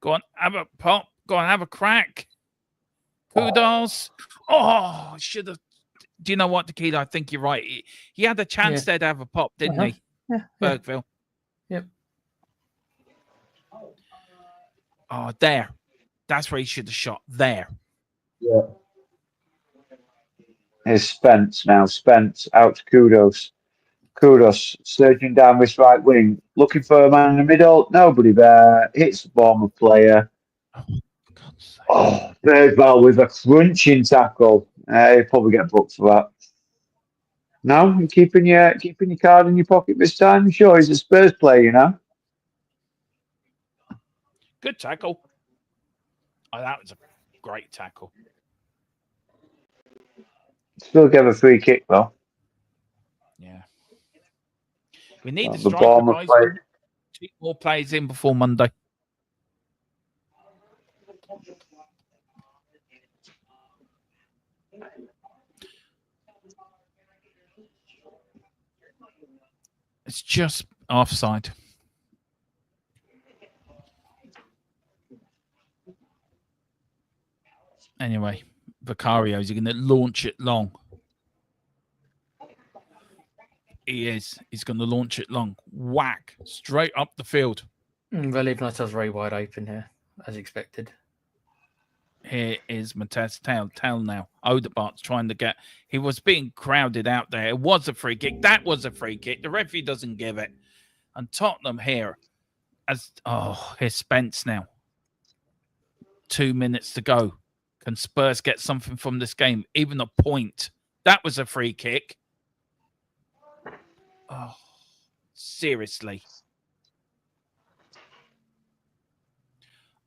Go on, have a pop. Go on, have a crack. Kudos. Oh, should have. Do you know what, Tequila? I think you're right. He had a chance there to have a pop, didn't he? Yeah. Bergville. Yep. Oh, there. That's where he should have shot. There. Yeah. Here's Spence now. Spence out to Kudos. Kudos surging down this right wing, looking for a man in the middle. Nobody there. Hits the Bournemouth player. Oh, Birdwell with a crunching tackle. He'll probably get booked for that. No, you're keeping your card in your pocket this time. Sure, he's a Spurs player, you know. Good tackle. Oh, that was a great tackle. Still give a free kick though. Yeah. We need The the striker, Bournemouth guys. player. 2 more players in before Monday. It's just offside. Anyway, Vicario, is he going to launch it long? He is. He's going to launch it long. Whack. Straight up the field. They're leaving ourselves very wide open here, as expected. Here is Mateus Tail now. Odegaard's trying to get. He was being crowded out there. It was a free kick. That was a free kick. The referee doesn't give it. And Tottenham here. Here's Spence now. 2 minutes to go. Can Spurs get something from this game? Even a point. That was a free kick. Oh, seriously.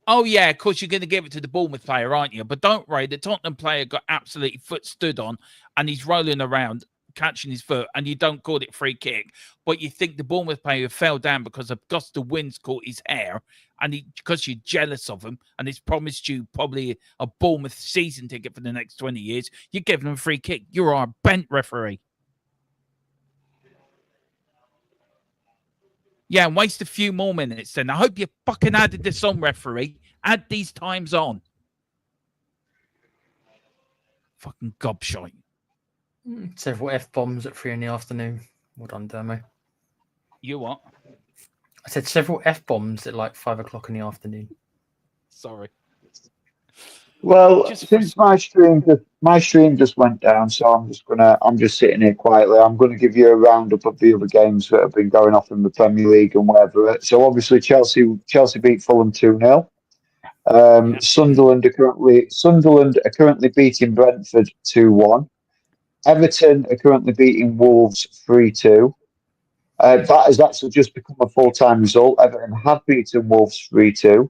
Oh, yeah, of course, you're going to give it to the Bournemouth player, aren't you? But don't worry, the Tottenham player got absolutely foot stood on and he's rolling around, catching his foot, and you don't call it free kick. But you think the Bournemouth player fell down because a gust of winds caught his hair and because you're jealous of him and he's promised you probably a Bournemouth season ticket for the next 20 years, you're giving him a free kick. You're a bent referee. Yeah, and waste a few more minutes then. I hope you fucking added this on, referee. Add these times on. Fucking gobshite. Several F-bombs at 3 in the afternoon. Well done, Dermo. You what? I said several F-bombs at like 5 o'clock in the afternoon. Sorry. Well, since my stream just went down, so I'm just sitting here quietly. I'm gonna give you a roundup of the other games that have been going off in the Premier League and whatever. So obviously Chelsea beat Fulham 2-0. Sunderland are currently beating Brentford 2-1. Everton are currently beating Wolves 3-2. That has actually just become a full-time result. Everton have beaten Wolves 3-2.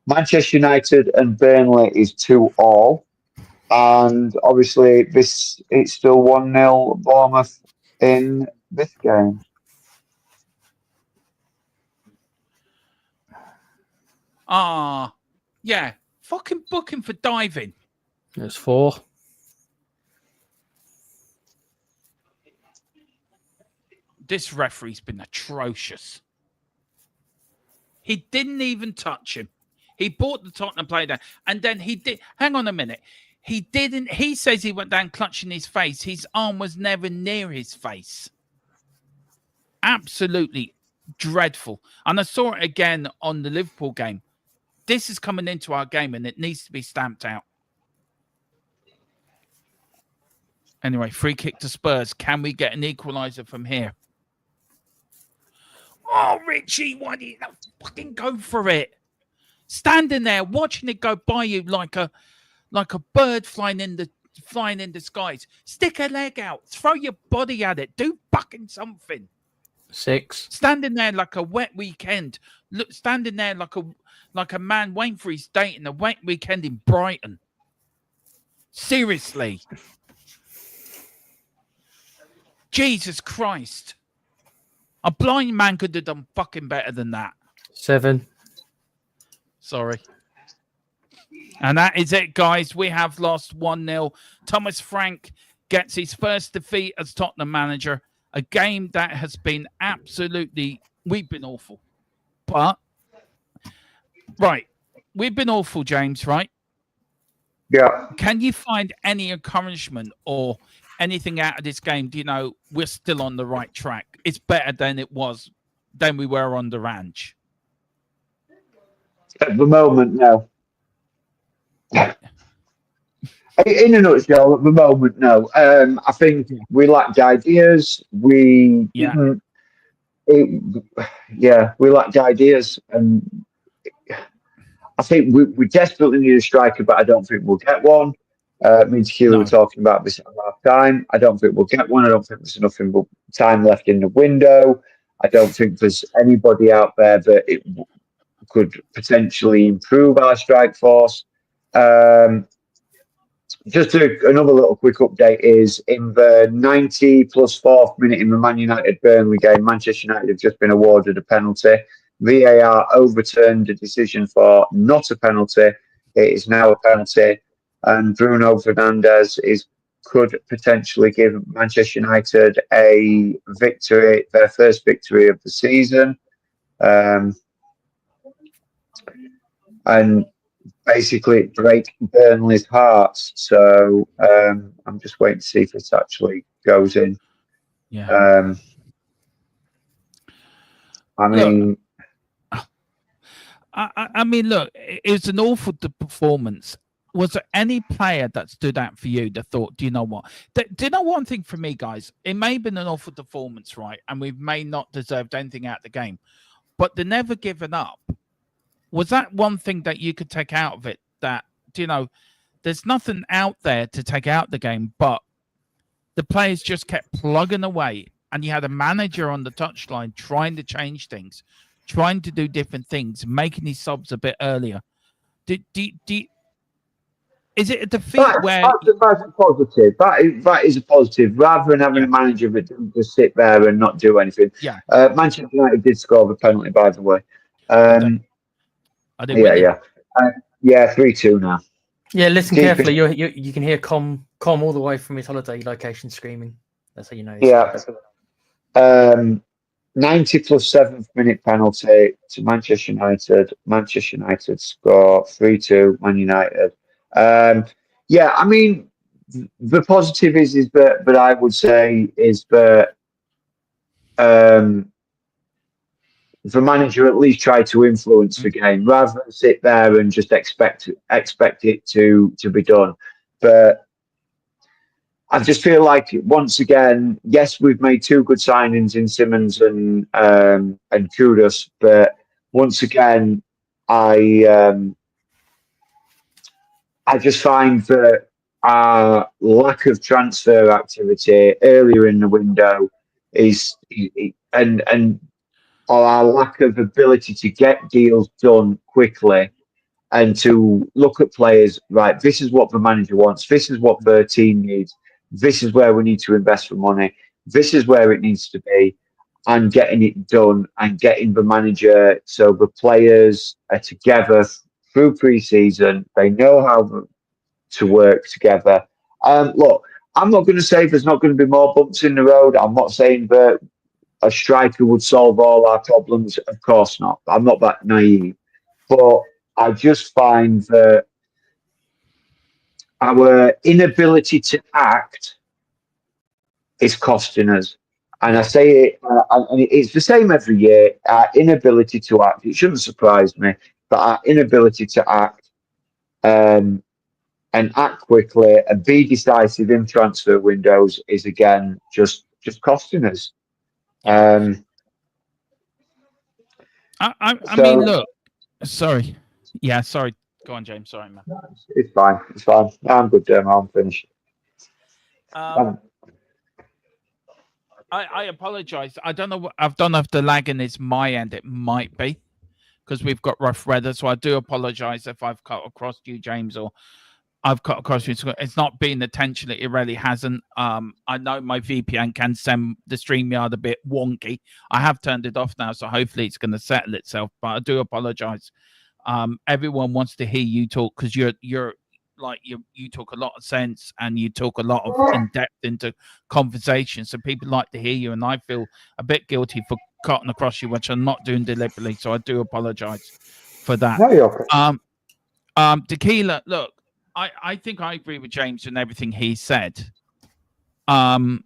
Manchester United and Burnley is 2-2. And obviously it's still 1-0 Bournemouth in this game. Yeah. Fucking book him for diving. It's 4. This referee's been atrocious. He didn't even touch him. He brought the Tottenham player down. And then he did. Hang on a minute. He didn't. He says he went down clutching his face. His arm was never near his face. Absolutely dreadful. And I saw it again on the Liverpool game. This is coming into our game and it needs to be stamped out. Anyway, free kick to Spurs. Can we get an equaliser from here? Oh, Richie, why didn't you fucking go for it? Standing there, watching it go by you like a bird flying in the flying in the skies. Stick a leg out. Throw your body at it. Do fucking something. 6. Standing there like a wet weekend. Look, standing there like a man waiting for his date in a wet weekend in Brighton. Seriously. Jesus Christ. A blind man could have done fucking better than that. 7. Sorry. And that is it, guys. We have lost 1-0. Thomas Frank gets his first defeat as Tottenham manager. A game that has been absolutely... We've been awful. But... Right. We've been awful, James, right? Yeah. Can you find any encouragement or anything out of this game? Do you know we're still on the right track? It's better than we were on the ranch. At the moment, no. In a nutshell, at the moment, no. I think we lacked ideas. We didn't. We lacked ideas, and I think we desperately need a striker, but I don't think we'll get one. Me and Tequila were talking about this at half time. I don't think we'll get one. I don't think there's enough time left in the window. I don't think there's anybody out there that it could potentially improve our strike force. Just another little quick update is in the 90 plus 4th minute in the Man United Burnley game, Manchester United have just been awarded a penalty. VAR overturned the decision for not a penalty. It is now a penalty, and Bruno Fernandes could potentially give Manchester United a victory, their first victory of the season, and basically break Burnley's hearts. So I'm just waiting to see if it actually goes in. Yeah. I mean, I mean, look, it was an awful performance. Was there any player that stood out for you that thought, do you know what? Do you know one thing for me, guys? It may have been an awful performance, right? And we may not deserved anything out of the game, but they're never given up. Was that one thing that you could take out of it? That, you know, there's nothing out there to take out the game, but the players just kept plugging away, and you had a manager on the touchline trying to change things, trying to do different things, making his subs a bit earlier. Is it a defeat that's a positive. That is a positive. Rather than having a manager that doesn't just sit there and not do anything. Yeah. Manchester United did score the penalty, by the way. Are they winning? 3-2 now. Yeah, listen carefully. You can hear Com all the way from his holiday location screaming. That's how you know. Yeah. 90 plus 7th minute penalty to Manchester United. Manchester United score 3-2. Man United. I mean, the positive is that I would say is that the manager at least tried to influence the game rather than sit there and just expect it to be done. But I just feel like once again, yes, we've made 2 good signings in Simons and Kudus, but once again, I just find that our lack of transfer activity earlier in the window or our lack of ability to get deals done quickly and to look at players, right, this is what the manager wants, this is what the team needs, this is where we need to invest for money, this is where it needs to be, and getting it done and getting the manager so the players are together through pre-season, they know how to work together. Look, I'm not going to say there's not going to be more bumps in the road. I'm not saying that a striker would solve all our problems. Of course not. I'm not that naive. But I just find that our inability to act is costing us. And I say it, and it's the same every year. Our inability to act, it shouldn't surprise me, but our inability to act and act quickly and be decisive in transfer windows is again just costing us. I mean, look, sorry. Yeah, sorry. Go on, James. Sorry, man. It's fine. I'm good, I'm finished. I apologize. I don't know. I don't know if the lagging is my end. It might be because we've got rough weather. So I do apologize if I've cut across you, James, or I've cut across you. It's not been intentionally. It really hasn't. I know my VPN can send the StreamYard a bit wonky. I have turned it off now, so hopefully it's going to settle itself. But I do apologize. Everyone wants to hear you talk because you're like you talk a lot of sense and you talk a lot of in depth into conversation. So people like to hear you, and I feel a bit guilty for cutting across you, which I'm not doing deliberately. So I do apologize for that. No, you're okay. Tequila, look, I think I agree with James and everything he said. But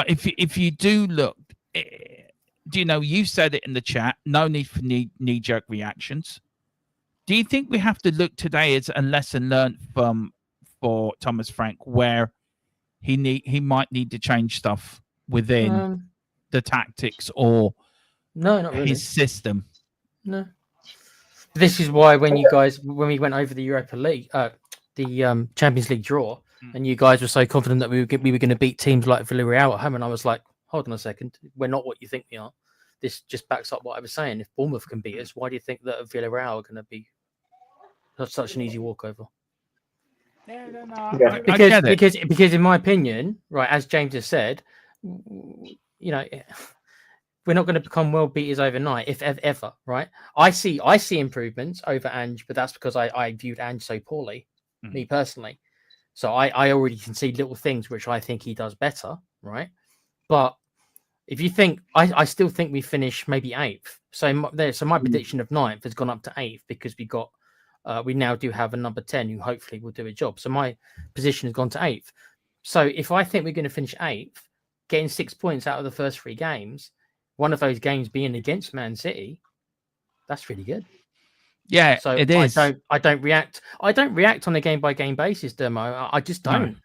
if you do look, do you know, you said it in the chat, no need for knee-jerk reactions. Do you think we have to look today as a lesson learned for Thomas Frank, where he might need to change stuff within the tactics or no, not really. his system? No. This is why when we went over the Europa League, the Champions League draw, and you guys were so confident that we were going to beat teams like Villarreal at home, and I was like, hold on a second, we're not what you think we are. This just backs up what I was saying. If Bournemouth can beat us, why do you think that Villarreal are going to be such an easy walkover? Yeah. Because in my opinion, right, as James has said, you know, we're not going to become world beaters overnight, if ever, right? I see improvements over Ange, but that's because I viewed Ange so poorly, me personally. So I already can see little things which I think he does better, right? But if you think, I still think we finish maybe 8th. So my prediction of 9th has gone up to 8th because we now do have a number 10 who hopefully will do a job. So my position has gone to 8th. So if I think we're going to finish 8th, getting 6 points out of the first 3 games, one of those games being against Man City, that's really good. Yeah, so it is. I don't react on a game by game basis, Dermo. I just don't. No,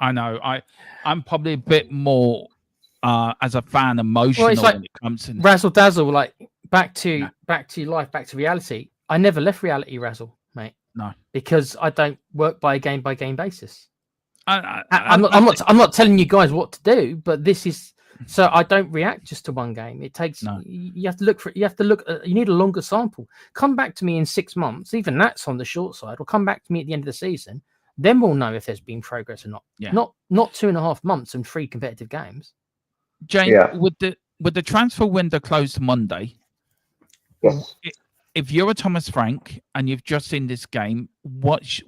I know. I'm probably a bit more as a fan emotional like when it comes to razzle dazzle, like back to life, back to reality. I never left reality, Razzle, mate. No, because I don't work by a game basis. I'm not telling you guys what to do, but this is so I don't react just to one game. It takes you have to look for it. You have to look. You need a longer sample. Come back to me in 6 months. Even that's on the short side. Or come back to me at the end of the season. Then we'll know if there's been progress or not. Yeah. Not 2.5 months and 3 competitive games. James, with the transfer window closed Monday, Yes. If you're a Thomas Frank and you've just seen this game, what's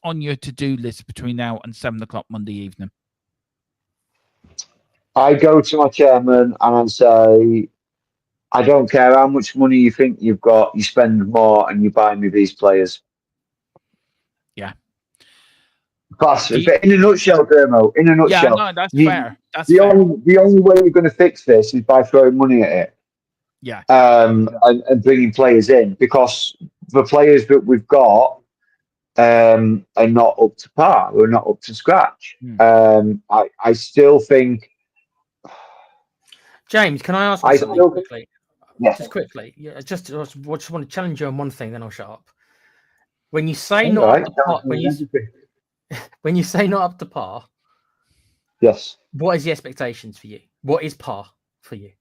on your to-do list between now and 7:00 Monday evening? I go to my chairman and I say, I don't care how much money you think you've got, you spend more and you buy me these players. Yeah. But in a nutshell, Dermo, in a nutshell. Yeah, no, that's fair. That's the fair. only way you're going to fix this is by throwing money at it. Yeah. And bringing players in, because the players that we've got are not up to par, we're not up to scratch. I still think. James, can I ask you something quickly? Yes. Just quickly. Yeah, just want to challenge you on one thing, then I'll shut up. When you say not up to par, when you say not up to par, yes. What is the expectations for you? What is par for you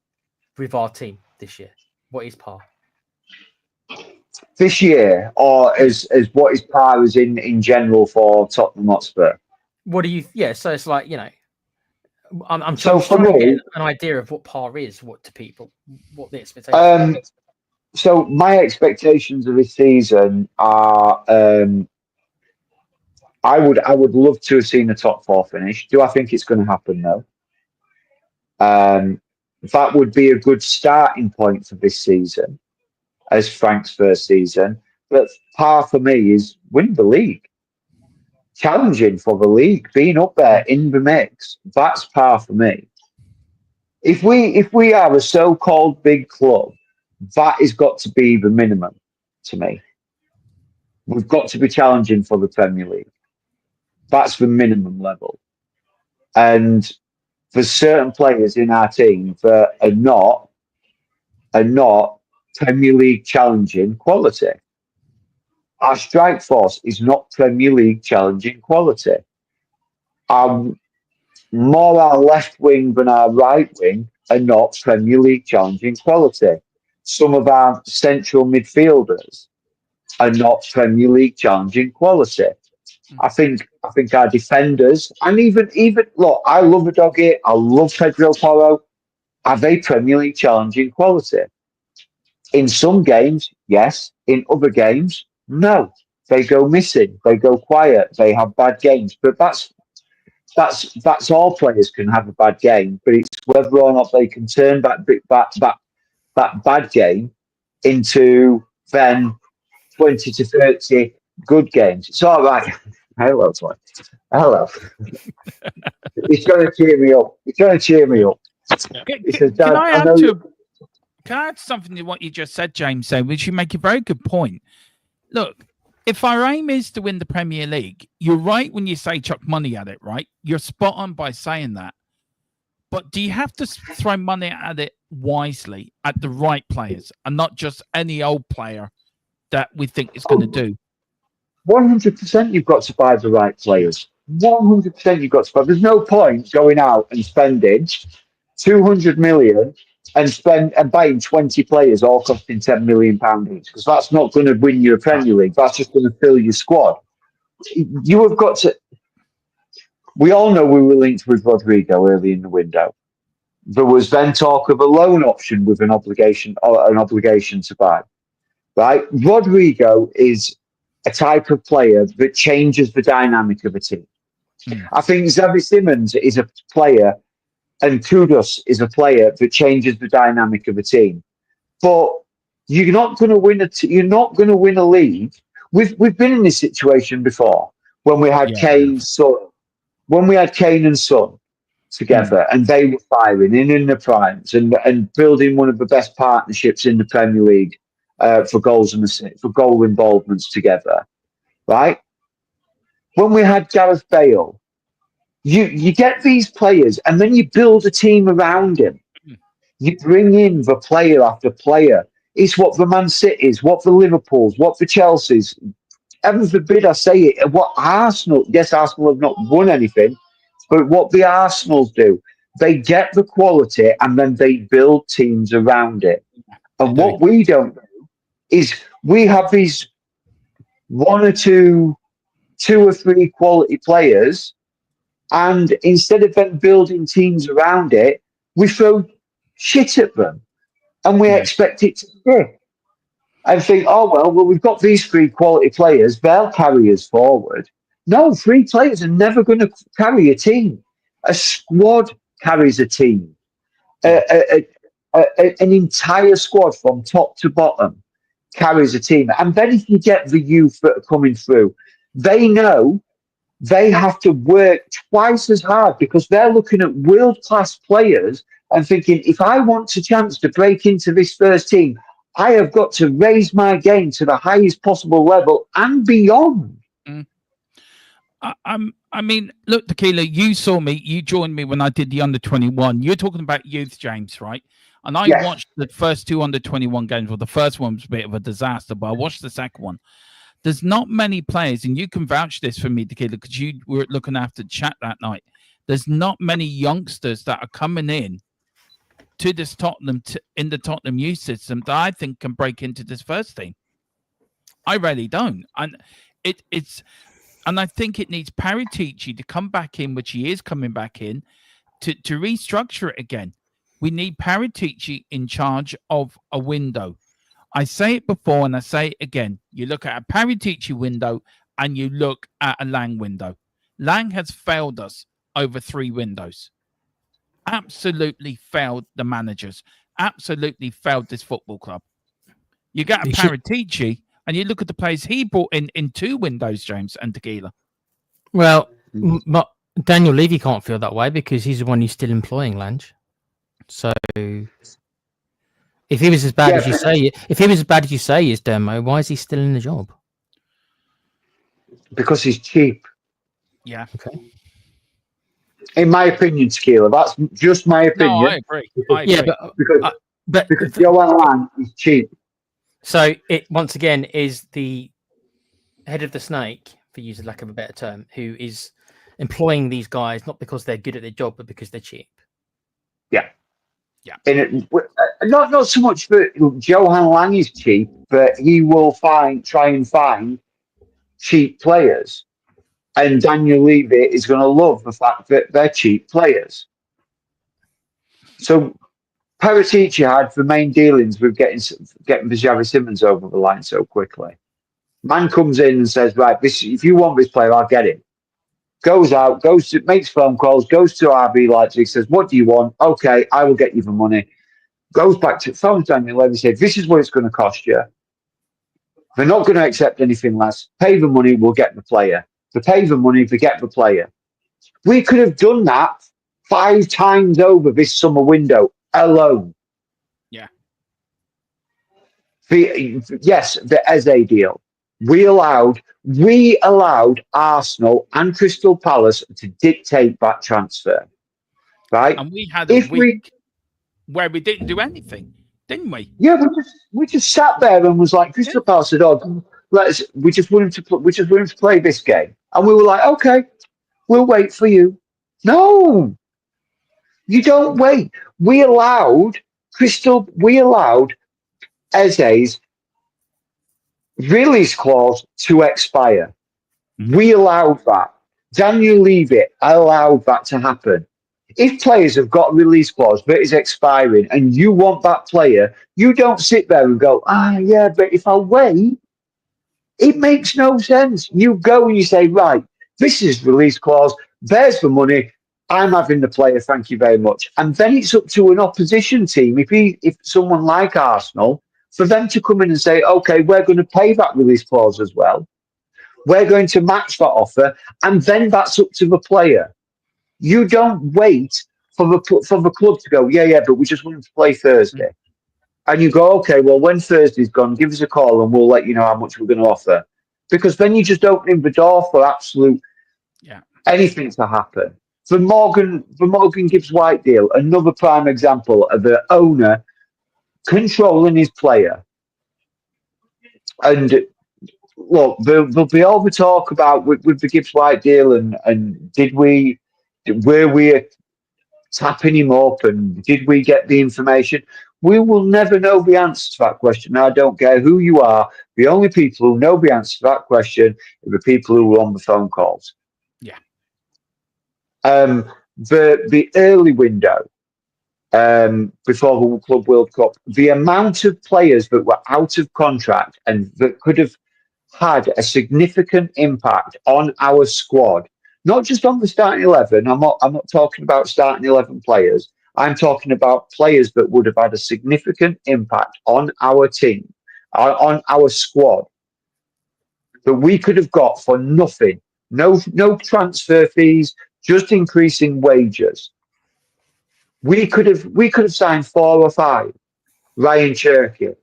with our team this year? What is par? This year, or as what is par as in general for Tottenham Hotspur? What do you? Yeah, so it's like, you know, I'm so trying to get an idea of what par is, what to people, what the expectations. So my expectations of this season are, I would love to have seen a top 4 finish. Do I think it's going to happen? No. That would be a good starting point for this season, as Frank's first season. But par for me is win the league, challenging for the league, being up there in the mix. That's par for me. If we are a so-called big club, that has got to be the minimum to me. We've got to be challenging for the Premier League. That's the minimum level. And there's certain players in our team that are not Premier League challenging quality. Our strike force is not Premier League challenging quality. more our left wing than our right wing are not Premier League challenging quality. Some of our central midfielders are not Premier League challenging quality. I think our defenders, and even look, I love a doggy, I love Pedro Porro, are they Premier League challenging quality? In some games, yes. In other games, no. They go missing, they go quiet, they have bad games. But that's all players can have a bad game, but it's whether or not they can turn that bad game into then 20 to 30 good games. It's all right. Hello, boy. Hello. He's trying to cheer me up. He's trying to cheer me up. He says, Dad, can I add something to what you just said, James, which you make a very good point. Look, if our aim is to win the Premier League, you're right when you say chuck money at it, right? You're spot on by saying that. But do you have to throw money at it wisely, at the right players, and not just any old player that we think is going to do? 100% you've got to buy the right players. 100% you've got to buy. There's no point going out and spending 200 million and buying 20 players all costing £10 million each, because that's not going to win you a Premier League. That's just going to fill your squad. You have got to. We all know we were linked with Rodrigo early in the window. There was then talk of a loan option with an obligation to buy. Right, Rodrigo is a type of player that changes the dynamic of a team. I think Xavi Simons is a player, and Kudus is a player that changes the dynamic of a team. But you're not going to win you're not going to win a league. We've been in this situation before when we had Kane and Son together, and they were firing in the primes and building one of the best partnerships in the Premier League for goals and assists, for goal involvements together, right? When we had Gareth Bale, you get these players and then you build a team around him. You bring in the player after player. It's what the Man Cities, what the Liverpools, what the Chelseas, heaven forbid I say it, what Arsenal, yes, Arsenal have not won anything, but what the Arsenals do, they get the quality and then they build teams around it. And what we don't do is we have these two or three quality players, and instead of them building teams around it, we throw shit at them and we expect it to stick. And think, well, we've got these three quality players, they'll carry us forward. No, three players are never going to carry a team. A squad carries a team. An entire squad from top to bottom carries a team. And then if you get the youth that are coming through, they know they have to work twice as hard because they're looking at world-class players and thinking, if I want a chance to break into this first team, I have got to raise my game to the highest possible level and beyond. I mean, look, Tequila, you saw me, you joined me when I did the under-21. You're talking about youth, James, right? And I watched the first two under-21 games. Well, the first one was a bit of a disaster, but I watched the second one. There's not many players, and you can vouch this for me, Tequila, because you were looking after chat that night. There's not many youngsters that are coming in to this Tottenham, in the Tottenham youth system that I think can break into this first team. I really don't. And and I think it needs Paratici to come back in, which he is coming back in, to restructure it again. We need Paratici in charge of a window. I say it before and I say it again. You look at a Paratici window and you look at a Lang window. Lang has failed us over 3 windows. Absolutely failed the managers. Absolutely failed this football club. You got a Paratici and you look at the players he brought in 2 windows, James and Tequila. Well, Daniel Levy can't feel that way because he's the one who's still employing Lange. So if he was as bad as you say, his demo, why is he still in the job? Because he's cheap. Yeah. Okay. In my opinion, Tequila, that's just my opinion. No, I agree. Yeah, because Joel Lang is cheap. So it once again is the head of the snake, for use of lack of a better term, who is employing these guys not because they're good at their job, but because they're cheap. And not so much that Johan Lang is cheap, but he will try and find cheap players. And Daniel Levy is going to love the fact that they're cheap players. So Paratici had the main dealings with getting the Xavi Simons over the line so quickly. Man comes in and says, right, if you want this player, I'll get him. Goes out, makes phone calls, goes to RB Leipzig, says, what do you want? Okay, I will get you the money. Goes back to phones Daniel Levy, says, this is what it's going to cost you. They're not going to accept anything less. Pay the money, we'll get the player. They pay the money, they get the player. We could have done that 5 times over this summer window alone. Yeah. The Eze deal. We allowed Arsenal and Crystal Palace to dictate that transfer. Right? And we had a week where we didn't do anything, didn't we? Yeah, we just sat there and was like, Crystal Palace said, "Oh, we just want him to play this game," and we were like, "Okay, we'll wait for you." No, you don't wait. We allowed Eze's release clause to expire. We allowed that. Daniel Levy allowed that to happen. If players have got a release clause that is expiring and you want that player, you don't sit there and go, yeah, but if I wait, it makes no sense. You go and you say, right, this is release clause, there's the money, I'm having the player, thank you very much. And then it's up to an opposition team, if someone like Arsenal, for them to come in and say, okay, we're going to pay that release clause as well. We're going to match that offer, and then that's up to the player. You don't wait for the club to go, yeah, but we just want him to play Thursday. And you go, okay, well, when Thursday's gone, give us a call and we'll let you know how much we're going to offer. Because then you're just opening the door for absolute anything to happen. The Morgan Gibbs White deal, another prime example of the owner controlling his player. And look, there'll be all the talk about with the Gibbs White deal and were we tapping him up and did we get the information? We will never know the answer to that question. I don't care who you are. The only people who know the answer to that question are the people who were on the phone calls. Yeah. The early window before the Club World Cup, the amount of players that were out of contract and that could have had a significant impact on our squad. Not just on the starting 11. I'm not talking about starting 11 players. I'm talking about players that would have had a significant impact on our team, on our squad, that we could have got for nothing. No transfer fees, just increasing wages. We could have signed 4 or 5. Ryan Cherky,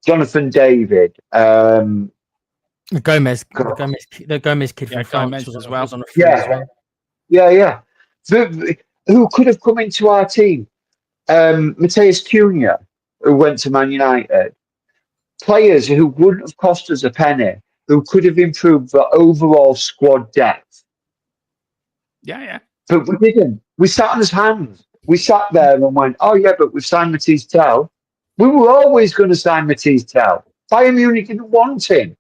Jonathan David, The Gomez kid from France Gomez was as well. on a free as well. Yeah. Who could have come into our team? Mateus Cunha, who went to Man United. Players who wouldn't have cost us a penny, who could have improved the overall squad depth. Yeah. But we didn't. We sat on his hands. We sat there and went, oh, yeah, but we've signed Matisse Tell. We were always going to sign Matisse Tell. Bayern Munich didn't want him.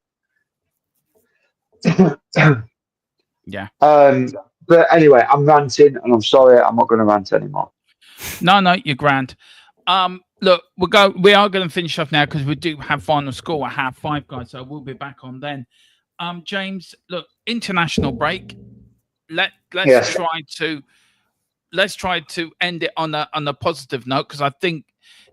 Yeah. But anyway, I'm ranting, and I'm sorry, I'm not going to rant anymore. No, you're grand. Look, we are going to finish off now because we do have final score at 5:30, guys. So we'll be back on then. James, look, international break. Let's try to end it on a positive note, because I think,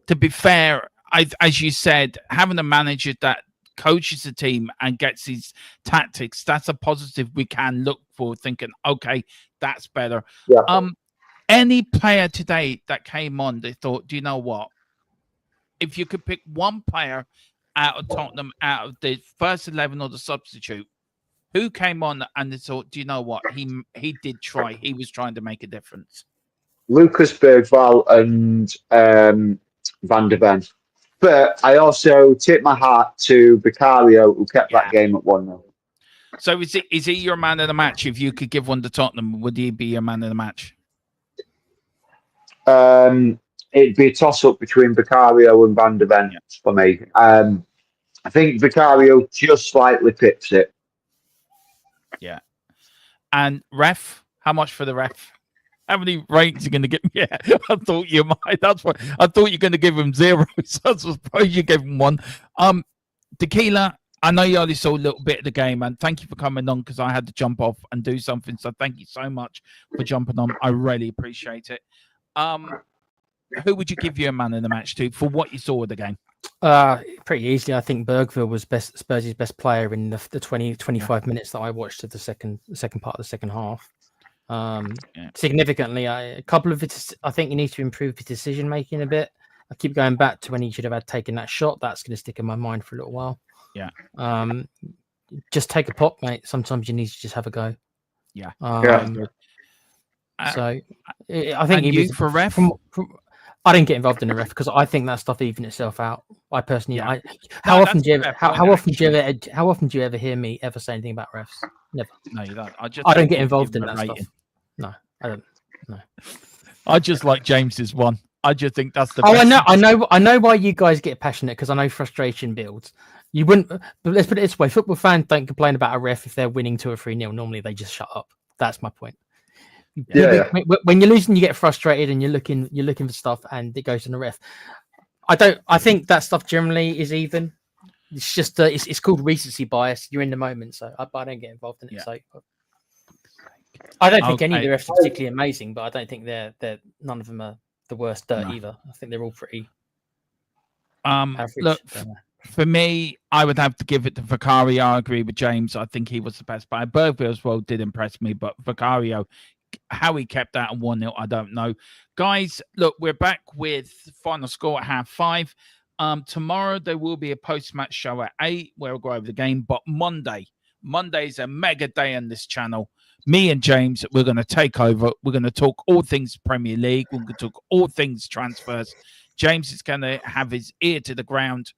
to be fair, as you said, having a manager that coaches the team and gets his tactics, that's a positive we can look for, thinking, okay, that's better. Yeah. Any player today that came on, they thought, do you know what? If you could pick one player out of Tottenham, out of the first 11 or the substitute, who came on and they thought, do you know what? He did try. He was trying to make a difference. Lucas Bergvall and Van der Ven. But I also tip my hat to Vicario, who kept that game at 1-0. So is he your man of the match? If you could give one to Tottenham, would he be your man of the match? It'd be a toss-up between Vicario and Van der Ven for me. I think Vicario just slightly pips it. Yeah. And ref, how much for the ref? How many ratings are you going to give? Yeah, I thought you might. That's what I thought you're going to give him 0. So I suppose you gave him 1. Tequila, I know you only saw a little bit of the game, and thank you for coming on because I had to jump off and do something. So thank you so much for jumping on. I really appreciate it. Who would you give your man in the match to for what you saw of the game? Pretty easily. I think Bergville was Spurs' best player in the 25 minutes that I watched of the second part of the second half. Significantly, a couple of it. I think he needs to improve his decision making a bit. I keep going back to when he should have had taken that shot. That's going to stick in my mind for a little while. Yeah. Just take a pop, mate. Sometimes you need to just have a go. Yeah. So I think he was for ref. I didn't get involved in the ref because I think that stuff even itself out. I personally, how often do you ever hear me ever say anything about refs? Never. No, you don't. I don't get involved in that stuff. No, I don't. No. I just like James's one. I just think that's the. I know why you guys get passionate because I know frustration builds. You wouldn't. But let's put it this way: football fans don't complain about a ref if they're winning 2 or 3-0. Normally, they just shut up. That's my point. When you're losing, you get frustrated and you're looking for stuff, and it goes to the ref. I think that stuff generally is even. It's just it's called recency bias. You're in the moment, so I don't get involved in it. So I don't think any of the refs are particularly amazing, but I don't think they're none of them are the worst dirt either. I think they're all pretty average. Look, for me, I would have to give it to Vicario. I agree with James. I think he was the best player. Bergville as well did impress me, but Vicario, how he kept that and 1-0, I don't know. Guys, look, we're back with final score at 5:30. Tomorrow there will be a post-match show at 8 where we'll go over the game. But Monday's a mega day on this channel. Me and James, we're going to take over. We're going to talk all things Premier League. We're going to talk all things transfers. James is going to have his ear to the ground.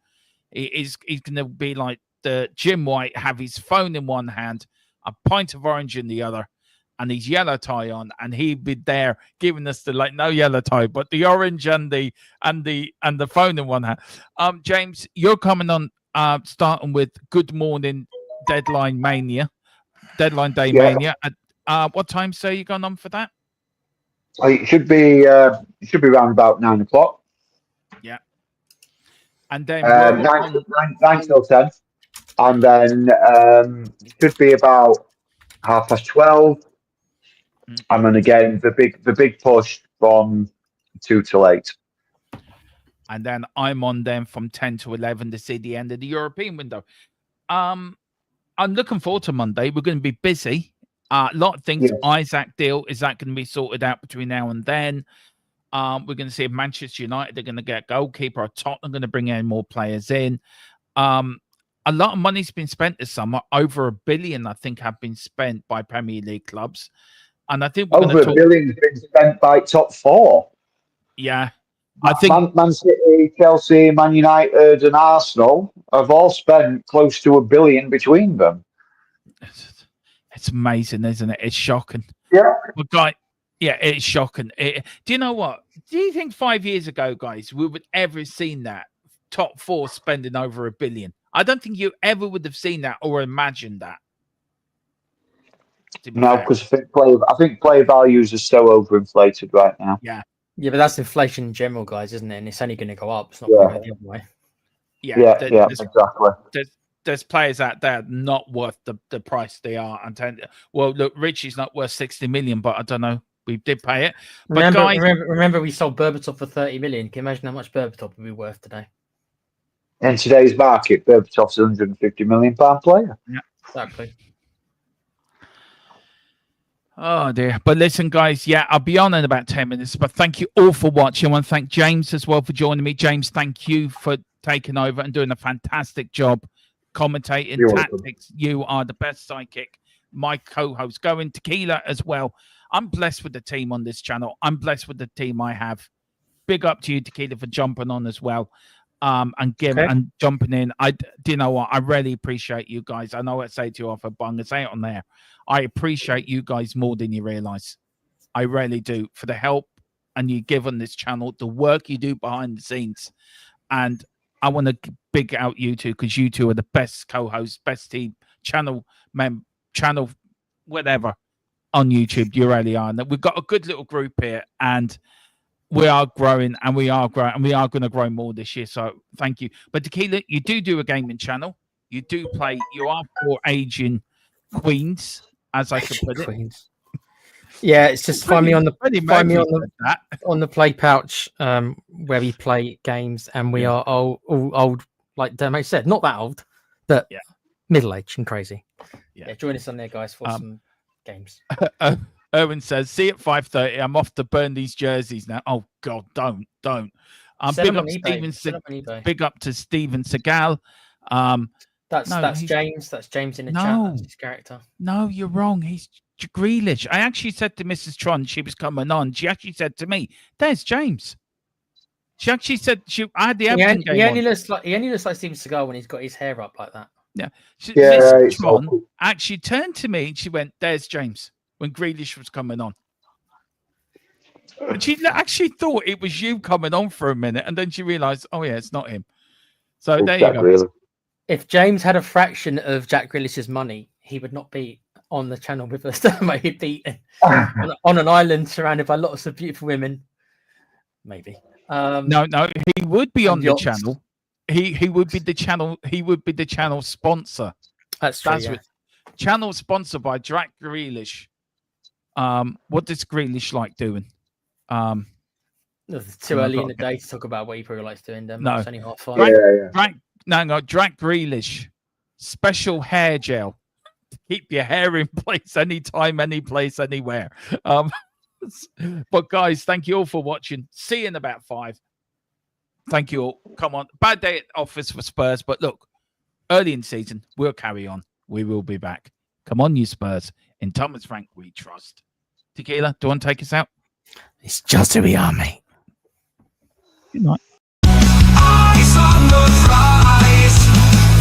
He's going to be like the Jim White, have his phone in one hand, a pint of orange in the other, and his yellow tie on, and he'd be there giving us the no yellow tie, but the orange and the phone in one hand. James, you're coming on starting with Good Morning Deadline Day Mania. At what time say you going on for that? It should be around about 9 o'clock. Yeah. And then 9 till 10. And then it should be about 12:30. And then again the big push from 2 till 8. And then I'm on them from 10 to 11 to see the end of the European window. I'm looking forward to Monday. We're going to be busy. A lot of things. Isaac deal, is that going to be sorted out between now and then? We're going to see if Manchester United are going to get a goalkeeper, or Tottenham going to bring in more players in. A lot of money's been spent this summer. Over $1 billion, I think, have been spent by Premier League clubs. And I think we're over $1 billion has been spent by top 4. Yeah. I think Man City, Chelsea, Man United, and Arsenal have all spent close to $1 billion between them. It's amazing, isn't it? It's shocking. Yeah. But it's shocking. Do you know what? Do you think 5 years ago, guys, we would ever have seen that top 4 spending over $1 billion? I don't think you ever would have seen that or imagined that. No, because I think player values are so overinflated right now. Yeah. Yeah, but that's inflation in general, guys, isn't it? And it's only going to go up. It's not going to go the other way. Yeah, exactly. There's players out there not worth the price they are. Well, look, Richie's not worth 60 million, but I don't know. We did pay it. But remember we sold Berbatov for 30 million. Can you imagine how much Berbatov would be worth today? In today's market, Berbatov's a £150 million player. Yeah, exactly. Oh dear. But listen, guys, I'll be on in about 10 minutes. But thank you all for watching. I want to thank James as well for joining me. James, thank you for taking over and doing a fantastic job commentating tactics. You are the best sidekick. My co-host going Tequila as well. I'm blessed with the team on this channel. I'm blessed with the team I have. Big up to you, Tequila, for jumping on as well. and jumping in. Do you know what? I really appreciate you guys. I know I say to you often, but I'm gonna say it on there. I appreciate you guys more than you realize. I really do, for the help and you give on this channel, the work you do behind the scenes. And I want to big out you two, because you two are the best co-hosts, best team, channel whatever on YouTube. You really are. And we've got a good little group here, and we are growing, and we are going to grow more this year. So thank you. But Tequila, you do a gaming channel. You do play. You are for aging queens, as I could put it. Queens. Yeah, it's just find me on the play pouch where we play games, and we are all old, like Dermot said, not that old, but middle aged and crazy. Yeah, join us on there, guys, for some games. Erwin says, "See you at 5:30. I'm off to burn these jerseys now." Oh God, don't. Big up to Steven Seagal. That's James. That's James in the chat. That's his character. No, you're wrong. He's Grealish. I actually said to Mrs. Tron, she was coming on. She actually said to me, "There's James." She actually said, "I had the Everton game." He only looks like Steven Seagal when he's got his hair up like that. Yeah. Mrs. Tron actually turned to me and she went, "There's James," when Grealish was coming on. And she actually thought it was you coming on for a minute, and then she realised, oh yeah, it's not him. So there you go. Really. If James had a fraction of Jack Grealish's money, he would not be on the channel with us. He'd be on an island surrounded by lots of beautiful women. Maybe. No, he would be on the channel. He would be the channel. He would be the channel sponsor. That's true. Channel sponsored by Jack Grealish. What does Grealish like doing? It's too early in the day to talk about what he probably likes doing. No, it's only half 5. Jack Grealish, special hair gel to keep your hair in place anytime, any place, anywhere. But guys, thank you all for watching. See you in about 5. Thank you all. Come on, bad day at office for Spurs, but look, early in season, we'll carry on. We will be back. Come on, you Spurs. In Thomas Frank, we trust. Tequila, do you want to take us out? It's just who we are, mate. Good night. Eyes on the prize,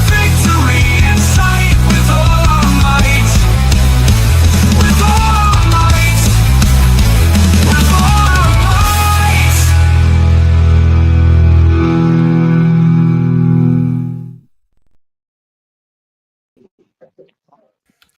victory in sight with all our might, with all our might, with all our might.